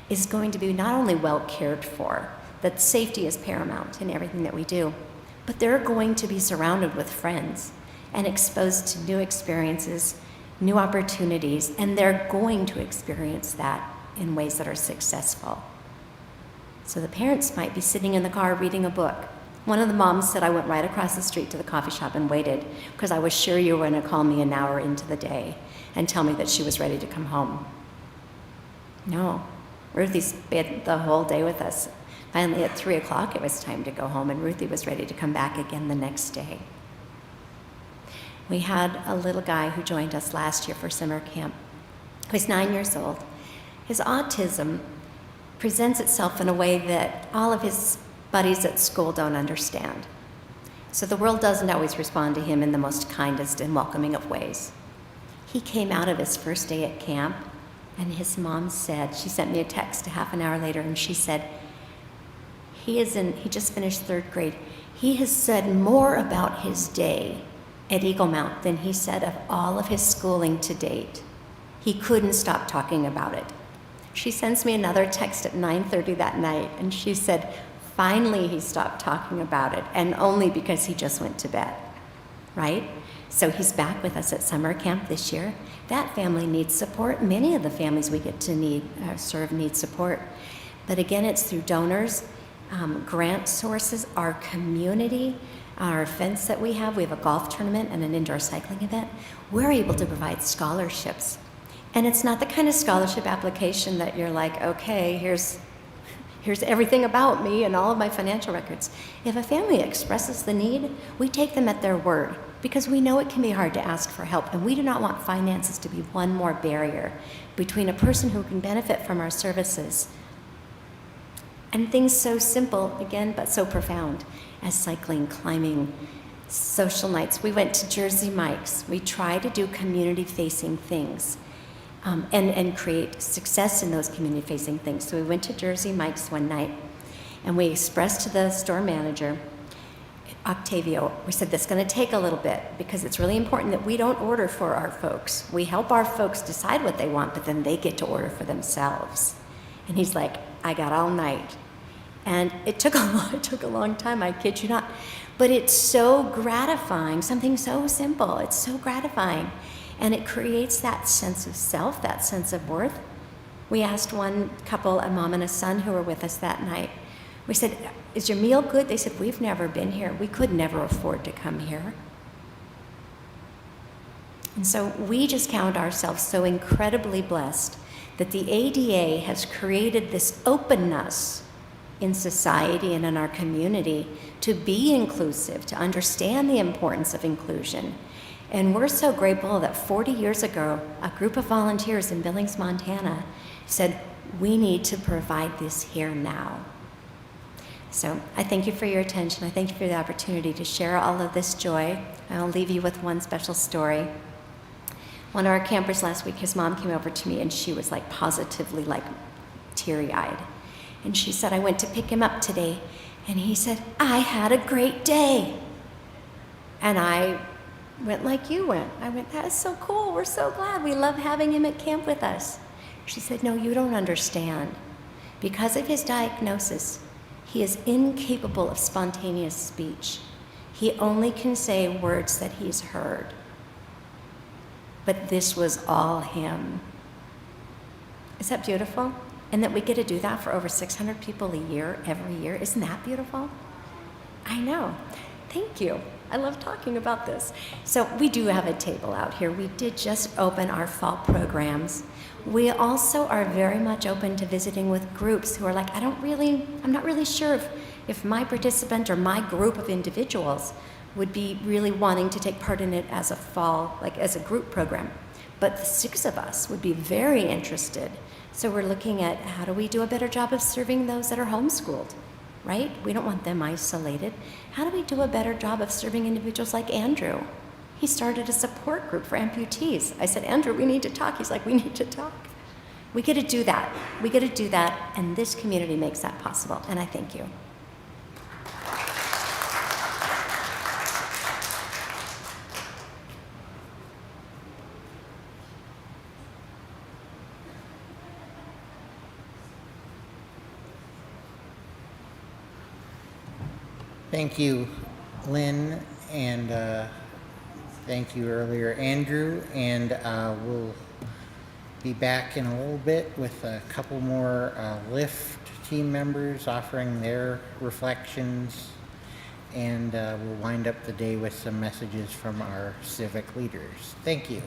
is going to be not only well cared for, that safety is paramount in everything that we do, but they're going to be surrounded with friends and exposed to new experiences, new opportunities, and they're going to experience that in ways that are successful. So the parents might be sitting in the car reading a book. One of the moms said, I went right across the street to the coffee shop and waited because I was sure you were going to call me an hour into the day and tell me that she was ready to come home. No, Ruthie spent the whole day with us. Finally, at 3 o'clock, it was time to go home, and Ruthie was ready to come back again the next day. We had a little guy who joined us last year for summer camp. He was 9 years old. His autism presents itself in a way that all of his buddies at school don't understand. So the world doesn't always respond to him in the most kindest and welcoming of ways. He came out of his first day at camp, and his mom said, she sent me a text a half an hour later, and she said, he just finished 3rd grade. He has said more about his day at Eagle Mount than he said of all of his schooling to date. He couldn't stop talking about it. She sends me another text at 9:30 that night, and she said, finally he stopped talking about it, and only because he just went to bed, right? So he's back with us at summer camp this year. That family needs support. Many of the families we get to serve need support. But again, it's through donors, grant sources, our community, our events that we have. We have a golf tournament and an indoor cycling event. We're able to provide scholarships. And it's not the kind of scholarship application that you're like, okay, here's everything about me and all of my financial records. If a family expresses the need, we take them at their word because we know it can be hard to ask for help, and we do not want finances to be one more barrier between a person who can benefit from our services and things so simple, again, but so profound. as cycling, climbing, social nights. We went to Jersey Mike's. We try to do community-facing things and create success in those community-facing things. So we went to Jersey Mike's one night, and we expressed to the store manager, Octavio, we said, this is going to take a little bit because it's really important that we don't order for our folks. We help our folks decide what they want, but then they get to order for themselves. And he's like, I got all night. And it took a long time, I kid you not. But it's so gratifying, something so simple, it's so gratifying. And it creates that sense of self, that sense of worth. We asked one couple, a mom and a son who were with us that night, we said, is your meal good? They said, we've never been here. We could never afford to come here. And so we just count ourselves so incredibly blessed that the ADA has created this openness in society and in our community to be inclusive, to understand the importance of inclusion. And we're so grateful that 40 years ago, a group of volunteers in Billings, Montana said, we need to provide this here now. So I thank you for your attention. I thank you for the opportunity to share all of this joy. I'll leave you with one special story. One of our campers last week, his mom came over to me and she was like positively like teary-eyed. And she said, I went to pick him up today and he said, I had a great day. And I went like you went. I went, that is so cool. We're so glad. We love having him at camp with us. She said, no, you don't understand. Because of his diagnosis, he is incapable of spontaneous speech. He only can say words that he's heard. But this was all him. Is that beautiful? And that we get to do that for over 600 people a year, every year. Isn't that beautiful? I know. Thank you. I love talking about this. So we do have a table out here. We did just open our fall programs. We also are very much open to visiting with groups who are like, I'm not really sure if my participant or my group of individuals would be really wanting to take part in it as a fall, like as a group program. But the 6 of us would be very interested. So we're looking at how do we do a better job of serving those that are homeschooled, right? We don't want them isolated. How do we do a better job of serving individuals like Andrew? He started a support group for amputees. I said, Andrew, we need to talk. He's like, we need to talk. We get to do that. We get to do that, and this community makes that possible, and I thank you. Thank you, Lynn, and thank you earlier, Andrew, and we'll be back in a little bit with a couple more LIFT team members offering their reflections, and we'll wind up the day with some messages from our civic leaders. Thank you.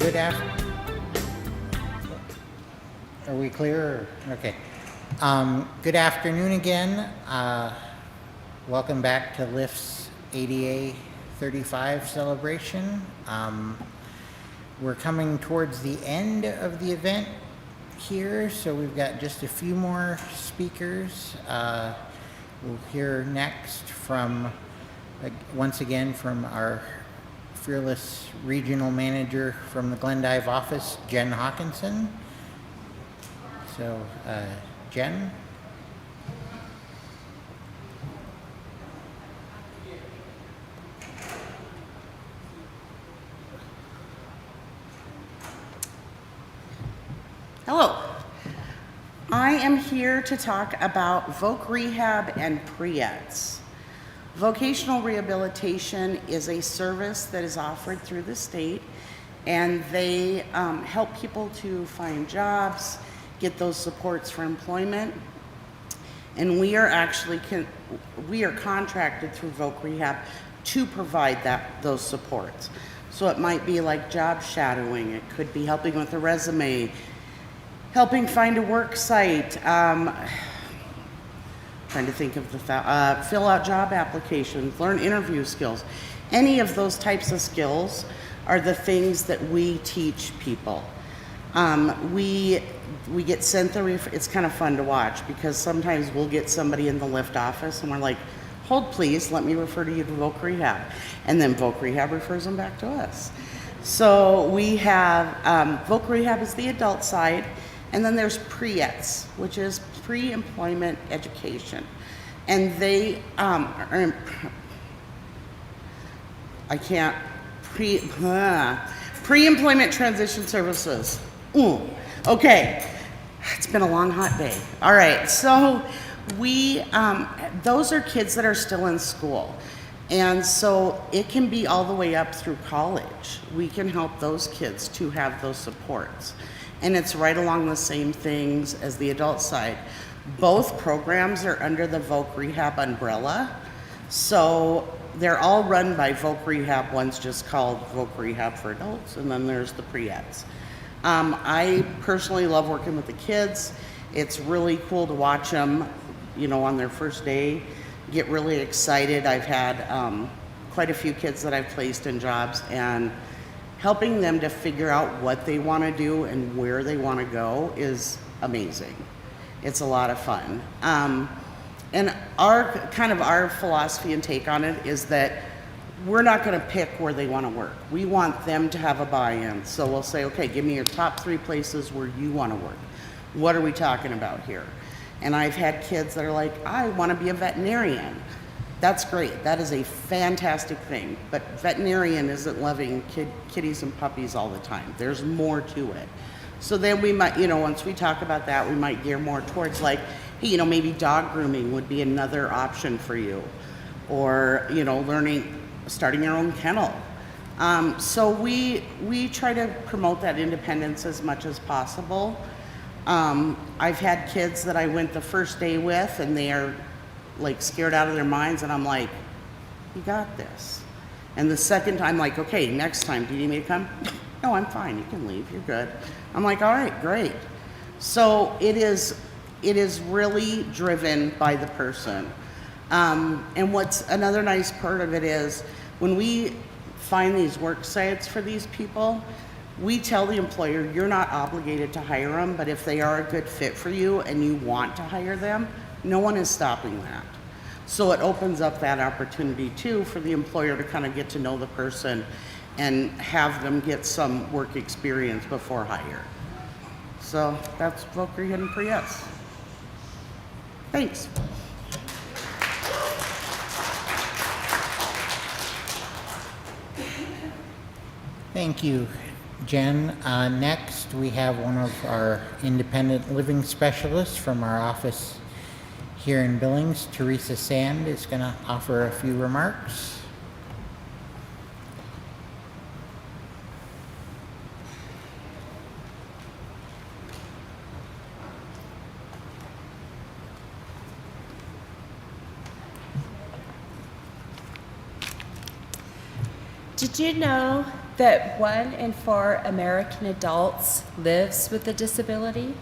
Good afternoon. Are we clear? Okay. Good afternoon again. Welcome back to LIFTT's ADA 35 celebration. We're coming towards the end of the event here, so we've got just a few more speakers. We'll hear next from, once again, from our fearless regional manager from the Glendive office, Jen Hawkinson. So, Jen? Hello. I am here to talk about voc rehab and pre-eds. Vocational rehabilitation is a service that is offered through the state, and they help people to find jobs, get those supports for employment, and we are actually contracted through voc rehab to provide those supports. So it might be like job shadowing, it could be helping with a resume, helping find a work site, trying to think of the fill out job applications, learn interview skills. Any of those types of skills are the things that we teach people. We get sent it's kind of fun to watch, because sometimes we'll get somebody in the LIFTT office and we're like, hold please, let me refer to you to voc rehab. And then voc rehab refers them back to us. So we have, voc rehab is the adult side, and then there's pre-eds, which is pre-employment education. And they pre-employment transition services. Ooh, okay, it's been a long, hot day. All right, so those are kids that are still in school. And so it can be all the way up through college. We can help those kids to have those supports. And it's right along the same things as the adult side. Both programs are under the voc rehab umbrella. So they're all run by voc rehab. One's just called voc rehab for adults, and then there's the pre-eds. I personally love working with the kids. It's really cool to watch them, on their first day, get really excited. I've had quite a few kids that I've placed in jobs, and helping them to figure out what they want to do and where they want to go is amazing. It's a lot of fun. And our philosophy and take on it is that we're not going to pick where they want to work. We want them to have a buy-in. So we'll say, okay, give me your top 3 places where you want to work. What are we talking about here? And I've had kids that are like, I want to be a veterinarian. That's great. That is a fantastic thing. But veterinarian isn't loving kitties and puppies all the time. There's more to it. So then we might, once we talk about that, we might gear more towards like, hey, maybe dog grooming would be another option for you. Or, starting your own kennel. So we try to promote that independence as much as possible. I've had kids that I went the first day with, and they are like scared out of their minds, and I'm like, you got this. And the second time, like, okay, next time, do you need me to come? No, I'm fine, you can leave, you're good. I'm like, all right, great. So it is really driven by the person. And what's another nice part of it is, when we find these work sites for these people, we tell the employer, you're not obligated to hire them, but if they are a good fit for you and you want to hire them, no one is stopping that. So it opens up that opportunity too for the employer to kind of get to know the person and have them get some work experience before hire. So that's voc rehab and pre-eds. Thanks. Thank you, Jen. Next, we have one of our independent living specialists from our office here in Billings. Teresa Sand is going to offer a few remarks. Did you know that 1 in 4 American adults lives with a disability?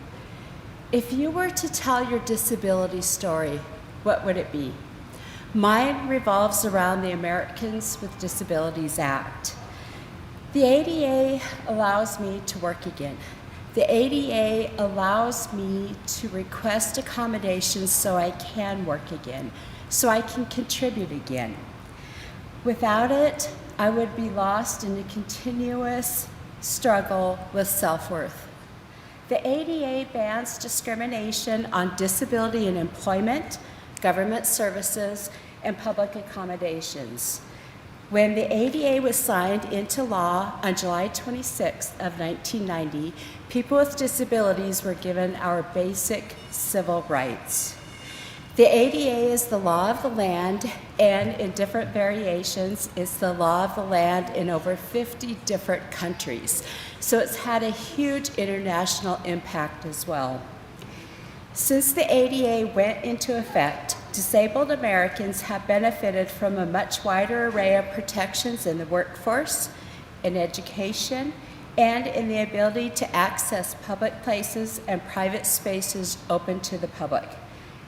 If you were to tell your disability story, what would it be? Mine revolves around the Americans with Disabilities Act. The ADA allows me to work again. The ADA allows me to request accommodations so I can work again, so I can contribute again. Without it, I would be lost in a continuous struggle with self-worth. The ADA bans discrimination on disability in employment, government services, and public accommodations. When the ADA was signed into law on July 26th of 1990, people with disabilities were given our basic civil rights. The ADA is the law of the land, and in different variations, it's the law of the land in over 50 different countries. So it's had a huge international impact as well. Since the ADA went into effect, disabled Americans have benefited from a much wider array of protections in the workforce, in education, and in the ability to access public places and private spaces open to the public.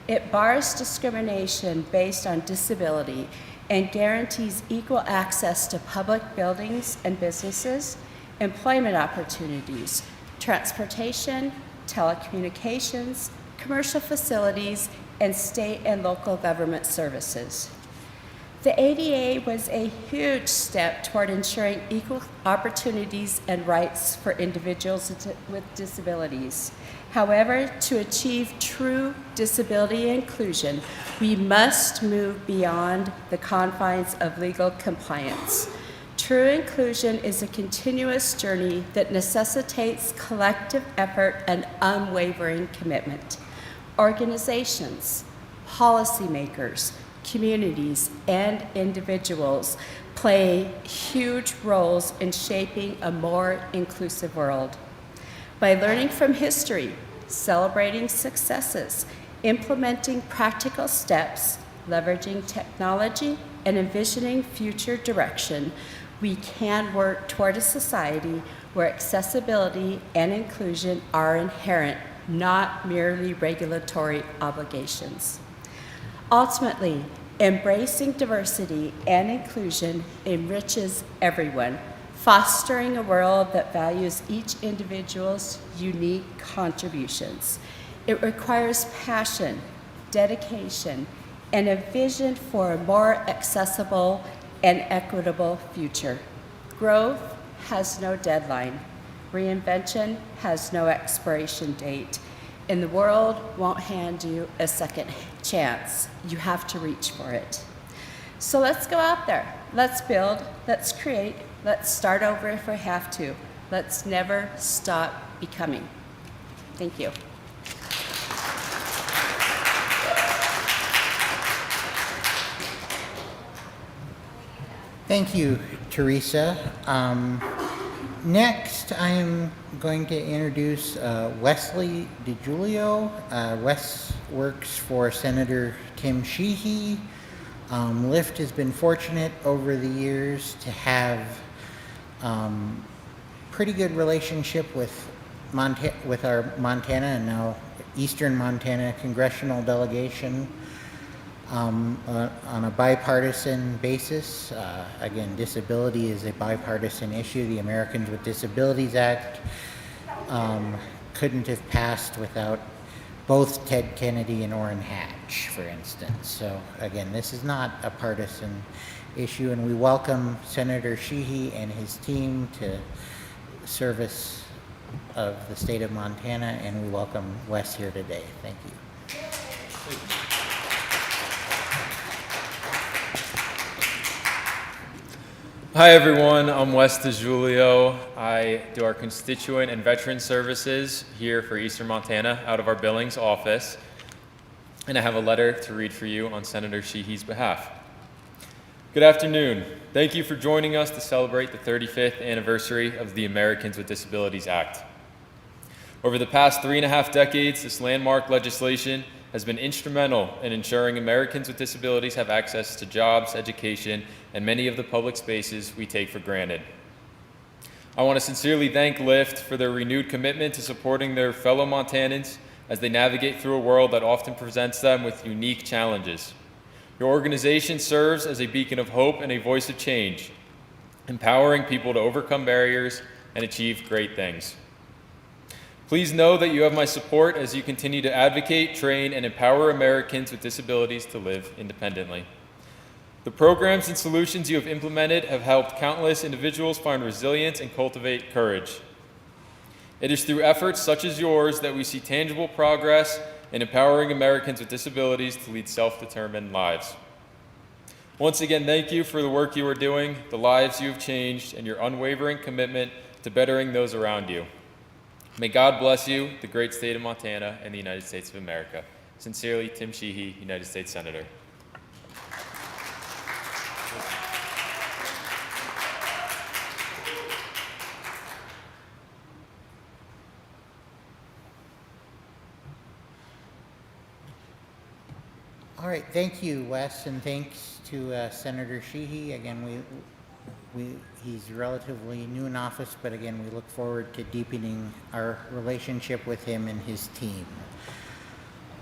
It bars discrimination based on disability and guarantees equal access to public buildings and businesses, employment opportunities, transportation, telecommunications, commercial facilities, and state and local government services. The ADA was a huge step toward ensuring equal opportunities and rights for individuals with disabilities. However, to achieve true disability inclusion, we must move beyond the confines of legal compliance. True inclusion is a continuous journey that necessitates collective effort and unwavering commitment. Organizations, policymakers, communities, and individuals play huge roles in shaping a more inclusive world. By learning from history, celebrating successes, implementing practical steps, leveraging technology, and envisioning future direction, we can work toward a society where accessibility and inclusion are inherent, not merely regulatory obligations. Ultimately, embracing diversity and inclusion enriches everyone, fostering a world that values each individual's unique contributions. It requires passion, dedication, and a vision for a more accessible and equitable future. Growth has no deadline. Reinvention has no expiration date. And the world won't hand you a second chance. You have to reach for it. So let's go out there. Let's build, let's create, let's start over if we have to. Let's never stop becoming. Thank you. Thank you, Teresa. Next, I am going to introduce Wesley DiGiulio. Wes works for Senator Tim Sheehy. LIFT has been fortunate over the years to have pretty good relationship with our Montana and now Eastern Montana congressional delegation on a bipartisan basis. Again, disability is a bipartisan issue. The Americans with Disabilities Act couldn't have passed without both Ted Kennedy and Orrin Hatch, for instance. So again, this is not a partisan issue, and we welcome Senator Sheehy and his team to service of the state of Montana, and we welcome Wes here today. Thank you. Hi everyone, I'm Wes DiGiulio. I do our constituent and veteran services here for Eastern Montana out of our Billings office. And I have a letter to read for you on Senator Sheehy's behalf. Good afternoon. Thank you for joining us to celebrate the 35th anniversary of the Americans with Disabilities Act. Over the past 3.5 decades, this landmark legislation has been instrumental in ensuring Americans with disabilities have access to jobs, education, and many of the public spaces we take for granted. I want to sincerely thank LIFT for their renewed commitment to supporting their fellow Montanans as they navigate through a world that often presents them with unique challenges. Your organization serves as a beacon of hope and a voice of change, empowering people to overcome barriers and achieve great things. Please know that you have my support as you continue to advocate, train, and empower Americans with disabilities to live independently. The programs and solutions you have implemented have helped countless individuals find resilience and cultivate courage. It is through efforts such as yours that we see tangible progress in empowering Americans with disabilities to lead self-determined lives. Once again, thank you for the work you are doing, the lives you have changed, and your unwavering commitment to bettering those around you. May God bless you, the great state of Montana, and the United States of America. Sincerely, Tim Sheehy, United States Senator. All right, thank you, Wes, and thanks to Senator Sheehy. Again, he's relatively new in office, but again, we look forward to deepening our relationship with him and his team.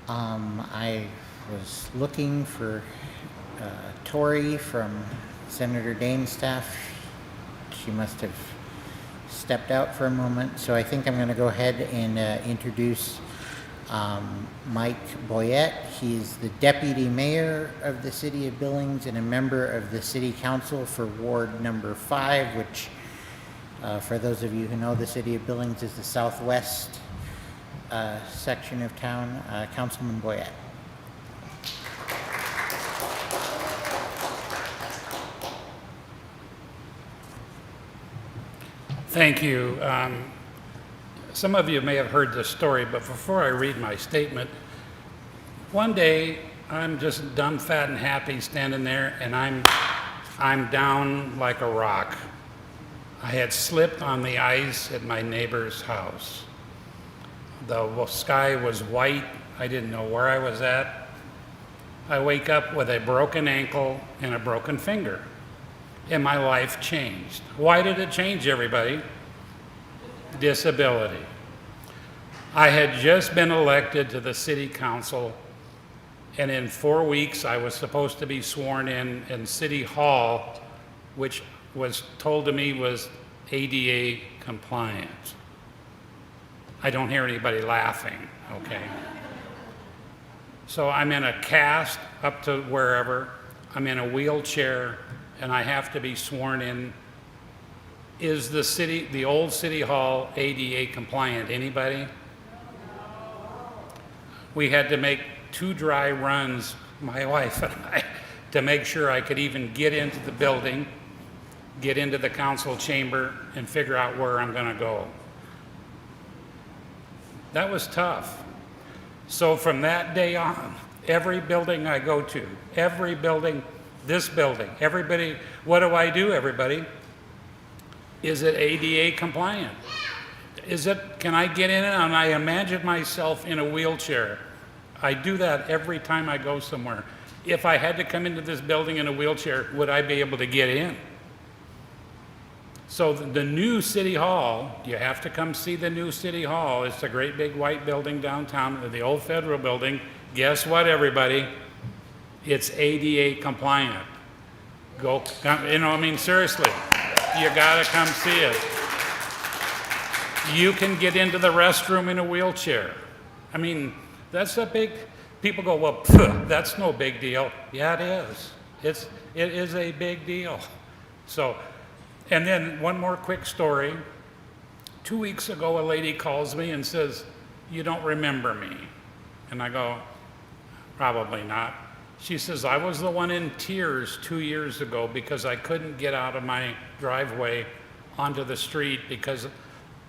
I was looking for Tori from Senator Dane's staff. She must have stepped out for a moment, so I think I'm going to go ahead and introduce Mike Boyette. He's the Deputy Mayor of the City of Billings and a member of the City Council for Ward number 5, which, for those of you who know the City of Billings, is the southwest section of town. Councilman Boyette. Thank you. Some of you may have heard this story, but before I read my statement, one day I'm just dumb, fat, and happy standing there, and I'm down like a rock. I had slipped on the ice at my neighbor's house. The sky was white. I didn't know where I was at. I wake up with a broken ankle and a broken finger, and my life changed. Why did it change, everybody? Disability. I had just been elected to the City Council, and in 4 weeks I was supposed to be sworn in City Hall, which was told to me was ADA compliant. I don't hear anybody laughing, okay? So I'm in a cast up to wherever, I'm in a wheelchair, and I have to be sworn in. Is the old City Hall ADA compliant? Anybody? We had to make 2 dry runs, my wife and I, to make sure I could even get into the building, get into the council chamber, and figure out where I'm gonna go. That was tough. So from that day on, every building I go to, every building, this building, everybody, what do, everybody? Is it ADA compliant? Can I get in it? And I imagine myself in a wheelchair. I do that every time I go somewhere. If I had to come into this building in a wheelchair, would I be able to get in? So the new City Hall, you have to come see the new City Hall. It's a great big white building downtown, the old Federal Building. Guess what, everybody? It's ADA compliant. Go, seriously. You gotta come see it. You can get into the restroom in a wheelchair. That's a big, people go, well, that's no big deal. Yeah, it is. It is a big deal. So, and then one more quick story. 2 weeks ago, a lady calls me and says, "You don't remember me?" And I go, "Probably not." She says, "I was the one in tears 2 years ago because I couldn't get out of my driveway onto the street because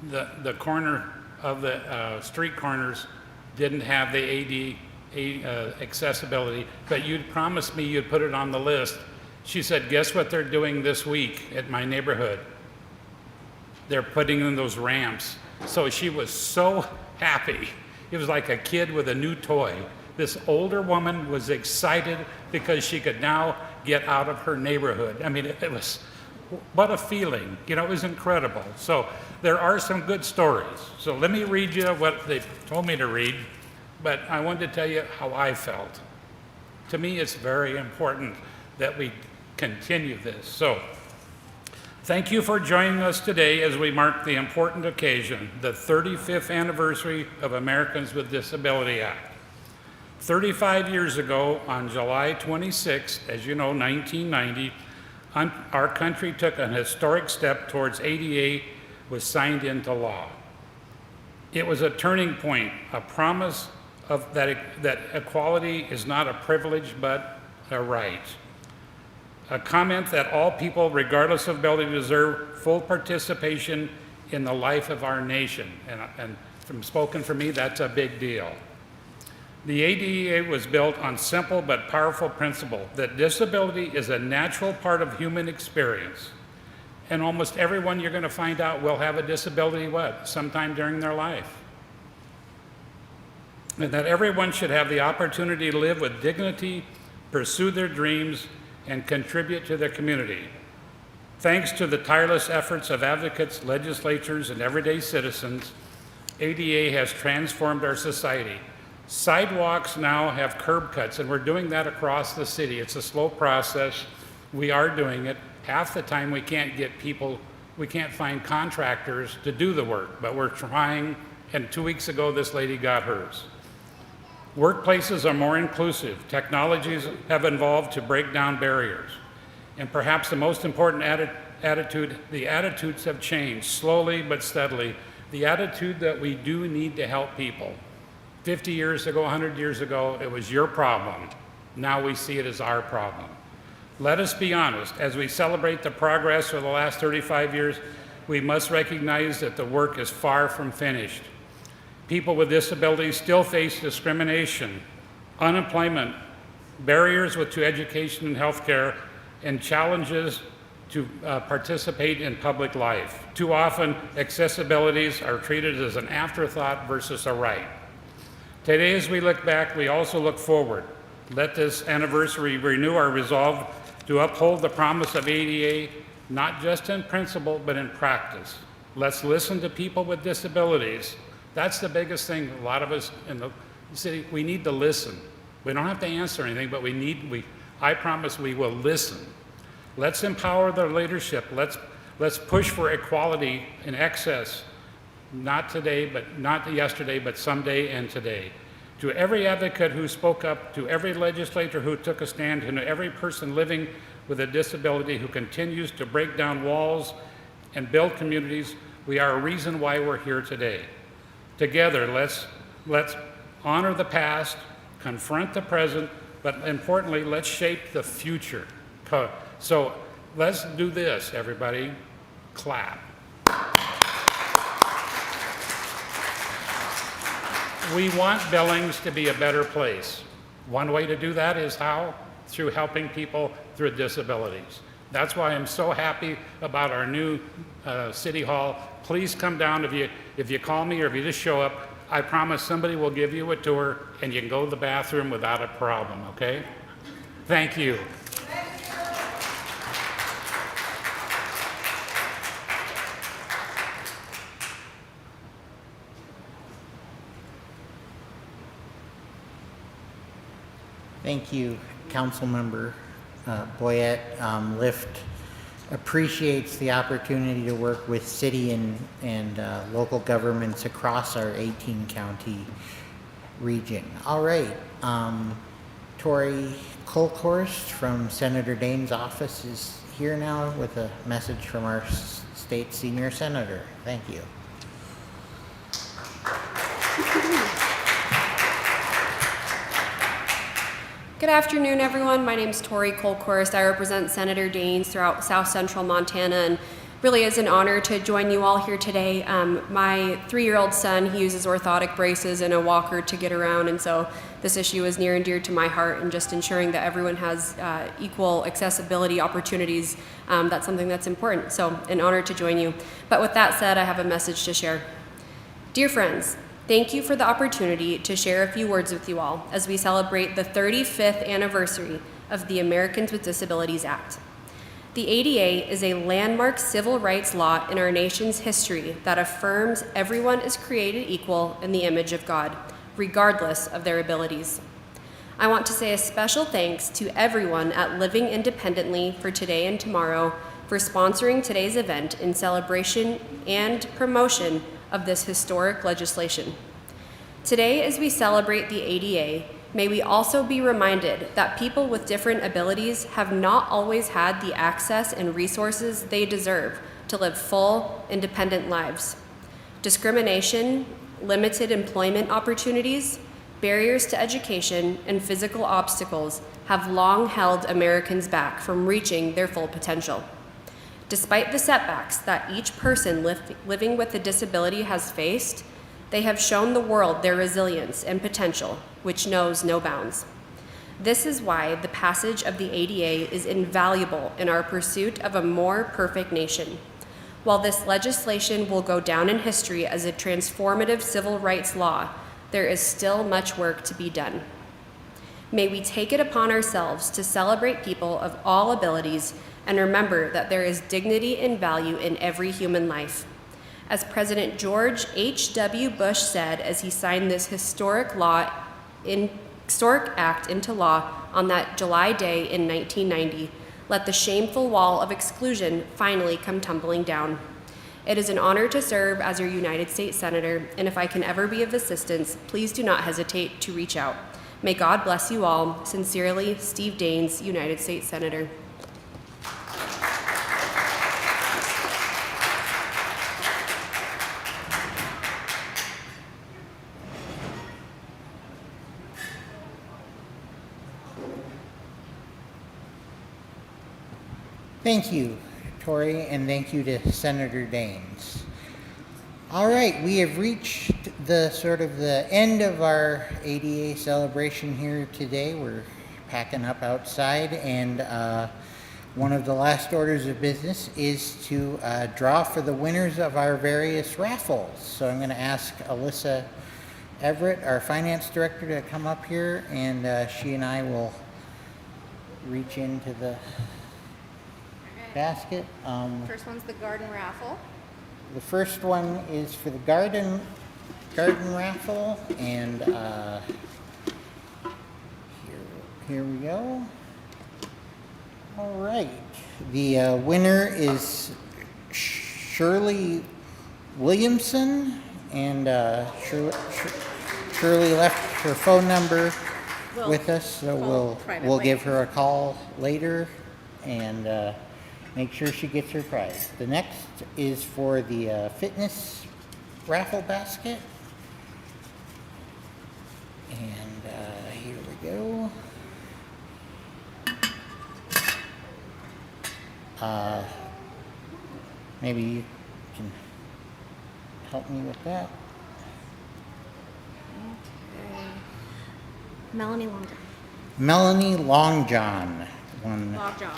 the corner of the street corners didn't have the ADA accessibility, but you'd promised me you'd put it on the list." She said, "Guess what they're doing this week at my neighborhood? They're putting in those ramps." So she was so happy. It was like a kid with a new toy. This older woman was excited because she could now get out of her neighborhood. It was what a feeling. You know, it was incredible. So there are some good stories. So let me read you what they told me to read, but I wanted to tell you how I felt. To me, it's very important that we continue this. So thank you for joining us today as we mark the important occasion, the 35th anniversary of Americans with Disabilities Act. 35 years ago, on July 26, as you know, 1990, our country took an historic step towards ADA was signed into law. It was a turning point, a promise of that equality is not a privilege but a right. A comment that all people, regardless of ability, deserve full participation in the life of our nation. And from spoken for me, that's a big deal. The ADA was built on simple but powerful principle that disability is a natural part of human experience. And almost everyone you're going to find out will have a disability sometime during their life. And that everyone should have the opportunity to live with dignity, pursue their dreams, and contribute to their community. Thanks to the tireless efforts of advocates, legislatures, and everyday citizens, ADA has transformed our society. Sidewalks now have curb cuts, and we're doing that across the city. It's a slow process. We are doing it. Half the time we can't get people, we can't find contractors to do the work, but we're trying, and 2 weeks ago this lady got hers. Workplaces are more inclusive. Technologies have evolved to break down barriers. And perhaps the most important attitude, the attitudes have changed slowly but steadily. The attitude that we do need to help people. 50 years ago, 100 years ago, it was your problem. Now we see it as our problem. Let us be honest, as we celebrate the progress of the last 35 years, we must recognize that the work is far from finished. People with disabilities still face discrimination, unemployment, barriers to education and healthcare, and challenges to participate in public life. Too often, accessibilities are treated as an afterthought versus a right. Today, as we look back, we also look forward. Let this anniversary renew our resolve to uphold the promise of ADA, not just in principle, but in practice. Let's listen to people with disabilities. That's the biggest thing. A lot of us in the city, we need to listen. We don't have to answer anything, but I promise we will listen. Let's empower their leadership. Let's push for equality and access. Not today, but not yesterday, but someday and today. To every advocate who spoke up, to every legislator who took a stand, and to every person living with a disability who continues to break down walls and build communities, we are a reason why we're here today. Together, let's honor the past, confront the present, but importantly, let's shape the future. So let's do this, everybody. Clap. We want Billings to be a better place. One way to do that is how? Through helping people with disabilities. That's why I'm so happy about our new City Hall. Please come down if you call me or if you just show up. I promise somebody will give you a tour and you can go to the bathroom without a problem, okay? Thank you. Thank you, Councilmember Boyette. LIFT appreciates the opportunity to work with city and local governments across our 18-county region. All right, Tori Colkhorst from Senator Daines' office is here now with a message from our state senior senator. Thank you. Good afternoon, everyone. My name is Tori Colkhorst. I represent Senator Daines throughout South Central Montana, and really is an honor to join you all here today. My 3-year-old son, he uses orthotic braces and a walker to get around, and so this issue is near and dear to my heart, and just ensuring that everyone has equal accessibility opportunities, that's something that's important. So an honor to join you. But with that said, I have a message to share. Dear friends, thank you for the opportunity to share a few words with you all as we celebrate the 35th anniversary of the Americans with Disabilities Act. The ADA is a landmark civil rights law in our nation's history that affirms everyone is created equal in the image of God, regardless of their abilities. I want to say a special thanks to everyone at Living Independently for today and tomorrow for sponsoring today's event in celebration and promotion of this historic legislation. Today, as we celebrate the ADA, may we also be reminded that people with different abilities have not always had the access and resources they deserve to live full, independent lives. Discrimination, limited employment opportunities, barriers to education, and physical obstacles have long held Americans back from reaching their full potential. Despite the setbacks that each person living with a disability has faced, they have shown the world their resilience and potential, which knows no bounds. This is why the passage of the ADA is invaluable in our pursuit of a more perfect nation. While this legislation will go down in history as a transformative civil rights law, there is still much work to be done. May we take it upon ourselves to celebrate people of all abilities and remember that there is dignity and value in every human life. As President George H.W. Bush said as he signed this historic act into law on that July day in 1990, let the shameful wall of exclusion finally come tumbling down. It is an honor to serve as your United States Senator, and if I can ever be of assistance, please do not hesitate to reach out. May God bless you all. Sincerely, Steve Daines, United States Senator. Thank you, Tori, and thank you to Senator Daines. All right, we have reached the end of our ADA celebration here today. We're packing up outside, and one of the last orders of business is to draw for the winners of our various raffles. So I'm going to ask Alyssa Everett, our finance director, to come up here, and she and I will reach into the basket. First one's the garden raffle. The first one is for the garden raffle, and here we go. All right, the winner is Shirley Williamson, and Shirley left her phone number with us, so we'll give her a call later and make sure she gets her prize. The next is for the fitness raffle basket. And here we go. Maybe you can help me with that. Okay. Melanie Longjohn. Melanie Longjohn. Lockjaw.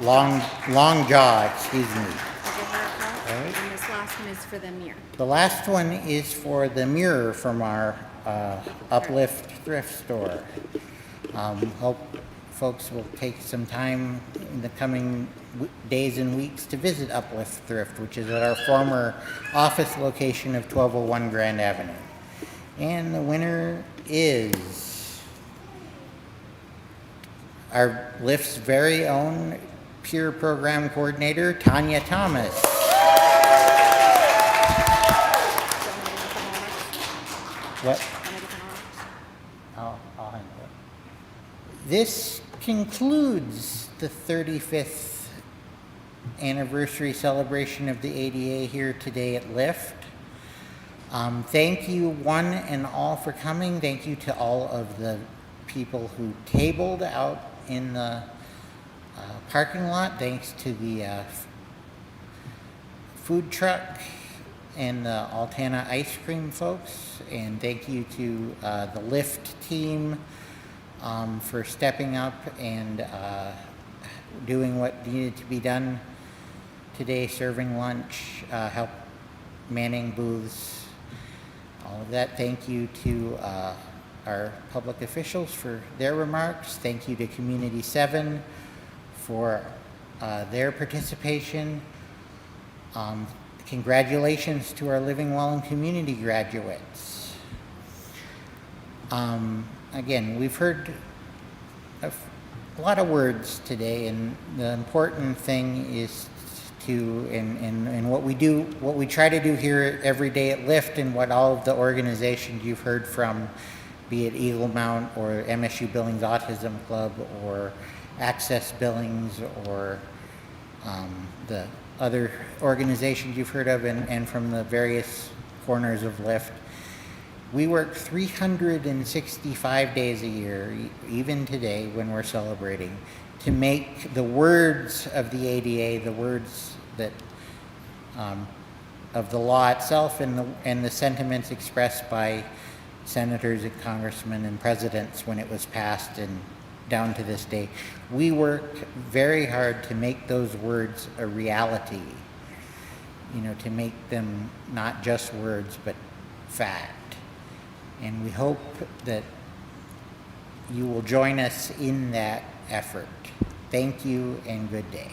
Longjaw, excuse me. I'll give her a call. All right. And this last one is for the mirror. The last one is for the mirror from our Uplift thrift store. Hope folks will take some time in the coming days and weeks to visit Uplift Thrift, which is at our former office location of 1201 Grand Avenue. And the winner is our LIFT's very own peer program coordinator, Tanya Thomas. What? I'll handle it. This concludes the 35th anniversary celebration of the ADA here today at LIFT. Thank you one and all for coming. Thank you to all of the people who tabled out in the parking lot. Thanks to the food truck and the Altana ice cream folks. And thank you to the LIFT team for stepping up and doing what needed to be done today, serving lunch, help manning booths, all of that. Thank you to our public officials for their remarks. Thank you to Community 7 for their participation. Congratulations to our Living Well and Community graduates. Again, we've heard a lot of words today, and the important thing is to, and what we try to do here every day at LIFT, and what all of the organizations you've heard from, be it Eagle Mount or MSU Billings Autism Club or Access Billings or the other organizations you've heard of, and from the various corners of LIFT. We work 365 days a year, even today when we're celebrating, to make the words of the ADA, the words that of the law itself, and the sentiments expressed by senators and congressmen and presidents when it was passed and down to this day. We work very hard to make those words a reality, to make them not just words but fact. And we hope that you will join us in that effort. Thank you and good day.